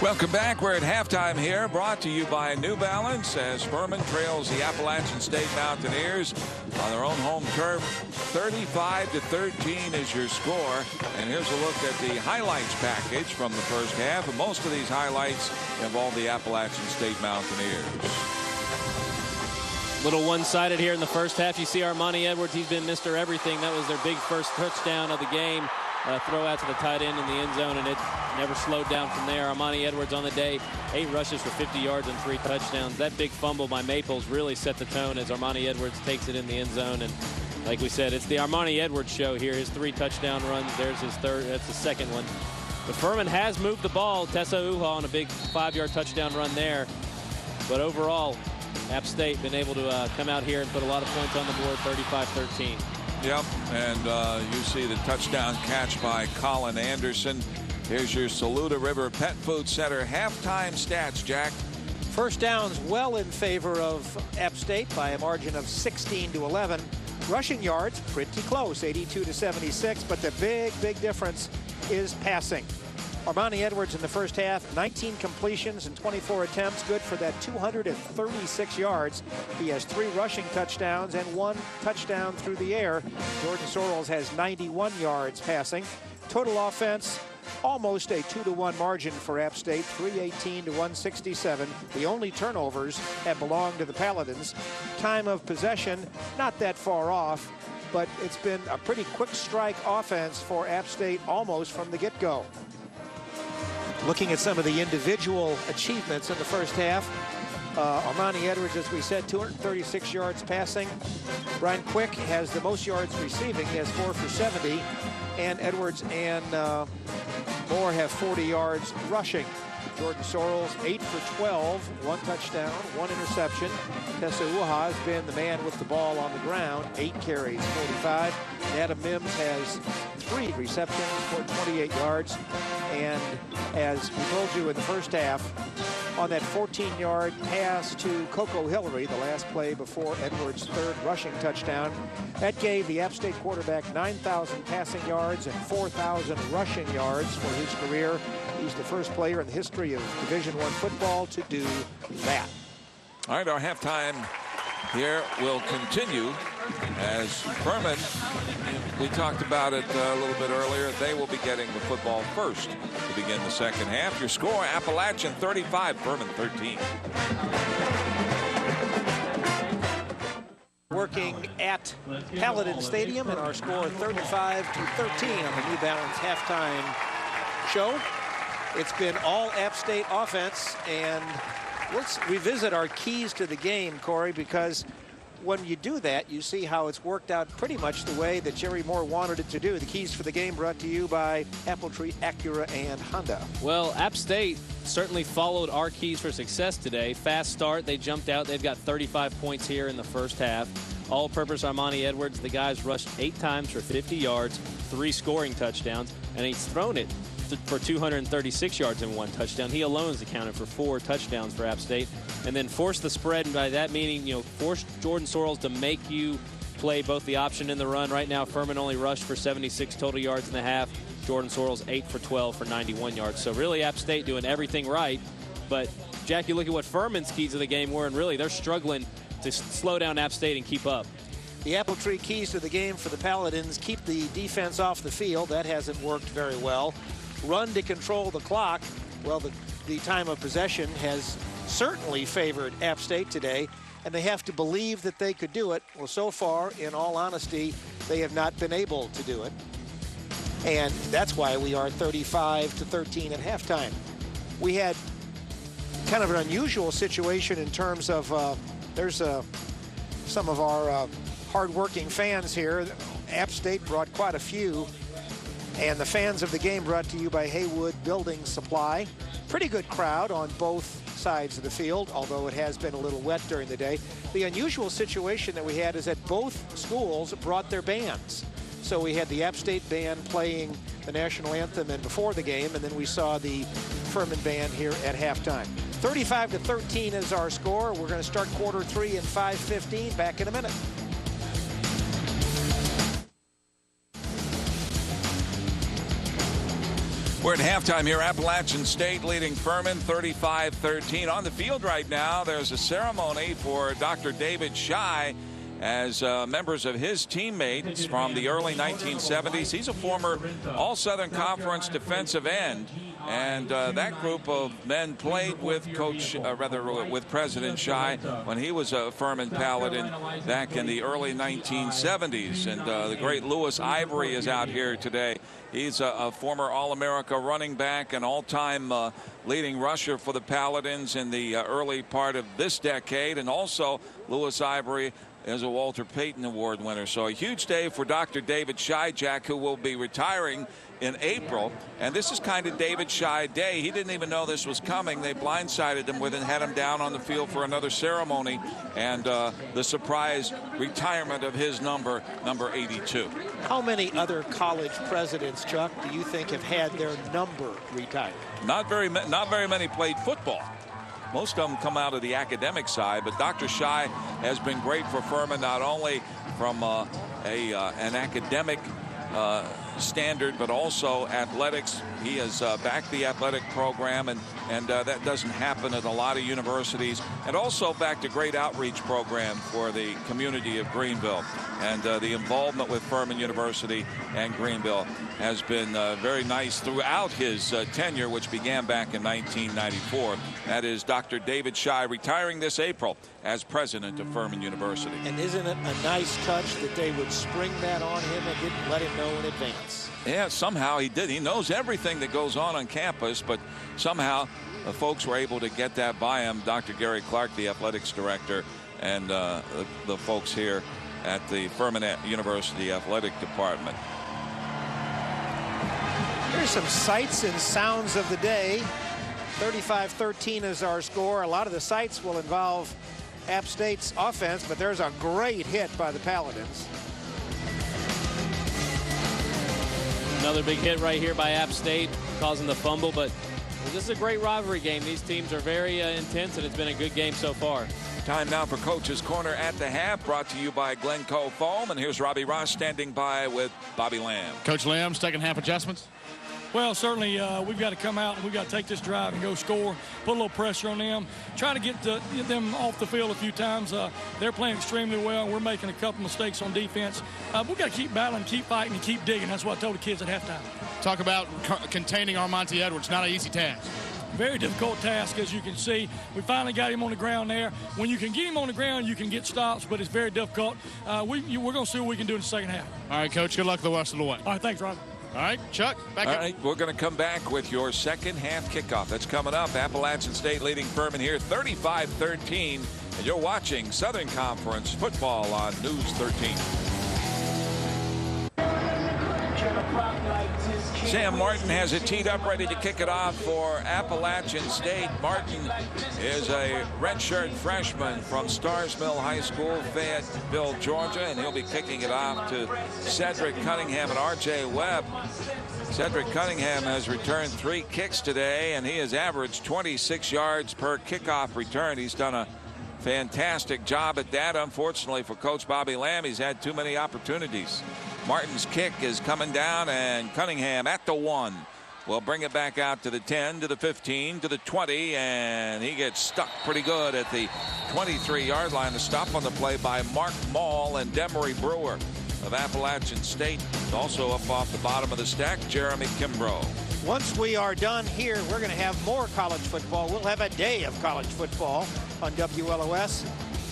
A: Welcome back. We're at halftime here, brought to you by New Balance as Furman trails the Appalachian State Mountaineers on their own home turf. 35-13 is your score. And here's a look at the highlights package from the first half. And most of these highlights involve the Appalachian State Mountaineers.
C: Little one-sided here in the first half. You see Armani Edwards, he's been Mr. Everything. That was their big first touchdown of the game. Throw out to the tight end in the end zone, and it never slowed down from there. Armani Edwards on the day, 8 rushes for 50 yards and 3 touchdowns. That big fumble by Maples really set the tone as Armani Edwards takes it in the end zone. And like we said, it's the Armani Edwards show here. His 3 touchdown runs. There's his third. That's the second one. But Furman has moved the ball. Tessa Uha on a big 5-yard touchdown run there. But overall, App State been able to come out here and put a lot of points on the board, 35-13.
A: Yep, and you see the touchdown catch by Colin Anderson. Here's your Saluda River Pet Food Center halftime stats, Jack.
D: First downs well in favor of App State by a margin of 16-11. Rushing yards pretty close, 82-76, but the big difference is passing. Armani Edwards in the first half, 19 completions and 24 attempts, good for that 236 yards. He has 3 rushing touchdowns and 1 touchdown through the air. Jordan Sorrells has 91 yards passing. Total offense, almost a 2-to-1 margin for App State, 318-167. The only turnovers have belonged to the Paladins. Time of possession, not that far off, but it's been a pretty quick strike offense for App State almost from the get-go. Looking at some of the individual achievements in the first half, Armani Edwards, as we said, 236 yards passing. Brian Quick has the most yards receiving. He has 4 for 70. And Edwards and Moore have 40 yards rushing. Jordan Sorrells, 8 for 12, 1 touchdown, 1 interception. Tessa Uha has been the man with the ball on the ground, 8 carries, 45. Adam Mims has 3 receptions for 28 yards. And as we told you in the first half, on that 14-yard pass to Coco Hillary, the last play before Edwards' 3rd rushing touchdown, that gave the App State quarterback 9,000 passing yards and 4,000 rushing yards for his career. He's the first player in the history of Division I football to do that.
A: All right, our halftime here will continue as Furman, we talked about it a little bit earlier, they will be getting the football first to begin the second half. Your score, Appalachian 35, Furman 13.
D: Working at Paladin Stadium, and our score 35-13 on the New Balance halftime show. It's been all App State offense, and let's revisit our keys to the game, Corey, because when you do that, you see how it's worked out pretty much the way that Jerry Moore wanted it to do. The keys for the game brought to you by Appletree, Acura, and Honda.
C: Well, App State certainly followed our keys for success today. Fast start, they jumped out. They've got 35 points here in the first half. All-purpose Armani Edwards, the guys rushed 8 times for 50 yards, 3 scoring touchdowns, and he's thrown it for 236 yards and 1 touchdown. He alone is accounted for 4 touchdowns for App State. And then force the spread, and by that meaning, force Jordan Sorrells to make you play both the option and the run. Right now, Furman only rushed for 76 total yards in the half. Jordan Sorrells 8 for 12 for 91 yards. So really App State doing everything right. But Jack, you look at what Furman's keys of the game were, and really they're struggling to slow down App State and keep up.
D: The Appletree keys to the game for the Paladins: keep the defense off the field. That hasn't worked very well. Run to control the clock. Well, the time of possession has certainly favored App State today, and they have to believe that they could do it. Well, so far, in all honesty, they have not been able to do it. And that's why we are 35-13 at halftime. we had kind of an unusual situation in terms of there's some of our hard-working fans here. App State brought quite a few, and the fans of the game brought to you by Haywood Building Supply. Pretty good crowd on both sides of the field, although it has been a little wet during the day. The unusual situation that we had is that both schools brought their bands. So we had the App State band playing the national anthem and before the game, and then we saw the Furman band here at halftime. 35-13 is our score. We're going to start quarter 3 in 5:15. Back in a minute.
A: We're at halftime here. Appalachian State leading Furman 35-13. On the field right now, there's a ceremony for Dr. David Shy as members of his teammates from the early 1970s. He's a former All-Southern Conference defensive end. And that group of men played with with President Shy when he was a Furman Paladin back in the early 1970s. And the great Lewis Ivory is out here today. He's a former All-America running back and all-time leading rusher for the Paladins in the early part of this decade. And also Lewis Ivory is a Walter Payton Award winner. So a huge day for Dr. David Shy, Jack, who will be retiring in April. And this is kind of David Shy Day. He didn't even know this was coming. They blindsided him with it and had him down on the field for another ceremony. And the surprise retirement of his number 82.
D: How many other college presidents, Chuck, do you think have had their number retired? Not very
A: many played football. Most of them come out of the academic side, but Dr. Shy has been great for Furman, not only from an academic standard, but also athletics. He has backed the athletic program, and that doesn't happen at a lot of universities. And also backed a great outreach program for the community of Greenville. And the involvement with Furman University and Greenville has been very nice throughout his tenure, which began back in 1994. That is Dr. David Shy, retiring this April as president of Furman University.
D: And isn't it a nice touch that they would spring that on him and didn't let him know in advance?
A: Yeah, somehow he did. He knows everything that goes on campus, but somehow the folks were able to get that by him. Dr. Gary Clark, the athletics director, and the folks here at the Furman University Athletic Department.
D: Here's some sights and sounds of the day. 35-13 is our score. A lot of the sights will involve App State's offense, but there's a great hit by the Paladins.
C: Another big hit right here by App State, causing the fumble, but this is a great rivalry game. These teams are very intense, and it's been a good game so far.
A: Time now for Coach's Corner at the half, brought to you by Glencoe Foam. And here's Robbie Ross standing by with Bobby Lamb.
E: Coach Lamb, second half adjustments?
F: Well, certainly we've got to come out and we've got to take this drive and go score, put a little pressure on them, try to get them off the field a few times. They're playing extremely well, and we're making a couple mistakes on defense. We've got to keep battling, keep fighting, and keep digging. That's what I told the kids at halftime.
E: Talk about containing Armonte Edwards. Not an easy task.
F: Very difficult task, as you can see. We finally got him on the ground there. When you can get him on the ground, you can get stops, but it's very difficult. We're going to see what we can do in the second half.
E: All right, Coach, good luck the rest of the way.
F: All right, thanks, Rob.
E: All right, Chuck, back
A: All
E: up.
A: right, we're going to come back with your second half kickoff. That's coming up. Appalachian State leading Furman here 35-13. And you're watching Southern Conference football on News 13. Sam Martin has it teed up, ready to kick it off for Appalachian State. Martin is a redshirt freshman from Stars Mill High School, Fayetteville, Georgia, and he'll be kicking it off to Cedric Cunningham and R.J. Webb. Cedric Cunningham has returned 3 kicks today, and he has averaged 26 yards per kickoff return. He's done a fantastic job at that. Unfortunately for Coach Bobby Lamb, he's had too many opportunities. Martin's kick is coming down, and Cunningham at the 1 will bring it back out to the 10, to the 15, to the 20, and he gets stuck pretty good at the 23-yard line. The stop on the play by Mark Mall and Demery Brewer of Appalachian State. Also up off the bottom of the stack, Jeremy Kimbrough.
D: Once we are done here, we're going to have more college football. We'll have a day of college football on WLOS.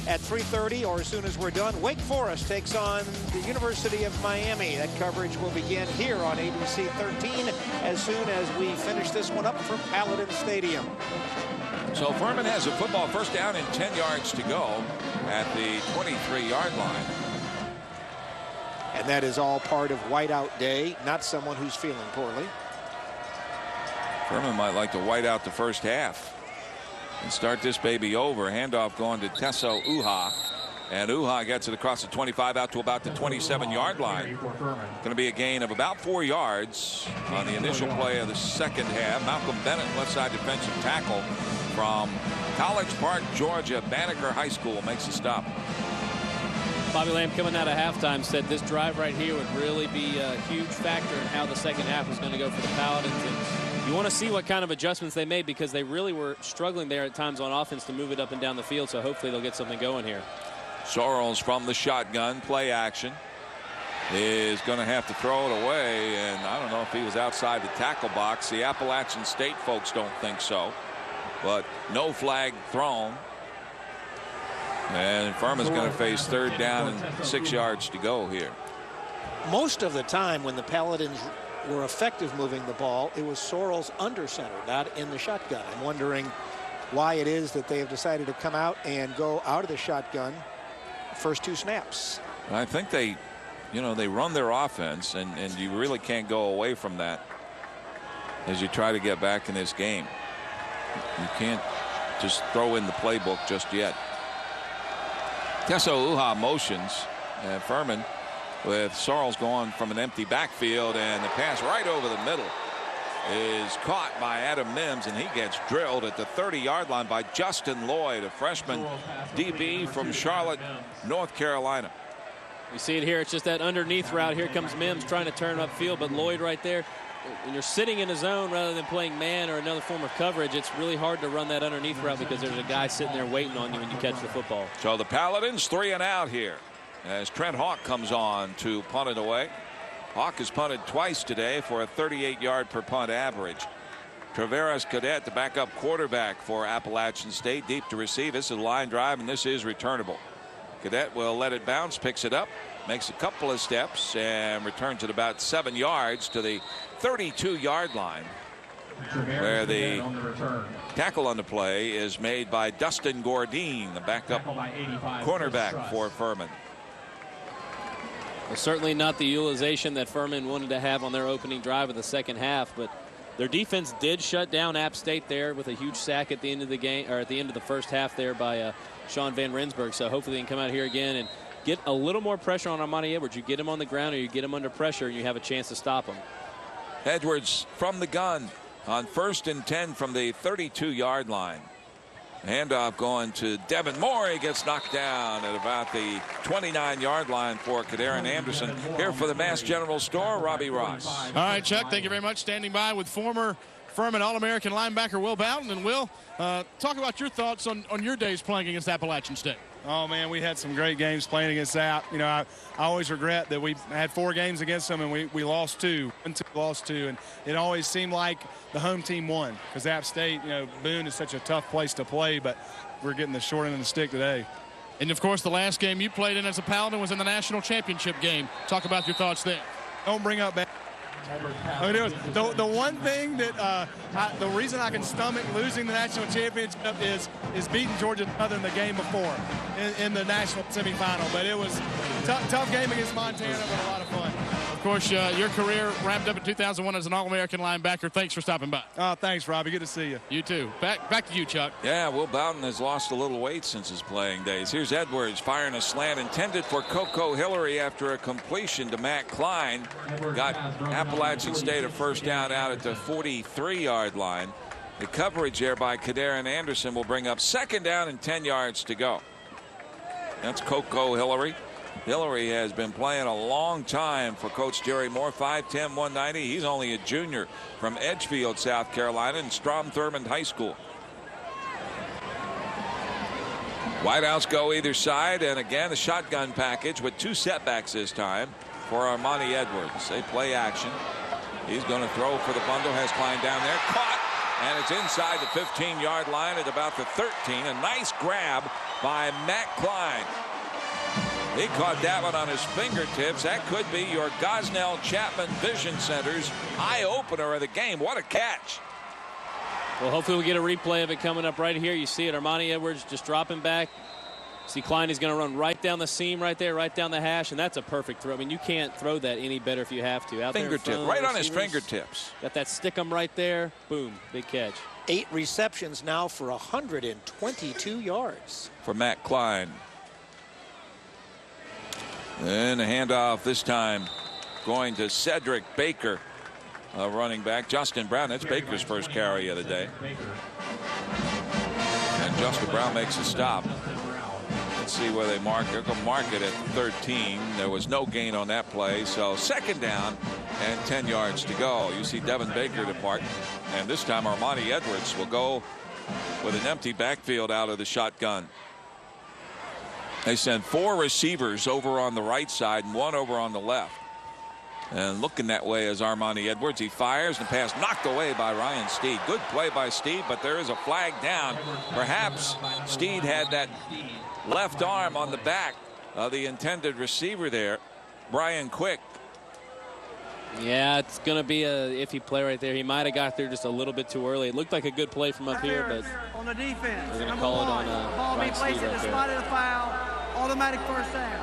D: at 3:30 or as soon as we're done. Wake Forest takes on the University of Miami. That coverage will begin here on ABC 13 as soon as we finish this one up from Paladin Stadium.
A: So Furman has a football first down and 10 yards to go at the 23-yard line.
D: And that is all part of whiteout day, not someone who's feeling poorly.
A: Furman might like to white out the first half and start this baby over. Handoff going to Teso Uha. And Uha gets it across the 25 out to about the 27-yard line. Going to be a gain of about 4 yards on the initial play of the second half. Malcolm Bennett, left side defensive tackle from College Park, Georgia. Banneker High School makes the stop.
C: Bobby Lamb, coming out of halftime, said this drive right here would really be a huge factor in how the second half was going to go for the Paladins. And you want to see what kind of adjustments they made, because they really were struggling there at times on offense to move it up and down the field. So hopefully they'll get something going here.
A: Sorrells from the shotgun, play action, is going to have to throw it away, and I don't know if he was outside the tackle box. The Appalachian State folks don't think so, but no flag thrown, and Furman's going to face third down and 6 yards to go here.
D: Most of the time when the Paladins were effective moving the ball, it was Sorrells under center, not in the shotgun. I'm wondering why it is that they have decided to come out and go out of the shotgun first 2 snaps.
A: I think they run their offense, and you really can't go away from that as you try to get back in this game. You can't just throw in the playbook just yet. Teso Uha motions, and Furman with Sorrells going from an empty backfield, and the pass right over the middle is caught by Adam Mims, and he gets drilled at the 30-yard line by Justin Lloyd, a freshman DB from Charlotte, North Carolina.
C: You see it here. It's just that underneath route. Here comes Mims trying to turn upfield, but Lloyd right there. When you're sitting in a zone rather than playing man or another form of coverage, it's really hard to run that underneath route because there's a guy sitting there waiting on you when you catch the football.
A: So the Paladins 3 and out here as Trent Hawk comes on to punt it away. Hawk has punted twice today for a 38-yard per punt average. Traveras Cadet, the backup quarterback for Appalachian State, deep to receive. This is a line drive, and this is returnable. Cadet will let it bounce, picks it up, makes a couple of steps, and returns it about 7 yards to the 32-yard line, where the tackle on the play is made by Dustin Gordine, the backup cornerback for Furman.
C: Well, certainly not the utilization that Furman wanted to have on their opening drive of the second half, but their defense did shut down App State there with a huge sack at the end of the game, or at the end of the first half there by Sean Van Rensburg. So hopefully they can come out here again and get a little more pressure on Armani Edwards. You get him on the ground or you get him under pressure and you have a chance to stop him.
A: Edwards from the gun on 1st and 10 from the 32-yard line. Handoff going to Devin Moore. He gets knocked down at about the 29-yard line for Kadarian Anderson. Here for the Mass General Store, Robbie Ross.
E: All right, Chuck, thank you very much. Standing by with former Furman All-American linebacker Will Bowden. And Will, talk about your thoughts on your days playing against Appalachian State.
G: Oh, man, we had some great games playing against that. You know, I always regret that we had 4 games against them and we lost 2. Lost 2. And it always seemed like the home team won because App State, you know, Boone is such a tough place to play, but we're getting the short end of the stick today.
E: And, of course, the last game you played in as a Paladin was in the national championship game. Talk about your thoughts there.
G: Don't bring up bad. I mean, the one thing that the reason I can stomach losing the national championship is beating Georgia Southern the game before in the national semifinal. But it was a tough game against Montana, but a lot of fun.
E: Of course, your career wrapped up in 2001 as an All-American linebacker. Thanks for stopping by.
G: Oh, thanks, Robbie. Good to see you.
E: You too. Back to you, Chuck.
A: Yeah, Will Bowden has lost a little weight since his playing days. Here's Edwards firing a slant intended for Coco Hillary after a completion to Matt Klein. Got Appalachian State a first down out at the 43-yard line. The coverage there by Kadarian Anderson will bring up 2nd down and 10 yards to go. That's Coco Hillary. Hillary has been playing a long time for Coach Jerry Moore, 5'10", 190. He's only a junior from Edgefield, South Carolina, and Strom Thurmond High School. Wideouts go either side, and again a shotgun package with 2 setbacks this time for Armani Edwards. They play action. He's going to throw for the bundle, has Klein down there, caught, and it's inside the 15-yard line at about the 13. A nice grab by Matt Klein. He caught that one on his fingertips. That could be your Gosnell Chapman Vision Center's eye-opener of the game. What a catch.
C: Well, hopefully we get a replay of it coming up right here. You see it, Armani Edwards just dropping back. See, Klein is going to run right down the seam right there, right down the hash, and that's a perfect throw. I mean, you can't throw that any better if you have to. Out
A: fingertip,
C: there
A: right on his fingertips.
C: Got that stick-em right there. Boom, big catch.
D: 8 receptions now for 122 yards.
A: For Matt Klein. And a handoff this time going to Cedric Baker, running back. Justin Brown, that's Baker's first carry of the day. And Justin Brown makes a stop. Let's see where they mark. They're going to mark it at 13. There was no gain on that play. So second down and 10 yards to go. You see Devin Baker depart. And this time Armani Edwards will go with an empty backfield out of the shotgun. They send 4 receivers over on the right side and 1 over on the left. And looking that way is Armani Edwards. He fires, and the pass knocked away by Ryan Steed. Good play by Steed, but there is a flag down. Perhaps Steed had that left arm on the back of the intended receiver there, Brian Quick.
C: Yeah, it's going to be a iffy play right there. He might have got there just a little bit too early. It looked like a good play from up here, but
B: on the defense,
C: we're going to call it on
B: ball being
C: Ryan
B: placed
C: Steed
B: at
C: right
B: the spot of the foul. Automatic first down.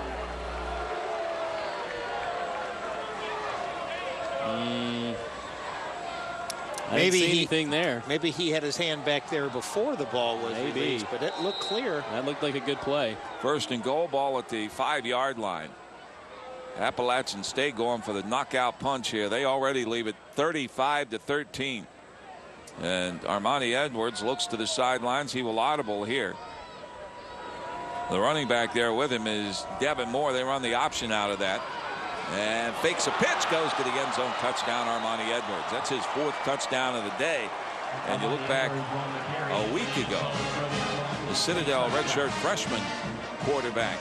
C: Maybe see anything there.
D: Maybe he had his hand back there before the ball was released, but it looked clear.
C: That looked like a good play.
A: First and goal, ball at the 5-yard line. Appalachian State going for the knockout punch here. They already leave it 35-13. And Armani Edwards looks to the sidelines. He will audible here. The running back there with him is Devin Moore. They run the option out of that. And fakes a pitch, goes to the end zone, touchdown Armani Edwards. That's his 4th touchdown of the day. And you look back a week ago, the Citadel redshirt freshman quarterback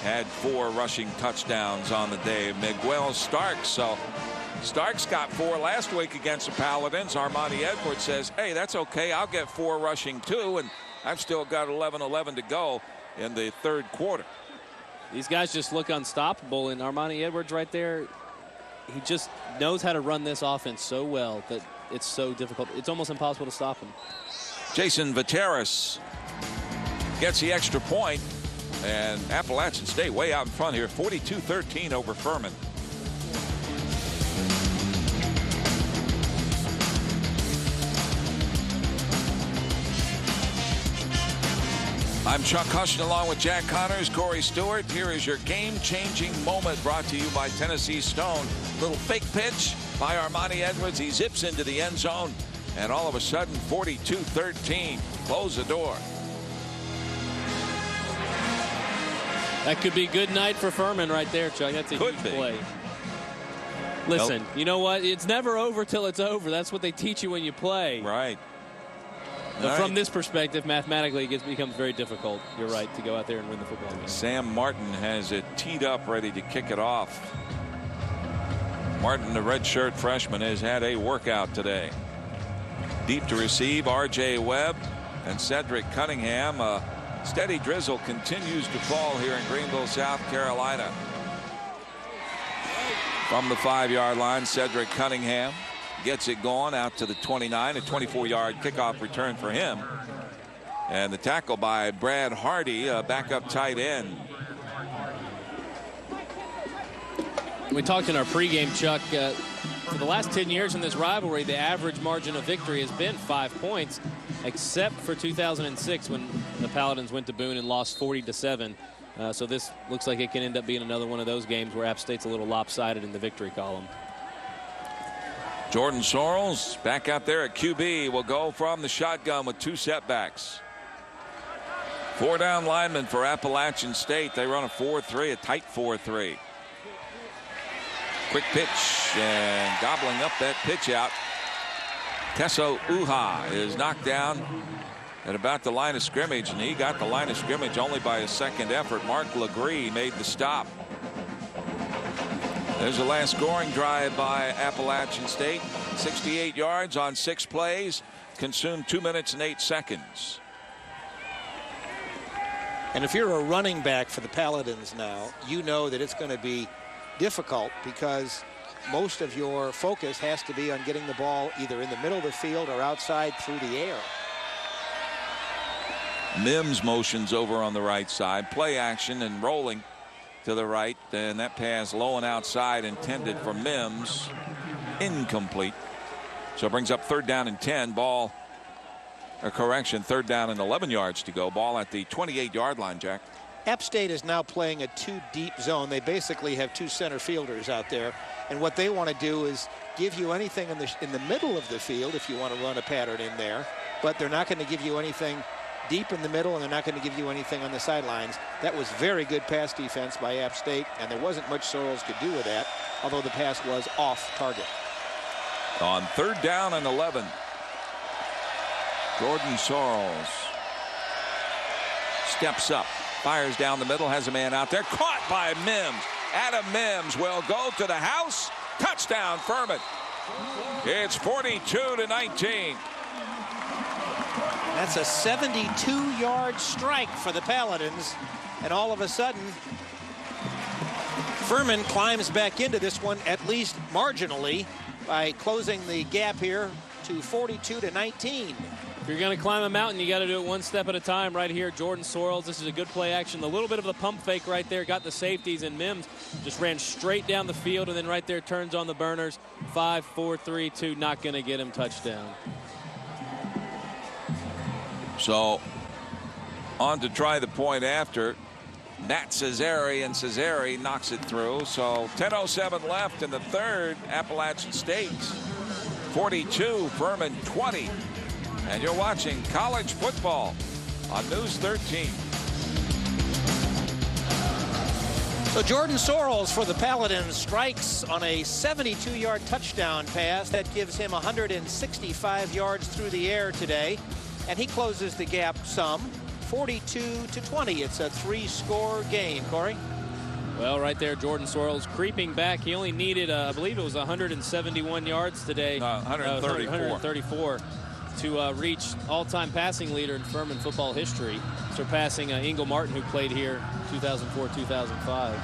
A: had 4 rushing touchdowns on the day. Miguel Starks. So Starks got 4 last week against the Paladins. Armani Edwards says, hey, that's okay. I'll get 4 rushing too. And I've still got 11-11 to go in the 3rd quarter.
C: These guys just look unstoppable, and Armani Edwards right there, he just knows how to run this offense so well that it's so difficult. It's almost impossible to stop him.
A: Jason Vateris gets the extra point, and Appalachian State way out in front here, 42-13 over Furman. I'm Chuck Huston along with Jack Connors, Corey Stewart. Here is your game-changing moment brought to you by Tennessee Stone. Little fake pitch by Armani Edwards. He zips into the end zone, and all of a sudden 42-13. Close the door.
C: That could be good night for Furman right there, Chuck. That's a huge play. Listen, you know what? It's never over till it's over. That's what they teach you when you play.
A: Right.
C: But from this perspective, mathematically, it becomes very difficult. You're right, to go out there and win the football game.
A: Sam Martin has it teed up, ready to kick it off. Martin, the redshirt freshman, has had a workout today. Deep to receive, R.J. Webb and Cedric Cunningham. A steady drizzle continues to fall here in Greenville, South Carolina. From the 5-yard line, Cedric Cunningham gets it going out to the 29, a 24-yard kickoff return for him. And the tackle by Brad Hardy, backup tight end.
C: We talked in our pregame, Chuck, for the last 10 years in this rivalry, the average margin of victory has been 5 points, except for 2006 when the Paladins went to Boone and lost 40-7. So this looks like it can end up being another one of those games where App State's a little lopsided in the victory column.
A: Jordan Sorrells back out there at QB will go from the shotgun with 2 setbacks. 4 down linemen for Appalachian State. They run a 4-3, a tight 4-3. Quick pitch and gobbling up that pitch out. Teso Uha is knocked down at about the line of scrimmage, and he got the line of scrimmage only by a second effort. Mark Legree made the stop. There's the last scoring drive by Appalachian State. 68 yards on 6 plays. Consumed 2 minutes and 8 seconds.
D: And if you're a running back for the Paladins now, you know that it's going to be difficult because most of your focus has to be on getting the ball either in the middle of the field or outside through the air.
A: Mims motions over on the right side. Play action and rolling to the right. And that pass low and outside intended for Mims. Incomplete. So it brings up 3rd down and 10. Ball, a correction, 3rd down and 11 yards to go. Ball at the 28-yard line, Jack.
D: App State is now playing a 2-deep zone. They basically have 2 center fielders out there. And what they want to do is give you anything in the middle of the field if you want to run a pattern in there. But they're not going to give you anything deep in the middle, and they're not going to give you anything on the sidelines. That was very good pass defense by App State, and there wasn't much Sorrells could do with that, although the pass was off target.
A: On 3rd down and 11. Jordan Sorrells steps up, fires down the middle, has a man out there, caught by Mims. Adam Mims will go to the house. Touchdown, Furman. It's 42-19.
D: That's a 72-yard strike for the Paladins. And all of a sudden, Furman climbs back into this one, at least marginally, by closing the gap here to 42-19.
C: If you're going to climb a mountain, you got to do it one step at a time. Right here, Jordan Sorrells. This is a good play action. A little bit of the pump fake right there. Got the safeties, and Mims just ran straight down the field, and then right there turns on the burners. 5, 4, 3, 2. Not going to get him. Touchdown.
A: So on to try the point after. Nat Cesare, and Cesare knocks it through. So 10:07 left in the 3rd. Appalachian State 42, Furman 20. And you're watching college football on News 13.
D: So Jordan Sorrells for the Paladins strikes on a 72-yard touchdown pass. That gives him 165 yards through the air today. And he closes the gap some, 42-20. It's a 3-score game, Corey.
C: Well, right there, Jordan Sorrells creeping back. He only needed, I believe it was 171 yards today. 134 to reach all-time passing leader in Furman football history, surpassing Ingle Martin, who played here 2004-2005.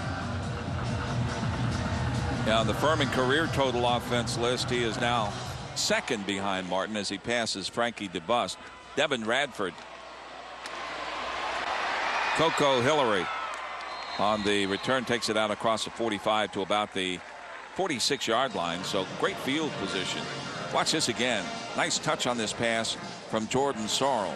A: Yeah, on the Furman career total offense list, he is now 2nd behind Martin as he passes Frankie DeBus. Devin Radford. Coco Hillary on the return takes it out across the 45 to about the 46-yard line. So great field position. Watch this again. Nice touch on this pass from Jordan Sorrells.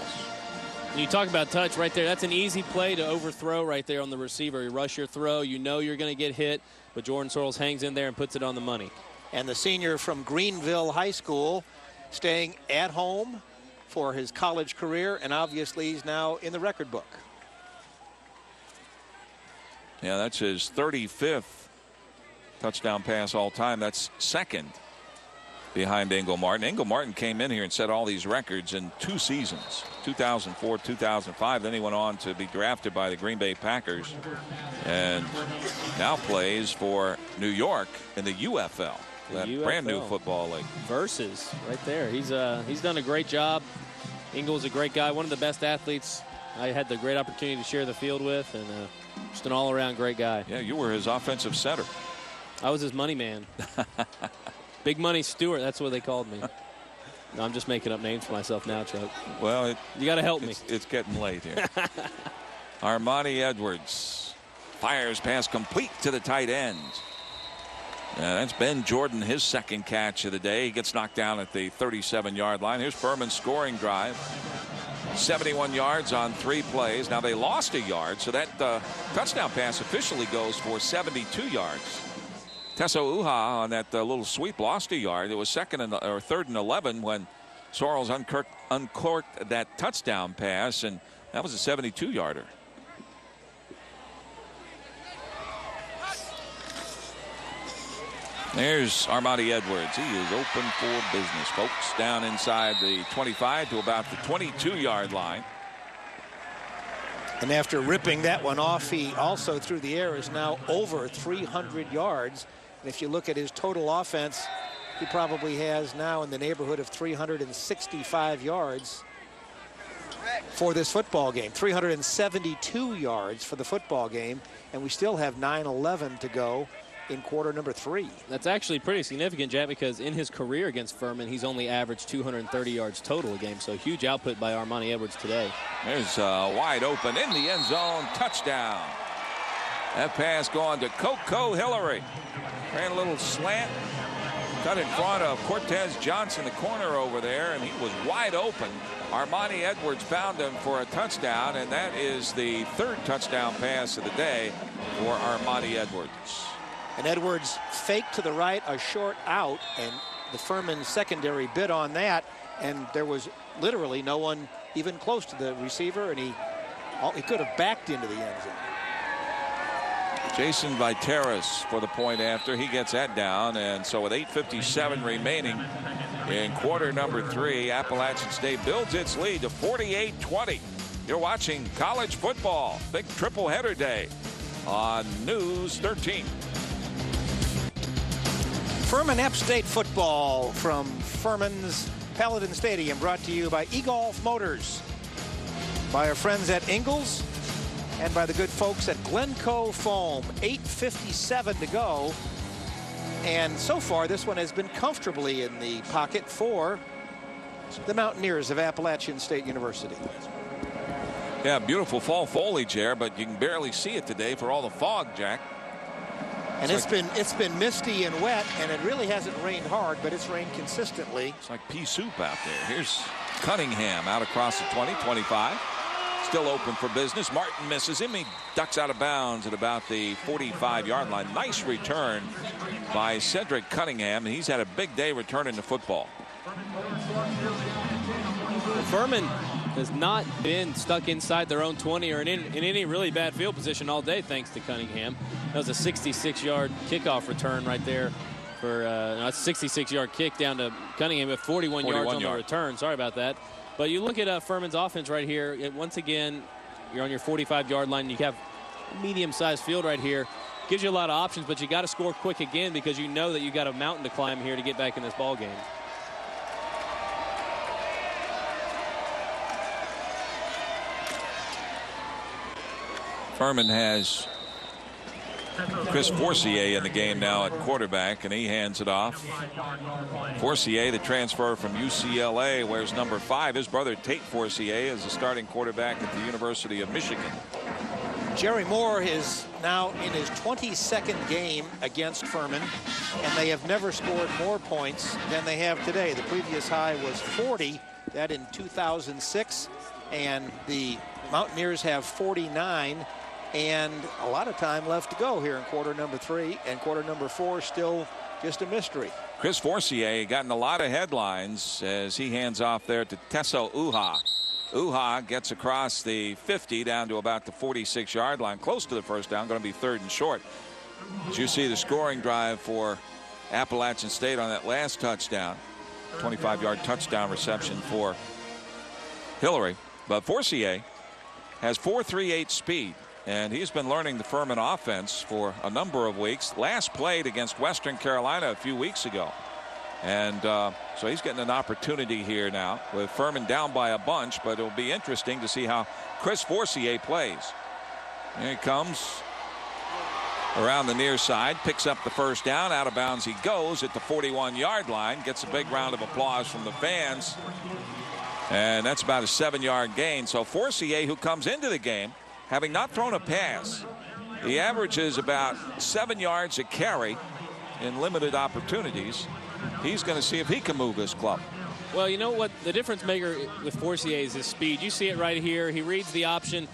C: You talk about touch right there. That's an easy play to overthrow right there on the receiver. You rush your throw. You know you're going to get hit, but Jordan Sorrells hangs in there and puts it on the money.
D: And the senior from Greenville High School staying at home for his college career, and obviously he's now in the record book.
A: Yeah, that's his 35th touchdown pass all time. That's 2nd behind Ingle Martin. Ingle Martin came in here and set all these records in 2 seasons, 2004, 2005. Then he went on to be drafted by the Green Bay Packers and now plays for New York in the UFL. That brand new football league.
C: Versus right there. He's done a great job. Ingle's a great guy, one of the best athletes I had the great opportunity to share the field with, and just an all-around great guy.
A: Yeah, you were his offensive center.
C: I was his money man. Big Money Stewart, that's what they called me. No, I'm just making up names for myself now, Chuck.
A: Well,
C: you got to help me.
A: It's getting late here. Armani Edwards fires pass complete to the tight end. That's Ben Jordan, his 2nd catch of the day. He gets knocked down at the 37-yard line. Here's Furman's scoring drive. 71 yards on 3 plays. Now they lost a yard, so that touchdown pass officially goes for 72 yards. Tesso Uha on that little sweep lost a yard. It was 3rd and 11 when Sorrells uncorked that touchdown pass, and that was a 72-yarder. There's Armani Edwards. He is open for business, folks. Down inside the 25 to about the 22-yard line.
D: And after ripping that one off, he also through the air is now over 300 yards. And if you look at his total offense, he probably has now in the neighborhood of 365 yards. for this football game. 372 yards for the football game, and we still have 9:11 to go in quarter number 3.
C: That's actually pretty significant, Jack, because in his career against Furman, he's only averaged 230 yards total a game. So huge output by Armani Edwards today.
A: There's wide open in the end zone. Touchdown. That pass going to Coco Hillary. Ran a little slant. Cut in front of Cortez Johnson, the corner over there, and he was wide open. Armani Edwards found him for a touchdown, and that is the 3rd touchdown pass of the day for Armani Edwards.
D: And Edwards faked to the right, a short out, and the Furman secondary bid on that, and there was literally no one even close to the receiver, and he could have backed into the end zone.
A: Jason Viteras for the point after. He gets that down, and so with 8:57 remaining in quarter number 3, Appalachian State builds its lead to 48-20. You're watching college football, big triple header day on News 13.
D: Furman App State football from Furman's Paladin Stadium, brought to you by eGolf Motors, by our friends at Ingalls, and by the good folks at Glencoe Foam. 8:57 to go, and so far this one has been comfortably in the pocket for the Mountaineers of Appalachian State University.
A: Yeah, beautiful fall foliage there, but you can barely see it today for all the fog, Jack.
D: And it's been misty and wet, and it really hasn't rained hard, but it's rained consistently.
A: It's like pea soup out there. Here's Cunningham out across the 20, 25. Still open for business. Martin misses him. He ducks out of bounds at about the 45-yard line. Nice return by Cedric Cunningham. He's had a big day returning the football.
C: Furman has not been stuck inside their own 20 or in any really bad field position all day, thanks to Cunningham. That was a 66-yard kickoff return right there for a 66-yard kick down to Cunningham with 41 yards on the return. Sorry about that. But you look at Furman's offense right here. Once again, you're on your 45-yard line. You have a medium-sized field right here. Gives you a lot of options, but you got to score quick again because you know that you got a mountain to climb here to get back in this ball game.
A: Furman has Chris Forcier in the game now at quarterback, and he hands it off. Forcier, the transfer from UCLA, wears number 5. His brother Tate Forcier is the starting quarterback at the University of Michigan.
D: Jerry Moore is now in his 22nd game against Furman, and they have never scored more points than they have today. The previous high was 40, that in 2006, and the Mountaineers have 49. And a lot of time left to go here in quarter number 3, and quarter number 4 still just a mystery.
A: Chris Forcier gotten a lot of headlines as he hands off there to Tesso Uha. Uha gets across the 50 down to about the 46-yard line, close to the first down, going to be 3rd and short. As you see the scoring drive for Appalachian State on that last touchdown, 25-yard touchdown reception for Hillary. But Forcier has 4.38 speed. And he's been learning the Furman offense for a number of weeks. Last played against Western Carolina a few weeks ago. And so he's getting an opportunity here now with Furman down by a bunch. But it'll be interesting to see how Chris Forcier plays. Here he comes around the near side. Picks up the first down. Out of bounds he goes at the 41-yard line. Gets a big round of applause from the fans. And that's about a 7-yard gain. So Forcier, who comes into the game having not thrown a pass, he averages about 7 yards a carry in limited opportunities. He's going to see if he can move this club.
C: Well, you know what? The difference maker with Forcier is his speed. You see it right here. He reads the option.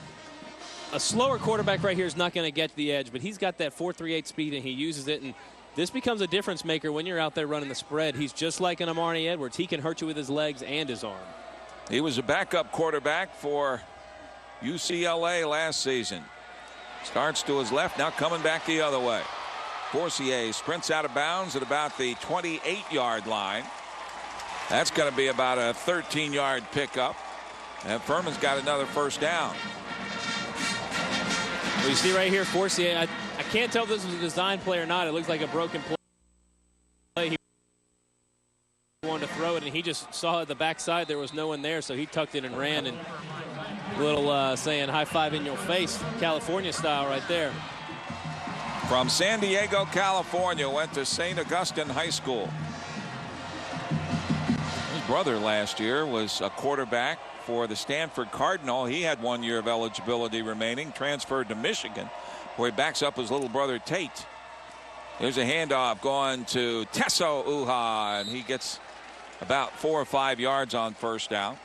C: A slower quarterback right here is not going to get to the edge, but he's got that 4.38 speed, and he uses it. And this becomes a difference maker when you're out there running the spread. He's just like an Armani Edwards. He can hurt you with his legs and his arm.
A: He was a backup quarterback for UCLA last season. Starts to his left, now coming back the other way. Forcier sprints out of bounds at about the 28-yard line. That's going to be about a 13-yard pickup. And Furman's got another first down.
C: Well, you see right here, Forcier, I can't tell if this was a design play or not. It looks like a broken play. He wanted to throw it, and he just saw at the backside there was no one there, so he tucked it and ran. And a little saying high five in your face, California style right there.
A: From San Diego, California, went to St. Augustine High School. His brother last year was a quarterback for the Stanford Cardinal. He had 1 year of eligibility remaining, transferred to Michigan, where he backs up his little brother Tate. There's a handoff going to Tesso Uha, and he gets about 4 or 5 yards on first down.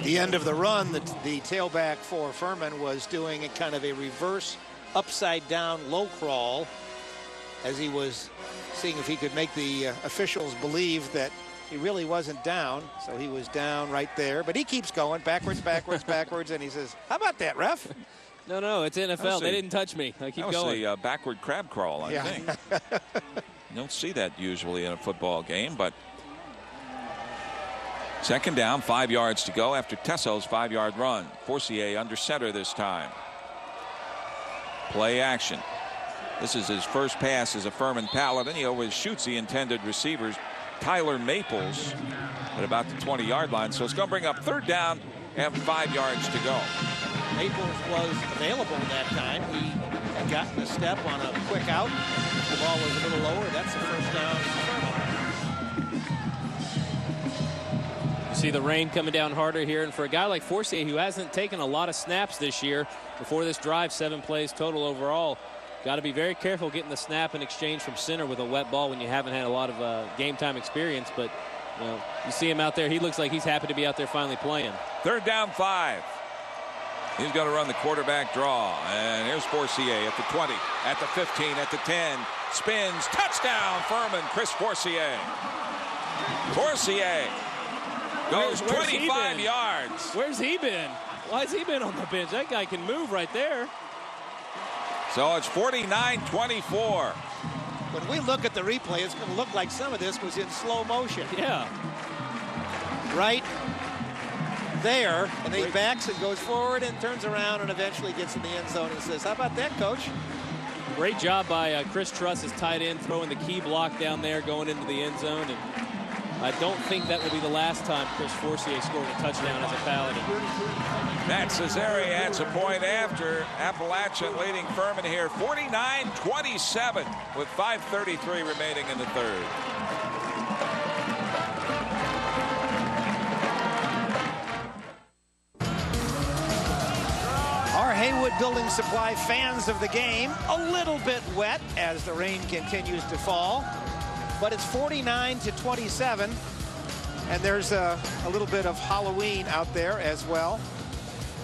D: The end of the run, the tailback for Furman was doing a kind of a reverse upside down low crawl as he was seeing if he could make the officials believe that he really wasn't down. So he was down right there, but he keeps going backwards, backwards, backwards, and he says, "How about that, ref?"
C: No, it's NFL. They didn't touch me. I keep going.
A: That was a backward crab crawl, I think. You don't see that usually in a football game, but second down, 5 yards to go after Tesso's 5-yard run. Forcier under center this time. Play action. This is his first pass as a Furman Paladin. He always shoots the intended receivers, Tyler Maples, at about the 20-yard line. So it's going to bring up third down and 5 yards to go.
D: Maples was available that time. He had gotten a step on a quick out. The ball was a little lower. That's the first down.
C: You see the rain coming down harder here, and for a guy like Forcier who hasn't taken a lot of snaps this year before this drive, 7 plays total overall, got to be very careful getting the snap in exchange from center with a wet ball when you haven't had a lot of game time experience. But you see him out there, he looks like he's happy to be out there finally playing.
A: Third down 5. He's going to run the quarterback draw, and here's Forcier at the 20, at the 15, at the 10, spins, touchdown Furman. Chris Forcier goes 25 yards.
C: Where's he been? Why has he been on the bench? That guy can move right there.
A: So it's 49-24.
D: When we look at the replay, it's going to look like some of this was in slow motion.
C: Yeah.
D: Right there, and then he backs and goes forward and turns around and eventually gets in the end zone and says, "How about that, coach?"
C: Great job by Chris Truss, his tight end, throwing the key block down there, going into the end zone. And I don't think that will be the last time Chris Forcier scored a touchdown as a Paladin.
A: Matt Cesare adds a point after. Appalachian leading Furman here 49-27 with 5:33 remaining in the third.
D: Our Haywood Building Supply fans of the game, a little bit wet as the rain continues to fall, but it's 49-27, and there's a little bit of Halloween out there as well.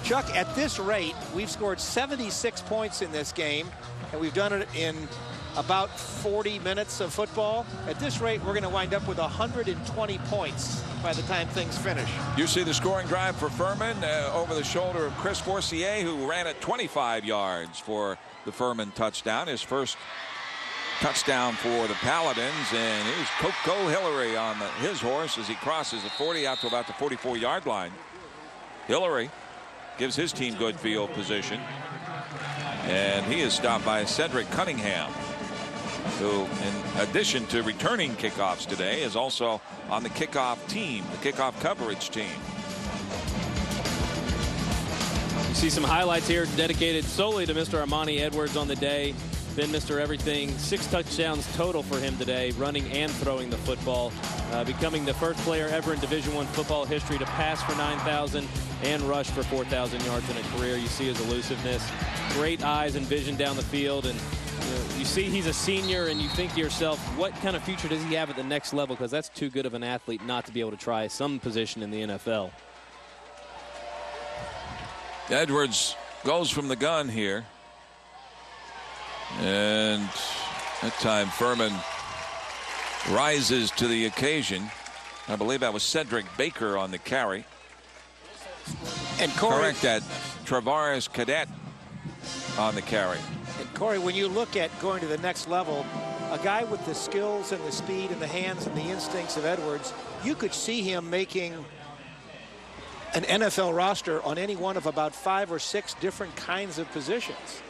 D: Chuck, at this rate, we've scored 76 points in this game, and we've done it in about 40 minutes of football. At this rate, we're going to wind up with 120 points by the time things finish.
A: You see the scoring drive for Furman over the shoulder of Chris Forcier, who ran at 25 yards for the Furman touchdown, his first touchdown for the Paladins. And here's Coco Hillary on his horse as he crosses the 40 out to about the 44-yard line. Hillary gives his team good field position, and he is stopped by Cedric Cunningham, who, in addition to returning kickoffs today, is also on the kickoff team, the kickoff coverage team.
C: You see some highlights here dedicated solely to Mr. Armani Edwards on the day. Been Mr. Everything. 6 touchdowns total for him today, running and throwing the football. Becoming the first player ever in Division I football history to pass for 9,000 and rush for 4,000 yards in a career. You see his elusiveness, great eyes and vision down the field, and you see he's a senior, and you think to yourself, what kind of future does he have at the next level? Because that's too good of an athlete not to be able to try some position in the NFL.
A: Edwards goes from the gun here. And that time Furman rises to the occasion. I believe that was Cedric Baker on the carry.
D: And Corey,
A: correct that. Travaris Cadet on the carry.
D: And Corey, when you look at going to the next level, a guy with the skills and the speed and the hands and the instincts of Edwards, you could see him making an NFL roster on any one of about 5 or 6 different kinds of positions.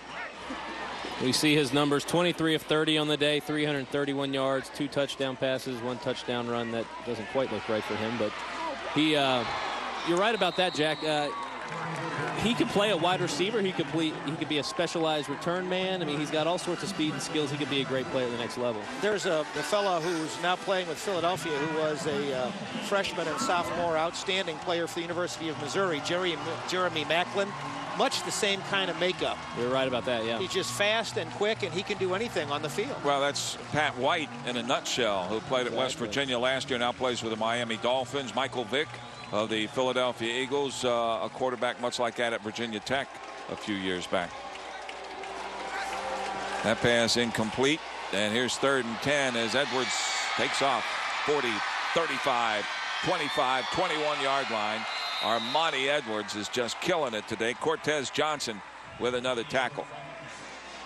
C: We see his numbers: 23 of 30 on the day, 331 yards, 2 touchdown passes, 1 touchdown run. That doesn't quite look right for him, but he, you're right about that, Jack. He could play a wide receiver. He could be a specialized return man. I mean, he's got all sorts of speed and skills. He could be a great player at the next level.
D: There's the fellow who's now playing with Philadelphia, who was a freshman and sophomore outstanding player for the University of Missouri, Jeremy Macklin. Much the same kind of makeup.
C: You're right about that, yeah.
D: He's just fast and quick, and he can do anything on the field.
A: Well, that's Pat White in a nutshell, who played at West Virginia last year, now plays with the Miami Dolphins. Michael Vick of the Philadelphia Eagles, a quarterback much like that at Virginia Tech a few years back. That pass incomplete, and here's 3rd and 10 as Edwards takes off. 40, 35, 25, 21-yard line. Armani Edwards is just killing it today. Cortez Johnson with another tackle.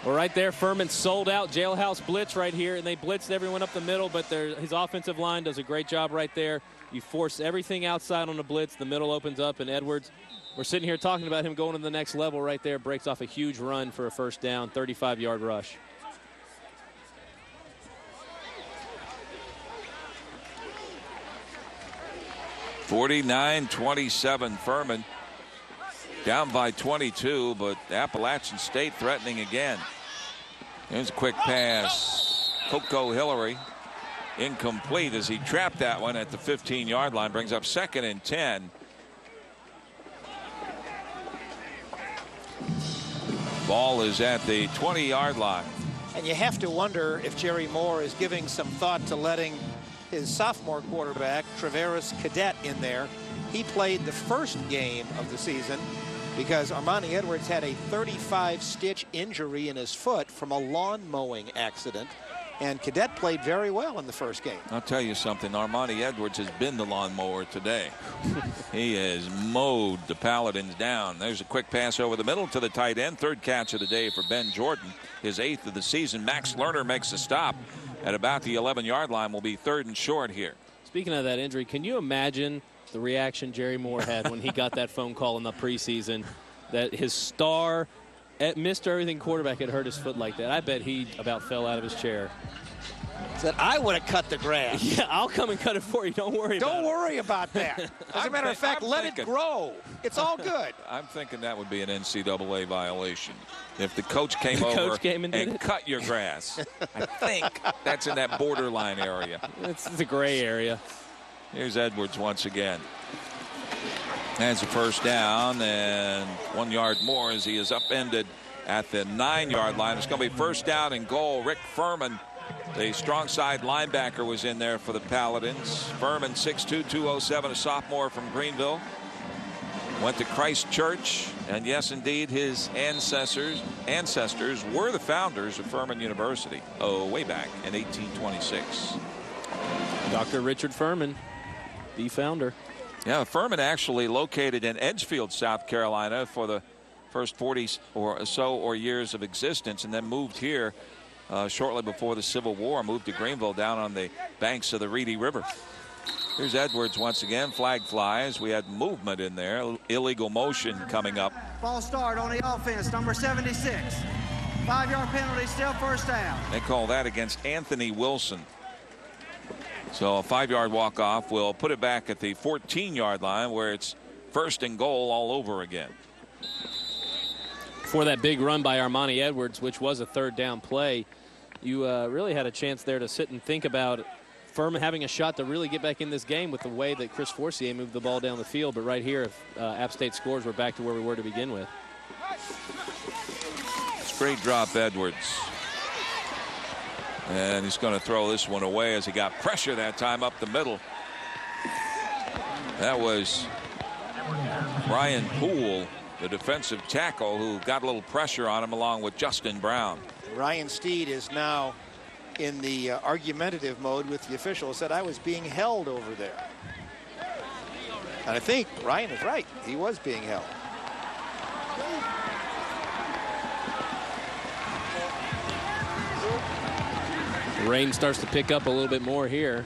C: Well, right there, Furman sold out jailhouse blitz right here, and they blitzed everyone up the middle, but his offensive line does a great job right there. You force everything outside on the blitz, the middle opens up, and Edwards, we're sitting here talking about him going to the next level right there, breaks off a huge run for a first down, 35-yard rush.
A: (49-27) Furman down by 22, but Appalachian State threatening again. Here's a quick pass. Coco Hillary incomplete as he trapped that one at the 15-yard line. Brings up 2nd and 10. Ball is at the 20-yard line.
D: And you have to wonder if Jerry Moore is giving some thought to letting his sophomore quarterback, Travaris Cadet, in there. He played the first game of the season because Armani Edwards had a 35-stitch injury in his foot from a lawn mowing accident. And Cadet played very well in the first game.
A: I'll tell you something. Armani Edwards has been the lawnmower today. He has mowed the Paladins down. There's a quick pass over the middle to the tight end. 3rd catch of the day for Ben Jordan. His 8th of the season. Max Lerner makes a stop at about the 11-yard line. Will be 3rd and short here.
C: Speaking of that injury, can you imagine the reaction Jerry Moore had when he got that phone call in the preseason that his star Mr. Everything quarterback had hurt his foot like that? I bet he about fell out of his chair.
D: Said, I would have cut the grass.
C: Yeah, I'll come and cut it for you. Don't worry about it.
D: Don't worry about that. As a matter of fact, let it grow. It's all good.
A: I'm thinking that would be an NCAA violation. If the coach came over and cut your grass. I think that's in that borderline area.
C: It's a gray area.
A: Here's Edwards once again. That's a first down, and 1 yard more as he is upended at the 9-yard line. It's going to be first down and goal. Rick Furman, the strong side linebacker, was in there for the Paladins. Furman, 6'2", 207, a sophomore from Greenville. Went to Christ Church, and yes, indeed, his ancestors were the founders of Furman University, way back in 1826.
C: Dr. Richard Furman, the founder.
A: Yeah, Furman actually located in Edgefield, South Carolina for the first 40 or so years of existence, and then moved here shortly before the Civil War, moved to Greenville down on the banks of the Reedy River. Here's Edwards once again. Flag flies. We had movement in there. Illegal motion coming up.
B: False start on the offense, number 76. 5-yard penalty, still first down.
A: They call that against Anthony Wilson. So a 5-yard walk-off will put it back at the 14-yard line, where it's first and goal all over again.
C: For that big run by Armani Edwards, which was a 3rd down play, you really had a chance there to sit and think about Furman having a shot to really get back in this game with the way that Chris Forcier moved the ball down the field. But right here, if App State scores, we're back to where we were to begin with.
A: Straight drop Edwards. And he's going to throw this one away as he got pressure that time up the middle. That was Brian Poole, the defensive tackle, who got a little pressure on him along with Justin Brown.
D: Ryan Steed is now in the argumentative mode with the official. Said I was being held over there. And I think Ryan is right. He was being held.
C: The rain starts to pick up a little bit more here.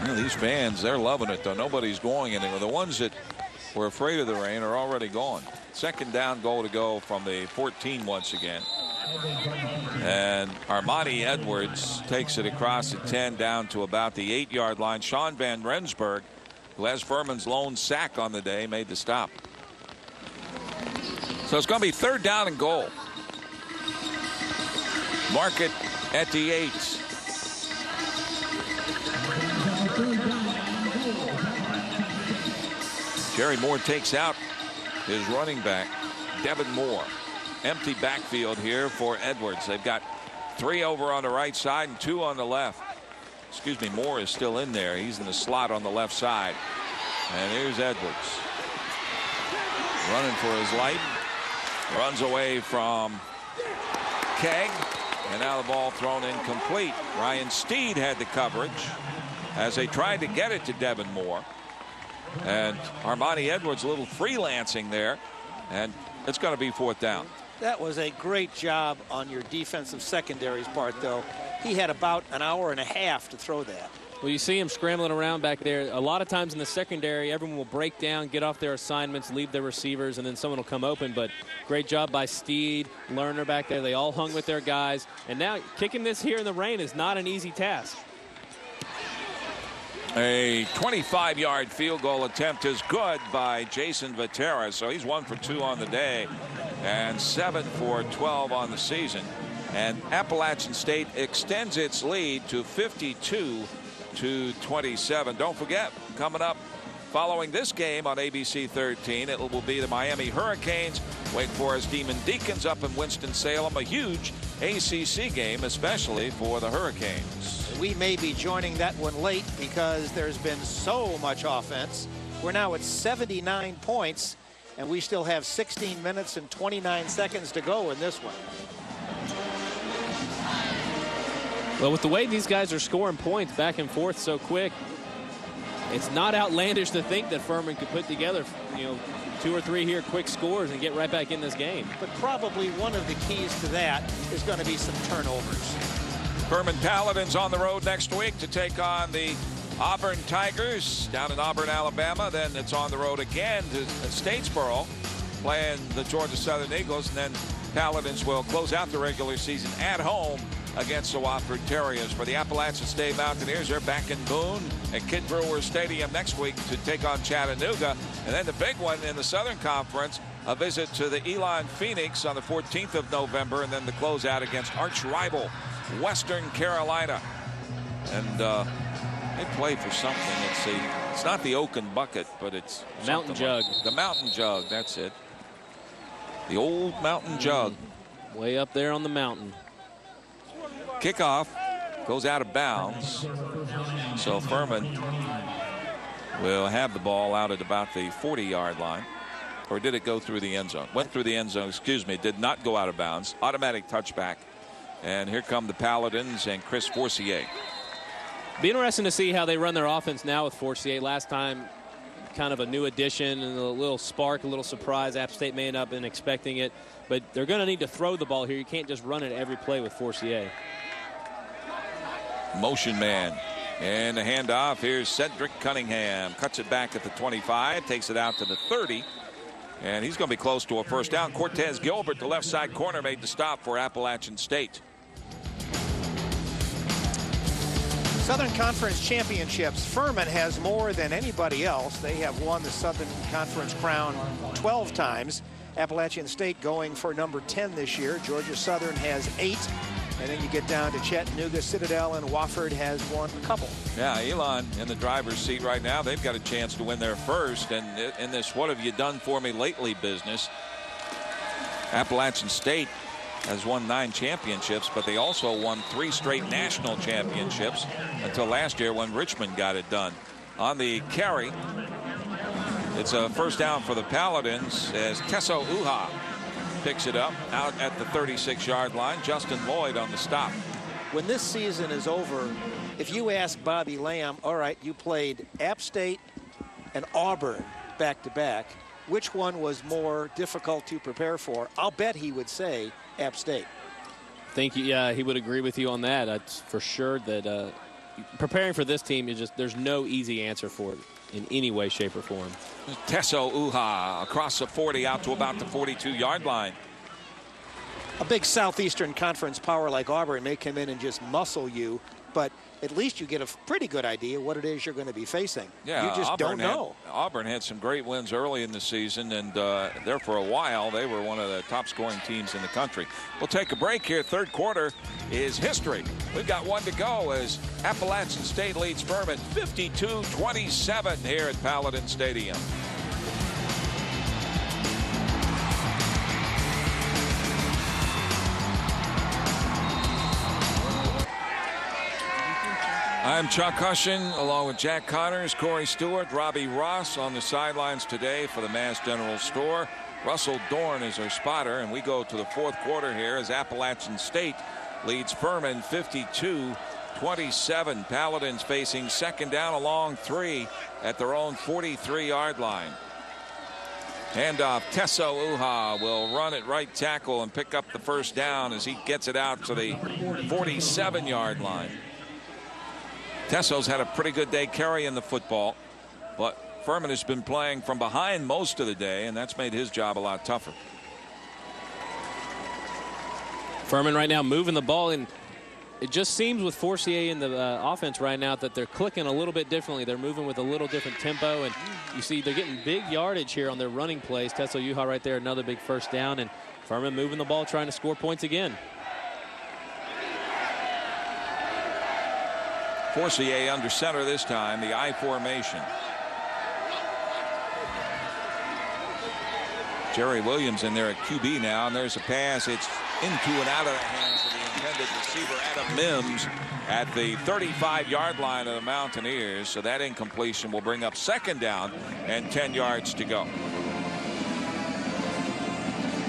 A: You know, these fans, they're loving it, though. Nobody's going anywhere. The ones that were afraid of the rain are already gone. 2nd down, goal to go from the 14 once again. And Armani Edwards takes it across the 10 down to about the 8-yard line. Sean Van Rensburg, who has Furman's lone sack on the day, made the stop. So it's going to be 3rd down and goal. Mark it at the 8. Jerry Moore takes out his running back, Devin Moore. Empty backfield here for Edwards. They've got 3 over on the right side and 2 on the left. Excuse me, Moore is still in there. He's in the slot on the left side. And here's Edwards. Running for his life. Runs away from Keg. And now the ball thrown incomplete. Ryan Steed had the coverage as they tried to get it to Devin Moore. And Armani Edwards a little freelancing there. And it's going to be 4th down.
D: That was a great job on your defensive secondary's part, though. He had about an hour and a half to throw that.
C: Well, you see him scrambling around back there. A lot of times in the secondary, everyone will break down, get off their assignments, leave their receivers, and then someone will come open. But great job by Steed, Lerner back there. They all hung with their guys. And now kicking this here in the rain is not an easy task.
A: A 25-yard field goal attempt is good by Jason Vatera. So he's 1 for 2 on the day and 7 for 12 on the season. And Appalachian State extends its lead to 52-27. Don't forget, coming up following this game on ABC 13, it will be the Miami Hurricanes, Wake Forest Demon Deacons up in Winston-Salem. A huge ACC game, especially for the Hurricanes.
D: We may be joining that one late because there's been so much offense. We're now at 79 points, and we still have 16 minutes and 29 seconds to go in this one.
C: Well, with the way these guys are scoring points back and forth so quick, it's not outlandish to think that Furman could put together, 2 or 3 here quick scores and get right back in this game.
D: But probably one of the keys to that is going to be some turnovers.
A: Furman Paladins on the road next week to take on the Auburn Tigers down in Auburn, Alabama. Then it's on the road again to Statesboro, playing the Georgia Southern Eagles. And then Paladins will close out the regular season at home against the Wofford Terriers. For the Appalachian State Mountaineers, they're back in Boone at Kid Brewer Stadium next week to take on Chattanooga. And then the big one in the Southern Conference, a visit to the Elon Phoenix on the 14th of November, and then the closeout against arch rival Western Carolina. And they play for something. It's not the Oaken Bucket, but it's
C: Mountain Jug.
A: The Mountain Jug, that's it. The old Mountain Jug.
C: Way up there on the mountain.
A: Kickoff goes out of bounds. So Furman will have the ball out at about the 40-yard line. Or did it go through the end zone? Went through the end zone, excuse me. Did not go out of bounds. Automatic touchback. And here come the Paladins and Chris Forcier.
C: Be interesting to see how they run their offense now with Forcier. Last time, kind of a new addition and a little spark, a little surprise. App State may not have been expecting it. But they're going to need to throw the ball here. You can't just run it every play with Forcier.
A: Motion man. And the handoff. Here's Cedric Cunningham. Cuts it back at the 25. Takes it out to the 30. And he's going to be close to a first down. Cortez Gilbert, the left side corner, made the stop for Appalachian State.
D: Southern Conference Championships. Furman has more than anybody else. They have won the Southern Conference crown 12 times. Appalachian State going for number 10 this year. Georgia Southern has 8. And then you get down to Chattanooga, Citadel, and Wofford has won a couple.
A: Yeah, Elon in the driver's seat right now. They've got a chance to win their first. And in this what have you done for me lately business, Appalachian State has won 9 championships, but they also won 3 straight national championships until last year when Richmond got it done. On the carry, it's a first down for the Paladins as Teso Uha picks it up out at the 36-yard line. Justin Lloyd on the stop.
D: When this season is over, if you ask Bobby Lamb, all right, you played App State and Auburn back-to-back, which one was more difficult to prepare for? I'll bet he would say App State.
C: I think he would agree with you on that. That's for sure that preparing for this team is there's no easy answer for it in any way, shape, or form.
A: Teso Uha across the 40 out to about the 42-yard line.
D: A big Southeastern Conference power like Auburn may come in and just muscle you, but at least you get a pretty good idea what it is you're going to be facing.
A: Yeah,
D: you just don't know.
A: Auburn had some great wins early in the season, and there for a while they were one of the top scoring teams in the country. We'll take a break here. Third quarter is history. We've got one to go as Appalachian State leads Furman 52-27 here at Paladin Stadium. I'm Chuck Hushin, along with Jack Connors, Corey Stewart, Robbie Ross on the sidelines today for the Mass General Store. Russell Dorn is our spotter, and we go to the fourth quarter here as Appalachian State leads Furman 52-27. Paladins facing second down along 3 at their own 43-yard line. Handoff, Tesso Uha will run at right tackle and pick up the first down as he gets it out to the 47-yard line. Tesso's had a pretty good day carrying the football, but Furman has been playing from behind most of the day, and that's made his job a lot tougher.
C: Furman right now moving the ball, and it just seems with Forcier in the offense right now that they're clicking a little bit differently. They're moving with a little different tempo, and you see they're getting big yardage here on their running plays. Tesso Uha right there, another big first down, and Furman moving the ball, trying to score points again.
A: Forcier under center this time, the I formation. Jerry Williams in there at QB now, and there's a pass. It's into and out of the hands of the intended receiver, Adam Mims, at the 35-yard line of the Mountaineers. So that incompletion will bring up second down and 10 yards to go.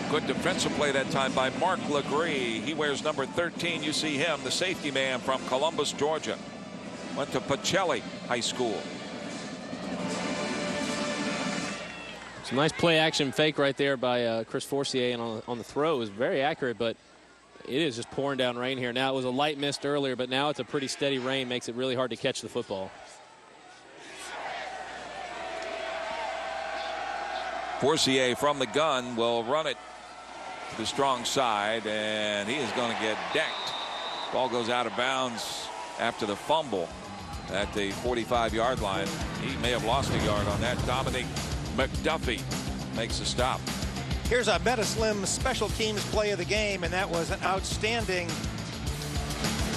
A: Good defensive play that time by Mark Legree. He wears number 13. You see him, the safety man from Columbus, Georgia. Went to Pacelli High School.
C: Some nice play action fake right there by Chris Forcier, and on the throw it was very accurate, but it is just pouring down rain here. Now it was a light mist earlier, but now it's a pretty steady rain, makes it really hard to catch the football.
A: Forcier from the gun will run it to the strong side, and he is going to get decked. Ball goes out of bounds after the fumble at the 45-yard line. He may have lost a yard on that. Dominic McDuffie makes a stop.
D: Here's a Metaslim special teams play of the game, and that was an outstanding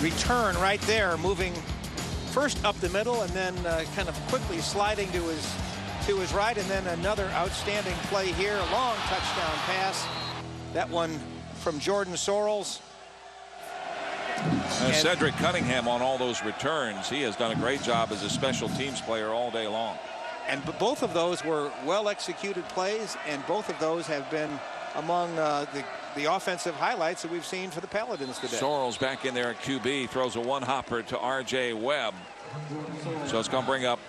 D: return right there, moving first up the middle and then kind of quickly sliding to his right, and then another outstanding play here, a long touchdown pass. That one from Jordan Sorrells.
A: Cedric Cunningham on all those returns. He has done a great job as a special teams player all day long.
D: And both of those were well executed plays, and both of those have been among the offensive highlights that we've seen for the Paladins today.
A: Sorrells back in there at QB, throws a one-hopper to R.J. Webb. So it's going to bring up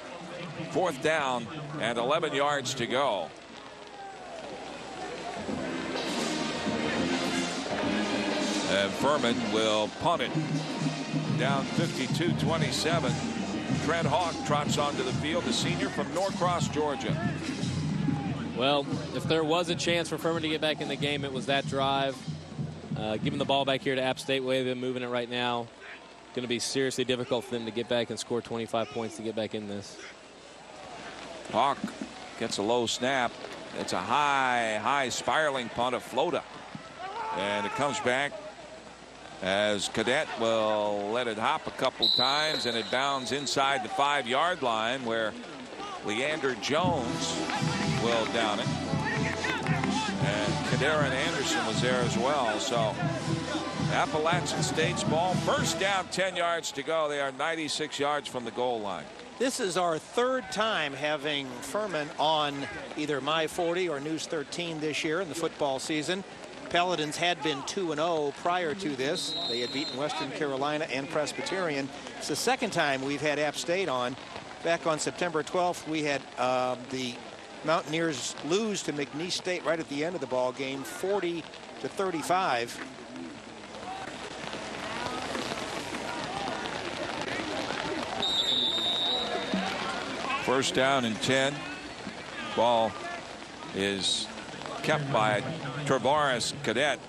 A: fourth down and 11 yards to go. And Furman will punt it. Down 52-27. Trent Hawk trots onto the field, the senior from Norcross, Georgia.
C: Well, if there was a chance for Furman to get back in the game, it was that drive. Giving the ball back here to App State, the way they've been moving it right now, going to be seriously difficult for them to get back and score 25 points to get back in this.
A: Hawk gets a low snap. It's a high spiraling punt, a floater. And it comes back as Cadet will let it hop a couple times, and it bounds inside the 5-yard line where Leander Jones will down it. And Kadarian Anderson was there as well. So Appalachian State's ball, first down, 10 yards to go. They are 96 yards from the goal line.
D: This is our third time having Furman on either My 40 or News 13 this year in the football season. Paladins had been 2-0 prior to this. They had beaten Western Carolina and Presbyterian. It's the second time we've had App State on. Back on September 12th, we had the Mountaineers lose to McNeese State right at the end of the ball game, 40-35.
A: First down and 10. Ball is kept by Travaris Cadet.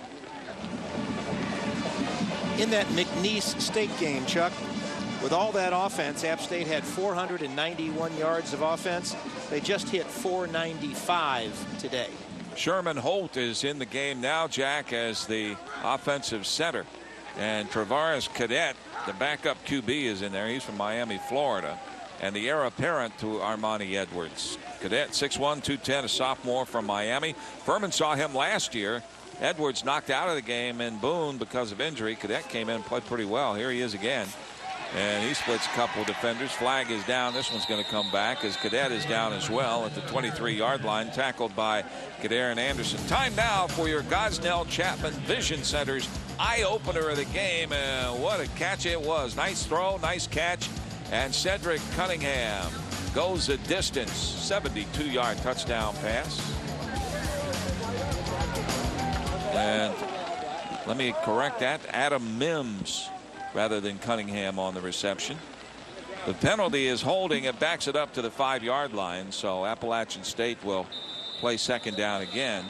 D: In that McNeese State game, Chuck, with all that offense, App State had 491 yards of offense. They just hit 495 today.
A: Sherman Holt is in the game now, Jack, as the offensive center. And Travaris Cadet, the backup QB, is in there. He's from Miami, Florida. And the heir apparent to Armani Edwards. Cadet, 6'1", 210, a sophomore from Miami. Furman saw him last year. Edwards knocked out of the game in Boone because of injury. Cadet came in and played pretty well. Here he is again. And he splits a couple of defenders. Flag is down. This one's going to come back as Cadet is down as well at the 23-yard line, tackled by Kadarian Anderson. Time now for your Gosnell Chapman Vision Center's eye-opener of the game. What a catch it was. Nice throw, nice catch. And Cedric Cunningham goes the distance. 72-yard touchdown pass. And let me correct that. Adam Mims rather than Cunningham on the reception. The penalty is holding. It backs it up to the 5-yard line. So Appalachian State will play second down again.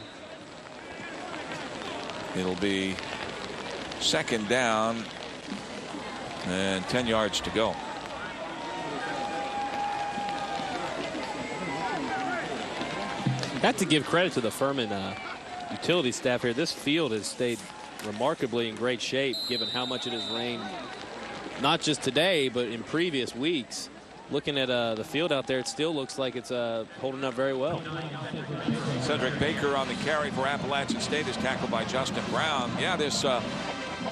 A: It'll be second down and 10 yards to go.
C: Got to give credit to the Furman utility staff here. This field has stayed remarkably in great shape given how much it has rained, not just today but in previous weeks. Looking at the field out there, it still looks like it's holding up very well.
A: Cedric Baker on the carry for Appalachian State is tackled by Justin Brown. Yeah, this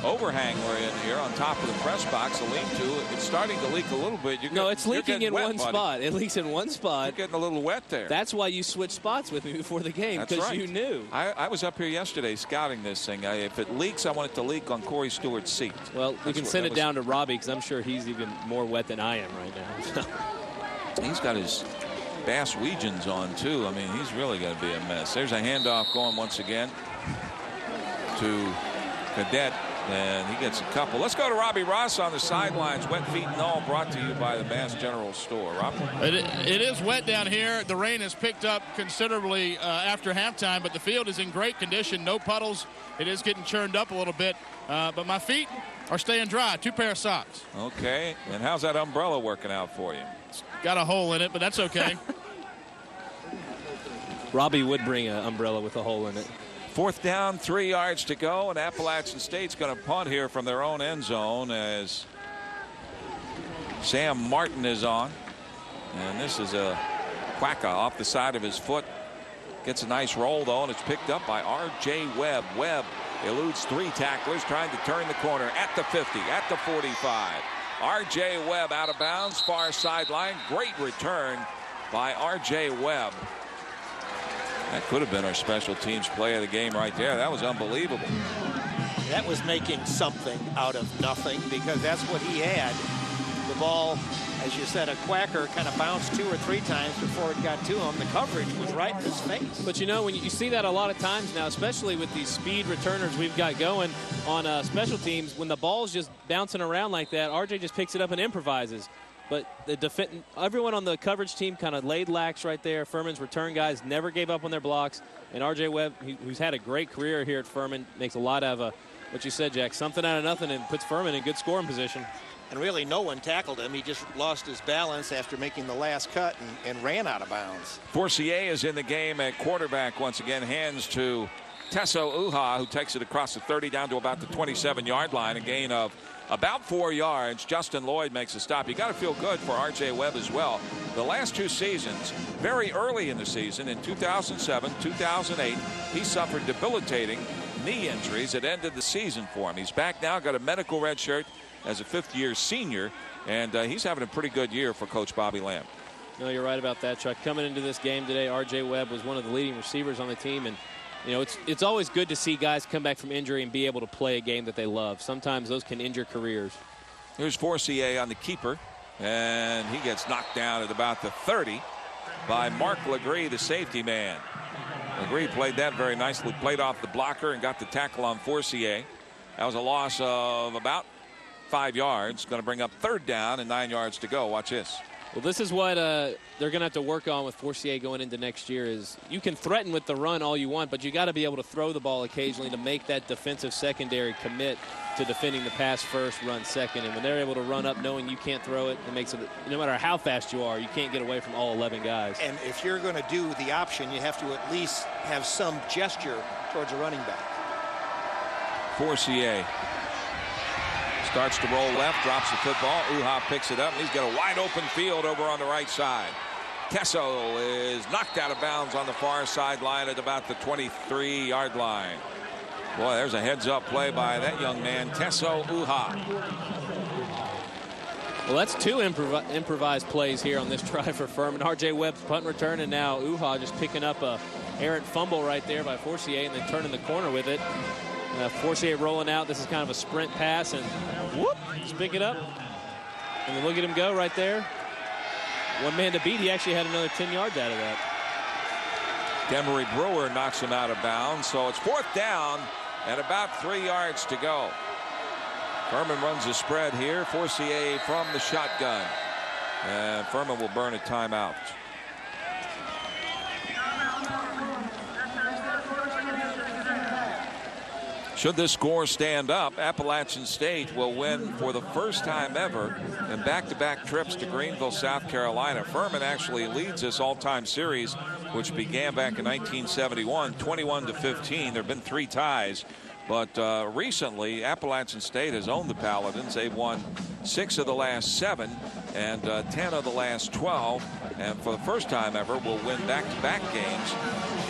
A: overhang we're in here on top of the press box, a lean-to, it's starting to leak a little bit.
C: No, it's leaking in one spot. It leaks in one spot.
A: You're getting a little wet there.
C: That's why you switched spots with me before the game, because you knew.
A: I was up here yesterday scouting this thing. If it leaks, I want it to leak on Corey Stewart's seat.
C: Well, we can send it down to Robbie, because I'm sure he's even more wet than I am right now.
A: He's got his Bass Weegens on, too. I mean, he's really going to be a mess. There's a handoff going once again to Cadet. And he gets a couple. Let's go to Robbie Ross on the sidelines. Wet feet and all, brought to you by the Bass General Store. Rob?
E: It is wet down here. The rain has picked up considerably after halftime, but the field is in great condition. No puddles. It is getting churned up a little bit, but my feet are staying dry. 2 pair of socks.
A: Okay. And how's that umbrella working out for you?
E: It's got a hole in it, but that's okay.
C: Robbie would bring an umbrella with a hole in it.
A: 4th down, 3 yards to go, and Appalachian State's going to punt here from their own end zone as Sam Martin is on. And this is a quacka off the side of his foot. Gets a nice roll, though, and it's picked up by R.J. Webb. Webb eludes 3 tacklers, trying to turn the corner at the 50, at the 45. R.J. Webb out of bounds, far sideline. Great return by R.J. Webb. That could have been our special teams play of the game right there. That was unbelievable.
D: That was making something out of nothing, because that's what he had. The ball, as you said, a quacker, kind of bounced 2 or 3 times before it got to him. The coverage was right in his face.
C: But you know, when you see that a lot of times now, especially with these speed returners we've got going on special teams, when the ball's just bouncing around like that, RJ just picks it up and improvises. But everyone on the coverage team kind of laid lax right there. Furman's return guys never gave up on their blocks. And R.J. Webb, who's had a great career here at Furman, makes a lot of what you said, Jack, something out of nothing, and puts Furman in good scoring position.
D: And really no one tackled him. He just lost his balance after making the last cut and ran out of bounds.
A: Forcier is in the game at quarterback once again. Hands to Tesso Uha, who takes it across the 30 down to about the 27-yard line. A gain of about 4 yards. Justin Lloyd makes a stop. You got to feel good for R.J. Webb as well. The last 2 seasons, very early in the season, in 2007, 2008, he suffered debilitating knee injuries that ended the season for him. He's back now, got a medical red shirt as a 5th-year senior, and he's having a pretty good year for Coach Bobby Lamb.
C: No, you're right about that, Chuck. Coming into this game today, R.J. Webb was one of the leading receivers on the team, and you know, it's always good to see guys come back from injury and be able to play a game that they love. Sometimes those can injure careers.
A: Here's Forcier on the keeper, and he gets knocked down at about the 30 by Mark Legree, the safety man. Legree played that very nicely, played off the blocker and got the tackle on Forcier. That was a loss of about 5 yards. Going to bring up 3rd down and 9 yards to go. Watch this.
C: Well, this is what they're going to have to work on with Forcier going into next year. Is you can threaten with the run all you want, but you got to be able to throw the ball occasionally to make that defensive secondary commit to defending the pass first, run second. And when they're able to run up knowing you can't throw it, it makes it, no matter how fast you are, you can't get away from all 11 guys.
D: And if you're going to do the option, you have to at least have some gesture towards a running back.
A: Forcier starts to roll left, drops the football. Uha picks it up, and he's got a wide open field over on the right side. Tesso is knocked out of bounds on the far sideline at about the 23-yard line. Boy, there's a heads-up play by that young man, Tesso Uha.
C: Well, that's two improvised plays here on this drive for Furman. R.J. Webb's punt return, and now Uha just picking up a errant fumble right there by Forcier and then turning the corner with it. Forcier rolling out. This is kind of a sprint pass, and whoop, just pick it up. And then look at him go right there. One man to beat. He actually had another 10 yards out of that.
A: Demery Brewer knocks him out of bounds, so it's 4th down and about 3 yards to go. Furman runs a spread here. Forcier from the shotgun, and Furman will burn a timeout. Should this score stand up, Appalachian State will win for the first time ever in back-to-back trips to Greenville, South Carolina. Furman actually leads this all-time series, which began back in 1971, 21-15. There have been 3 ties, but recently Appalachian State has owned the Paladins. They've won 6 of the last 7 and 10 of the last 12, and for the first time ever will win back-to-back games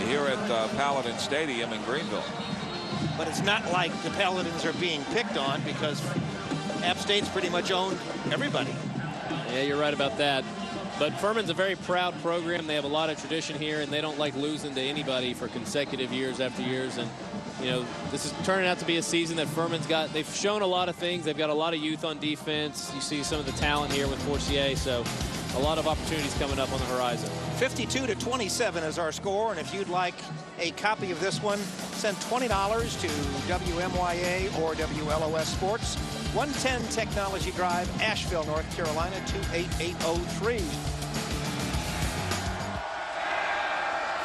A: here at Paladin Stadium in Greenville.
D: But it's not like the Paladins are being picked on, because App State's pretty much owned everybody.
C: Yeah, you're right about that. But Furman's a very proud program. They have a lot of tradition here, and they don't like losing to anybody for consecutive years after years. And, you know, this is turning out to be a season that Furman's got. They've shown a lot of things. They've got a lot of youth on defense. You see some of the talent here with Forcier. So a lot of opportunities coming up on the horizon.
D: 52-27 is our score, and if you'd like a copy of this one, send $20 to WMYA or WLOS Sports, 110 Technology Drive, Asheville, North Carolina, 28803.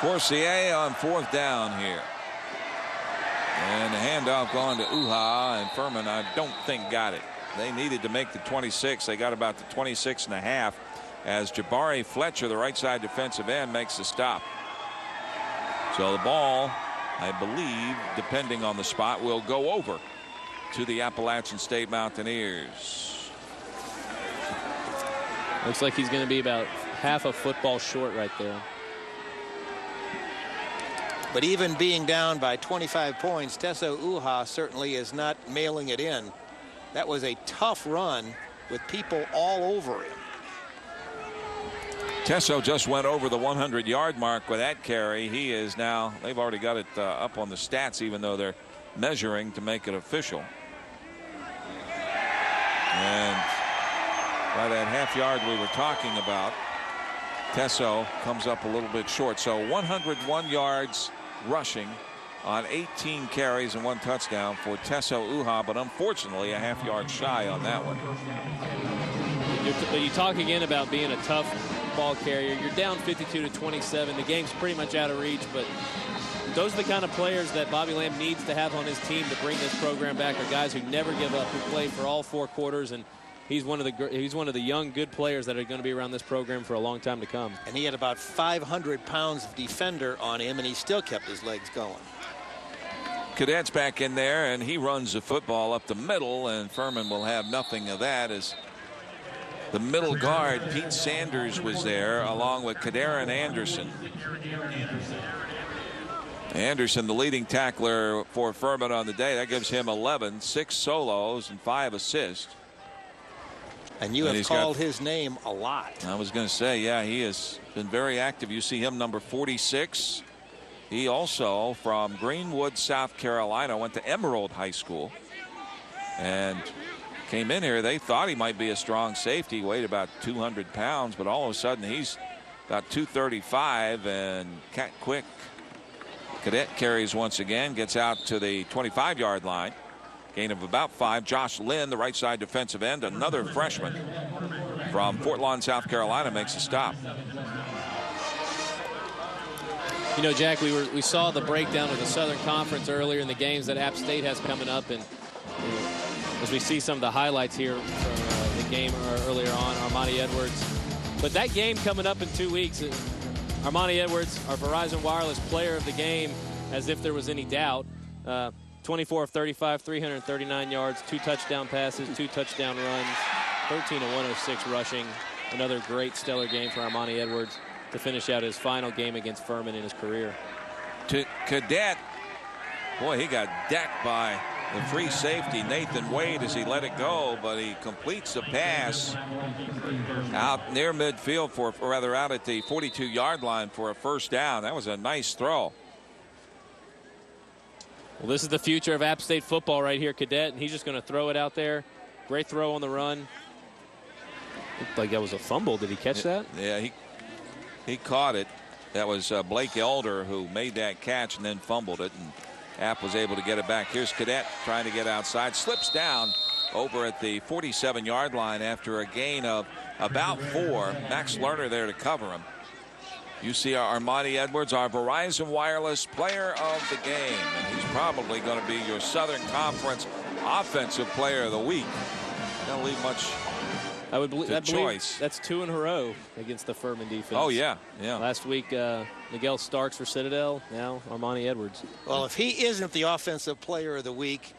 A: Forcier on 4th down here. And the handoff going to Uha, and Furman, I don't think, got it. They needed to make the 26. They got about the 26.5. As Jabari Fletcher, the right side defensive end, makes the stop. So the ball, I believe, depending on the spot, will go over to the Appalachian State Mountaineers.
C: Looks like he's going to be about half a football short right there.
D: But even being down by 25 points, Tesso Uha certainly is not mailing it in. That was a tough run with people all over him.
A: Tesso just went over the 100-yard mark with that carry. He is now, they've already got it up on the stats, even though they're measuring to make it official. And by that half yard we were talking about, Tesso comes up a little bit short. So 101 yards rushing on 18 carries and 1 touchdown for Tesso Uha, but unfortunately a half yard shy on that one.
C: But you talk again about being a tough ball carrier. You're down 52-27. The game's pretty much out of reach, but those are the kind of players that Bobby Lamb needs to have on his team to bring this program back, are guys who never give up, who play for all 4 quarters, and he's one of the young, good players that are going to be around this program for a long time to come.
D: And he had about 500 pounds of defender on him, and he still kept his legs going.
A: Cadet's back in there, and he runs the football up the middle, and Furman will have nothing of that, as the middle guard, Pete Sanders, was there along with Kadarin Anderson. Anderson, the leading tackler for Furman on the day. That gives him 11, 6 solos and 5 assists.
D: And you have called his name a lot.
A: I was going to say, yeah, he has been very active. You see him number 46. He also, from Greenwood, South Carolina, went to Emerald High School and came in here. They thought he might be a strong safety, weighed about 200 pounds, but all of a sudden he's about 235 and quick. Cadet carries once again, gets out to the 25-yard line. Gain of about 5. Josh Lynn, the right side defensive end, another freshman. from Fort Lawn, South Carolina, makes a stop.
C: You know, Jack, we saw the breakdown of the Southern Conference earlier in the games that App State has coming up, and as we see some of the highlights here from the game earlier on, Armani Edwards. But that game coming up in 2 weeks, Armani Edwards, our Verizon Wireless Player of the Game, as if there was any doubt. 24 of 35, 339 yards, 2 touchdown passes, 2 touchdown runs, 13 of 106 rushing. Another great stellar game for Armani Edwards to finish out his final game against Furman in his career.
A: To Cadet, boy, he got decked by the free safety Nathan Wade as he let it go, but he completes the pass out near midfield or rather out at the 42-yard line for a first down. That was a nice throw.
C: Well, this is the future of App State football right here, Cadet, and he's just going to throw it out there. Great throw on the run. Looked like that was a fumble. Did he catch that?
A: Yeah, he caught it. That was Blake Elder who made that catch and then fumbled it, and App was able to get it back. Here's Cadet trying to get outside, slips down over at the 47-yard line after a gain of about 4. Max Lerner there to cover him. You see Armani Edwards, our Verizon Wireless Player of the Game, and he's probably going to be your Southern Conference Offensive Player of the Week. Don't leave much
C: I believe
A: choice.
C: That's 2 in a row against the Furman defense.
A: Oh, yeah.
C: Last week, Miguel Starks for Citadel. Now Armani Edwards.
D: Well, if he isn't the Offensive Player of the Week,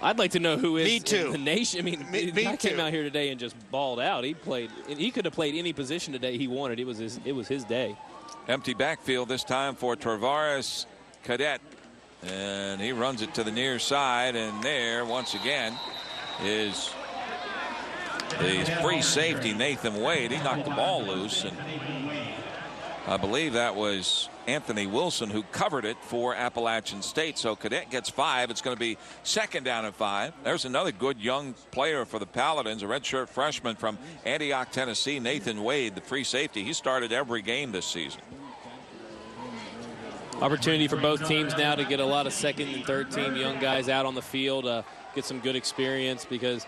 C: I'd like to know who is
D: Me too.
C: in the nation. I mean, he came out here today and just balled out. He could have played any position today he wanted. It was his day.
A: Empty backfield this time for Travaris Cadet, and he runs it to the near side, and there once again is the free safety Nathan Wade. He knocked the ball loose, and I believe that was Anthony Wilson who covered it for Appalachian State. So Cadet gets 5. It's going to be 2nd down and 5. There's another good young player for the Paladins, a redshirt freshman from Antioch, Tennessee, Nathan Wade, the free safety. He started every game this season.
C: Opportunity for both teams now to get a lot of second and third team young guys out on the field, get some good experience, because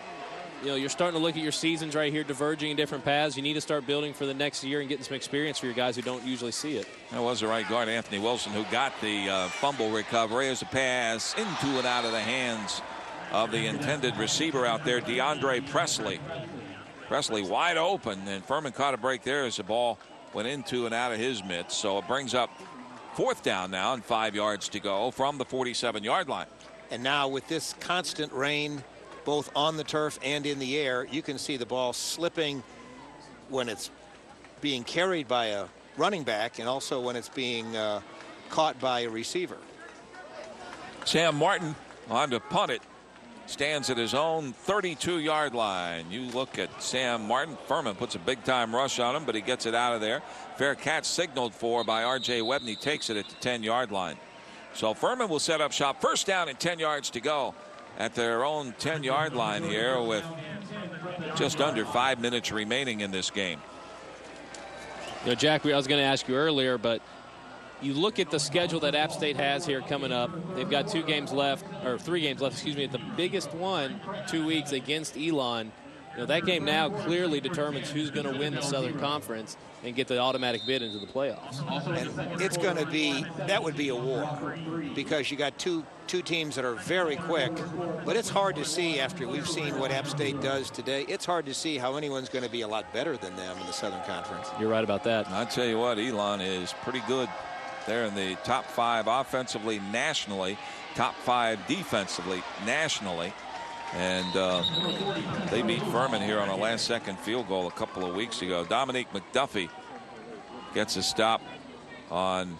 C: you're starting to look at your seasons right here diverging in different paths. You need to start building for the next year and getting some experience for your guys who don't usually see it.
A: That was the right guard, Anthony Wilson, who got the fumble recovery as a pass into and out of the hands of the intended receiver out there, DeAndre Presley. Presley wide open, and Furman caught a break there as the ball went into and out of his midst. So it brings up 4th down now and 5 yards to go from the 47-yard line.
D: and now with this constant rain, both on the turf and in the air, you can see the ball slipping when it's being carried by a running back and also when it's being caught by a receiver.
A: Sam Martin on to punt it. Stands at his own 32-yard line. You look at Sam Martin. Furman puts a big-time rush on him, but he gets it out of there. Fair catch signaled for by R.J. Webb, and he takes it at the 10-yard line. So Furman will set up shop. First down and 10 yards to go at their own 10-yard line here with just under 5 minutes remaining in this game.
C: You know, Jack, I was going to ask you earlier, but you look at the schedule that App State has here coming up. They've got 2 games left, or 3 games left, excuse me, at the biggest one, 2 weeks against Elon. You know, that game now clearly determines who's going to win the Southern Conference and get the automatic bid into the playoffs.
D: And it's going to be, that would be a war, because you got two teams that are very quick, but it's hard to see after we've seen what App State does today. It's hard to see how anyone's going to be a lot better than them in the Southern Conference.
C: You're right about that.
A: I'll tell you what, Elon is pretty good. They're in the top 5 offensively nationally, top 5 defensively nationally. And they beat Furman here on a last-second field goal a couple of weeks ago. Dominique McDuffie gets a stop on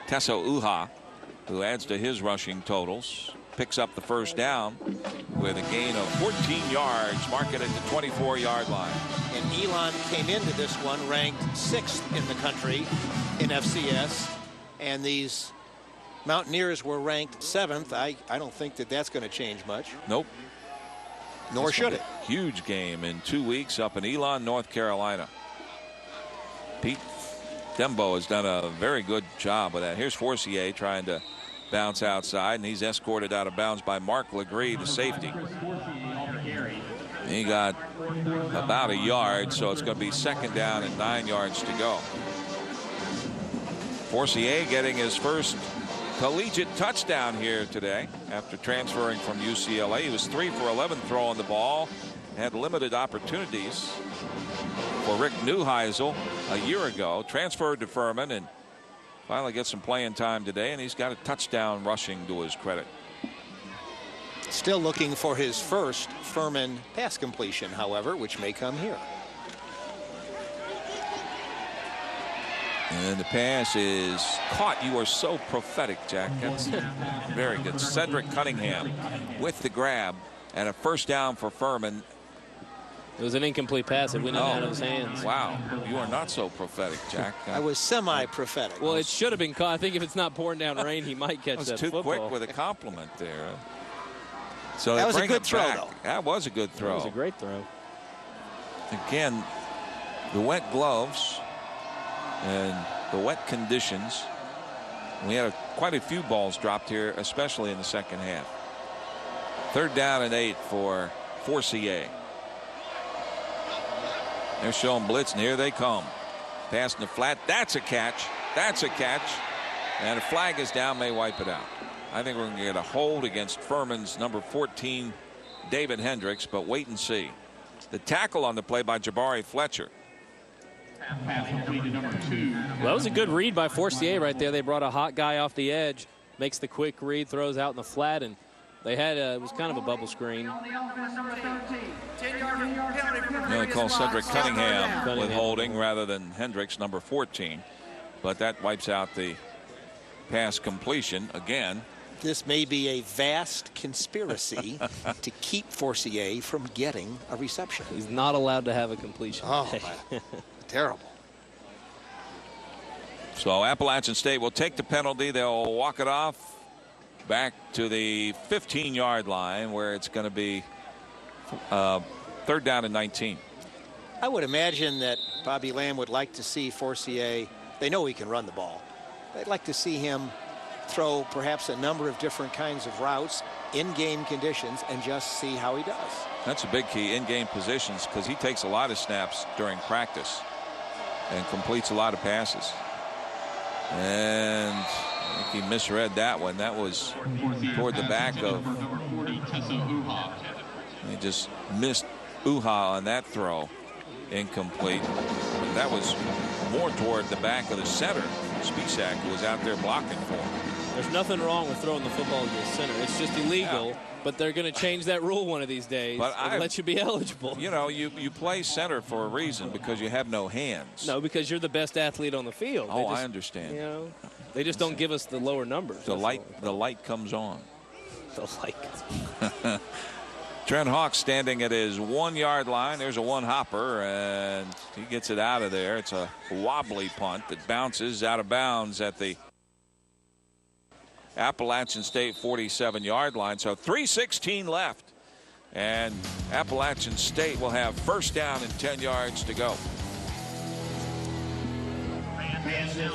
A: Tesso Uha, who adds to his rushing totals. Picks up the first down with a gain of 14 yards, mark it at the 24-yard line.
D: And Elon came into this one ranked 6th in the country in FCS. And these Mountaineers were ranked 7th. I don't think that that's going to change much.
A: Nope.
D: Nor should it.
A: Huge game in 2 weeks up in Elon, North Carolina. Pete Dembo has done a very good job with that. Here's Forcier trying to bounce outside, and he's escorted out of bounds by Mark Legree, the safety. He got about a yard, so it's going to be 2nd down and 9 yards to go. Forcier getting his first collegiate touchdown here today after transferring from UCLA. He was 3 for 11 throwing the ball. Had limited opportunities for Rick Neuheisel a year ago. Transferred to Furman and finally gets some playing time today, and he's got a touchdown rushing to his credit.
D: Still looking for his first Furman pass completion, however, which may come here.
A: And the pass is caught. You are so prophetic, Jack. That's very good. Cedric Cunningham with the grab and a 1st down for Furman.
C: It was an incomplete pass. It went out of his hands.
A: Wow. You are not so prophetic, Jack.
D: I was semi-prophetic.
C: Well, it should have been caught. I think if it's not pouring down rain, he might catch that
A: football. Too quick with a compliment there. So
D: that was a good throw, though.
A: That was a good throw.
C: That was a great throw.
A: Again, the wet gloves and the wet conditions. We had quite a few balls dropped here, especially in the second half. 3rd down and 8 for Forcier. They're showing blitz, and here they come. Passing the flat. That's a catch. That's a catch. And a flag is down, may wipe it out. I think we're going to get a hold against Furman's number 14, David Hendricks, but wait and see. The tackle on the play by Jabari Fletcher.
C: Well, that was a good read by Forcier right there. They brought a hot guy off the edge, makes the quick read, throws out in the flat, and they had it was kind of a bubble screen.
A: They call Cedric Cunningham with holding rather than Hendricks, number 14, but that wipes out the pass completion again.
D: This may be a vast conspiracy to keep Forcier from getting a reception.
C: He's not allowed to have a completion.
D: Oh, terrible.
A: So Appalachian State will take the penalty. They'll walk it off back to the 15-yard line, where it's going to be 3rd down and 19.
D: I would imagine that Bobby Lamb would like to see Forcier. They know he can run the ball. They'd like to see him throw perhaps a number of different kinds of routes in game conditions and just see how he does.
A: That's a big key, in game positions, because he takes a lot of snaps during practice and completes a lot of passes. And I think he misread that one. That was toward the back of. He just missed Uha on that throw. Incomplete. But that was more toward the back of the center. Spisak, who was out there blocking for him.
C: There's nothing wrong with throwing the football to the center. It's just illegal. Yeah. But they're going to change that rule one of these days and let you be eligible.
A: You know, you play center for a reason, because you have no hands.
C: No, because you're the best athlete on the field.
A: Oh, I understand.
C: You know, they just don't give us the lower numbers.
A: The light comes on.
C: The light.
A: Trent Hawk standing at his 1-yard line. There's a one-hopper, and he gets it out of there. It's a wobbly punt that bounces out of bounds at the Appalachian State 47-yard line. So 3:16 left, and Appalachian State will have 1st down and 10 yards to go.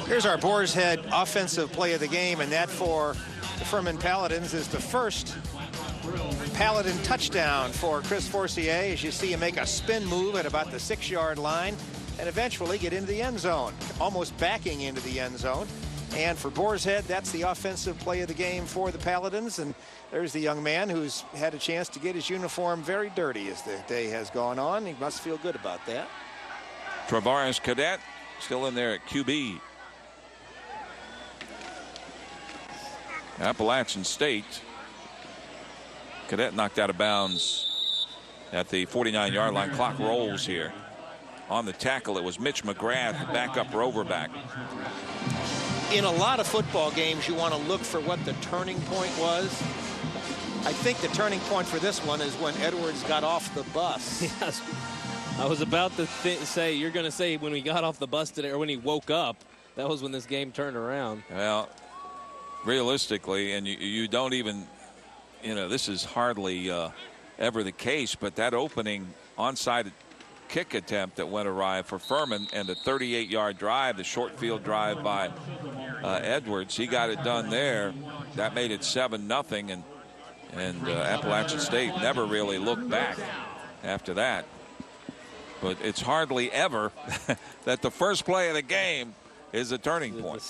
D: Here's our Boar's Head offensive play of the game, and that for the Furman Paladins is the first Paladin touchdown for Chris Forcier, as you see him make a spin move at about the 6-yard line and eventually get into the end zone, almost backing into the end zone. And for Boar's Head, that's the offensive play of the game for the Paladins. And there's the young man who's had a chance to get his uniform very dirty as the day has gone on. He must feel good about that.
A: Travaris Cadet still in there at QB. Appalachian State. Cadet knocked out of bounds at the 49-yard line. Clock rolls here. On the tackle, it was Mitch McGrath, the backup roverback.
D: In a lot of football games, you want to look for what the turning point was. I think the turning point for this one is when Edwards got off the bus.
C: Yes. I was about to say, you're going to say when we got off the bus today, or when he woke up, that was when this game turned around.
A: Well, realistically, and you don't even, you know, this is hardly ever the case, but that opening onside kick attempt that went awry for Furman and the 38-yard drive, the short field drive by Edwards, he got it done there. That made it 7-0, and Appalachian State never really looked back. after that. But it's hardly ever that the first play of the game is a turning point.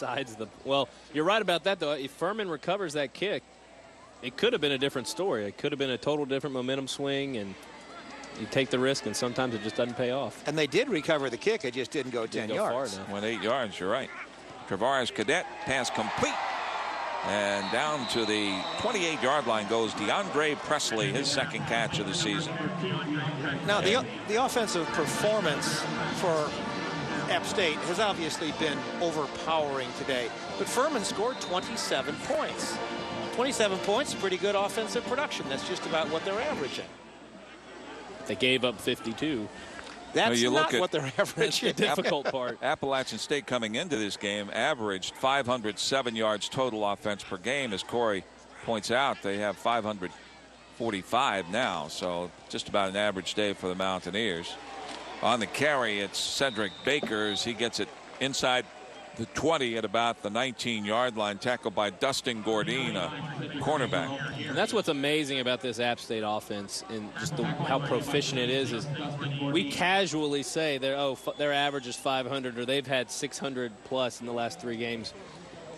C: Well, you're right about that, though. If Furman recovers that kick, it could have been a different story. It could have been a total different momentum swing, and you take the risk, and sometimes it just doesn't pay off.
D: And they did recover the kick. It just didn't go 10 yards.
A: Went 8 yards, you're right. Travares Cadet, pass complete. And down to the 28-yard line goes DeAndre Presley, his second catch of the season.
D: Now, the offensive performance for App State has obviously been overpowering today. But Furman scored 27 points. 27 points, pretty good offensive production. That's just about what they're averaging.
C: They gave up 52.
D: That's not what they're averaging.
C: That's the difficult part.
A: Appalachian State coming into this game averaged 507 yards total offense per game. As Corey points out, they have 545 now, so just about an average day for the Mountaineers. On the carry, it's Cedric Baker as he gets it inside the 20 at about the 19-yard line, tackled by Dustin Gordine, a cornerback.
C: And that's what's amazing about this App State offense and just how proficient it is we casually say their average is 500 or they've had 600 plus in the last 3 games.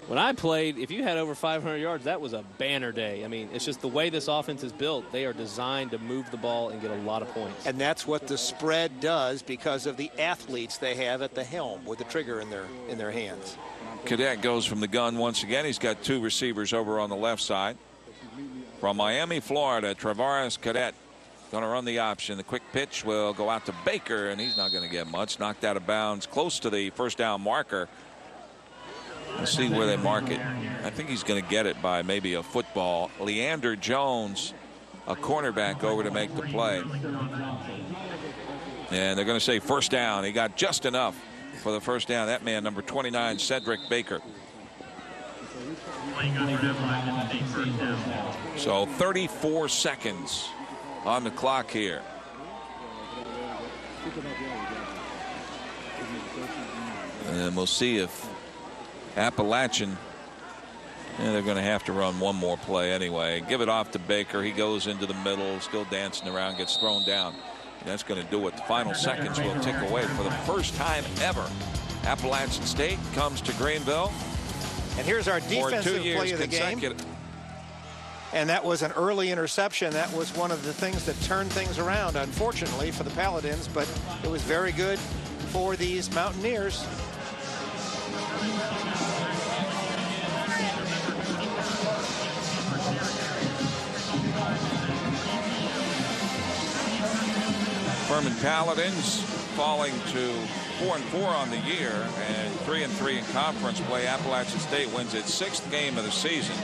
C: When I played, if you had over 500 yards, that was a banner day. I mean, it's just the way this offense is built. They are designed to move the ball and get a lot of points.
D: And that's what the spread does because of the athletes they have at the helm with the trigger in their hands.
A: Cadet goes from the gun once again. He's got 2 receivers over on the left side. From Miami, Florida, Travares Cadet going to run the option. The quick pitch will go out to Baker, and he's not going to get much. Knocked out of bounds close to the first down marker. We'll see where they mark it. I think he's going to get it by maybe a football. Leander Jones, a cornerback, over to make the play. And they're going to say first down. He got just enough for the first down. That man, number 29, Cedric Baker. So 34 seconds on the clock here. And we'll see if Appalachian, they're going to have to run one more play anyway. Give it off to Baker. He goes into the middle, still dancing around, gets thrown down. And that's going to do it. The final seconds will tick away. For the first time ever, Appalachian State comes to Greenville.
D: And here's our defensive play of the game. And that was an early interception. That was one of the things that turned things around, unfortunately, for the Paladins. But it was very good for these Mountaineers.
A: Furman Paladins falling to 4-4 on the year and 3-3 in conference play. Appalachian State wins its 6th game of the season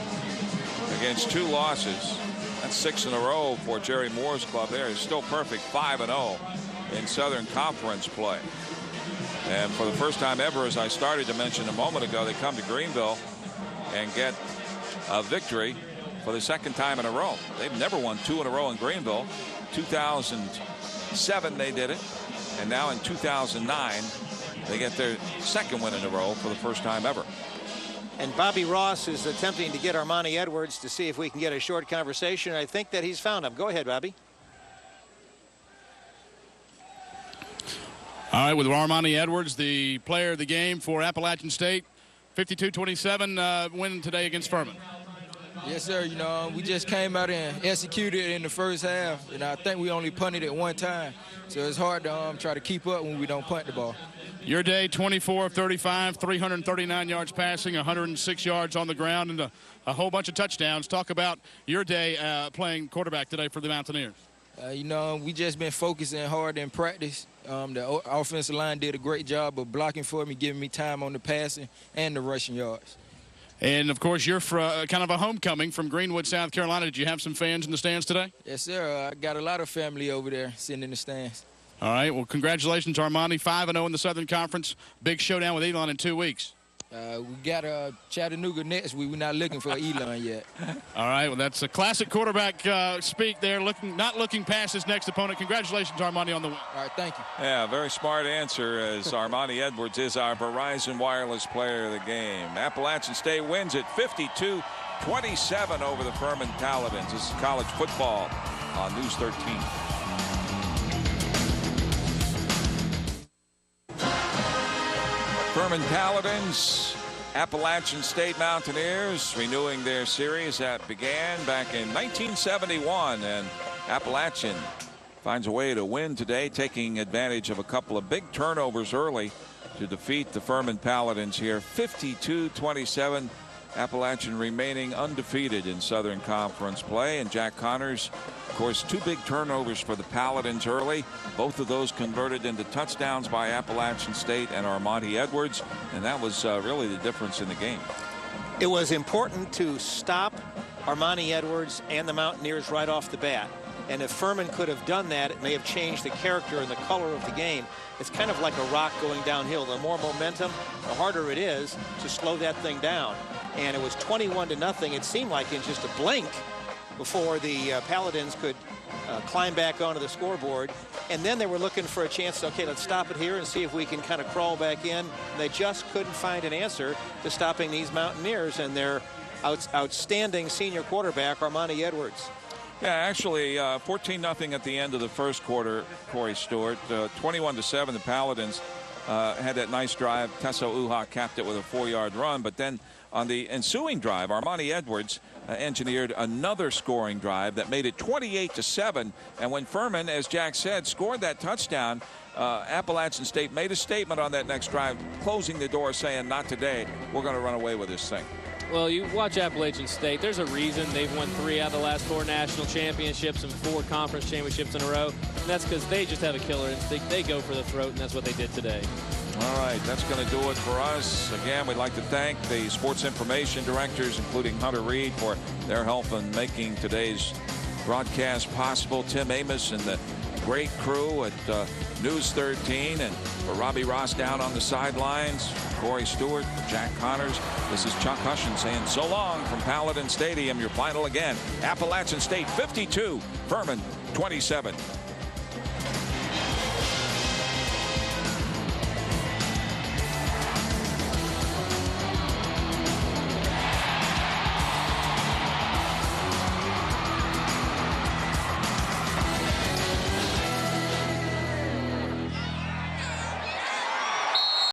A: against 2 losses. That's 6 in a row for Jerry Moore's club. There is still perfect 5-0 in Southern Conference play. And for the first time ever, as I started to mention a moment ago, they come to Greenville and get a victory for the 2nd time in a row. They've never won 2 in a row in Greenville. 2007 they did it, and now in 2009 they get their 2nd win in a row for the first time ever.
D: And Bobby Ross is attempting to get Armani Edwards to see if we can get a short conversation. I think that he's found him. Go ahead, Bobby.
E: All right, with Armani Edwards, the player of the game for Appalachian State, 52-27 win today against Furman.
H: Yes, sir. You know, we just came out and executed in the first half. And I think we only punted it 1 time. So it's hard to try to keep up when we don't punt the ball.
E: Your day, 24 of 35, 339 yards passing, 106 yards on the ground, and a whole bunch of touchdowns. Talk about your day playing quarterback today for the Mountaineers.
H: You know, we just been focusing hard in practice. The offensive line did a great job of blocking for me, giving me time on the passing and the rushing yards.
E: And, of course, you're kind of a homecoming from Greenwood, South Carolina. Did you have some fans in the stands today?
H: Yes, sir. I got a lot of family over there sitting in the stands.
E: All right. Well, congratulations, Armani. 5-0 in the Southern Conference. Big showdown with Elon in 2 weeks.
H: We got Chattanooga next week. We're not looking for Elon yet.
E: All right. Well, that's a classic quarterback speak there, not looking past his next opponent. Congratulations, Armani, on the win.
H: All right. Thank you.
A: Yeah, very smart answer, as Armani Edwards is our Verizon Wireless player of the game. Appalachian State wins at 52-27 over the Furman Paladins. This is college football on News 13. Furman Paladins, Appalachian State Mountaineers renewing their series that began back in 1971, and Appalachian finds a way to win today, taking advantage of a couple of big turnovers early to defeat the Furman Paladins here 52-27. Appalachian remaining undefeated in Southern Conference play, and Jack Connors, of course, two big turnovers for the Paladins early. Both of those converted into touchdowns by Appalachian State and Armonte Edwards, and that was really the difference in the game.
D: It was important to stop Armonte Edwards and the Mountaineers right off the bat. And if Furman could have done that, it may have changed the character and the color of the game. It's kind of like a rock going downhill. The more momentum, the harder it is to slow that thing down. And it was 21-0. It seemed like in just a blink before the Paladins could climb back onto the scoreboard. And then they were looking for a chance. Okay, let's stop it here and see if we can kind of crawl back in. They just couldn't find an answer to stopping these Mountaineers and their outstanding senior quarterback, Armonte Edwards.
A: Yeah, actually 14-0 at the end of the first quarter, Corey Stewart. 21-7, the Paladins had that nice drive. Tesso Uha capped it with a 4-yard run, but then on the ensuing drive, Armonte Edwards engineered another scoring drive that made it 28-7. And when Furman, as Jack said, scored that touchdown, Appalachian State made a statement on that next drive, closing the door, saying, not today, we're going to run away with this thing.
C: Well, you watch Appalachian State. There's a reason they've won 3 out of the last 4 national championships and 4 conference championships in a row. And that's because they just have a killer instinct. They go for the throat, and that's what they did today.
A: All right, that's going to do it for us. Again, we'd like to thank the sports information directors, including Hunter Reed, for their help in making today's broadcast possible. Tim Amos and the great crew at News 13, and for Robbie Ross down on the sidelines, Corey Stewart, Jack Connors, this is Chuck Hushin saying so long from Paladin Stadium. Your final again, Appalachian State 52, Furman 27.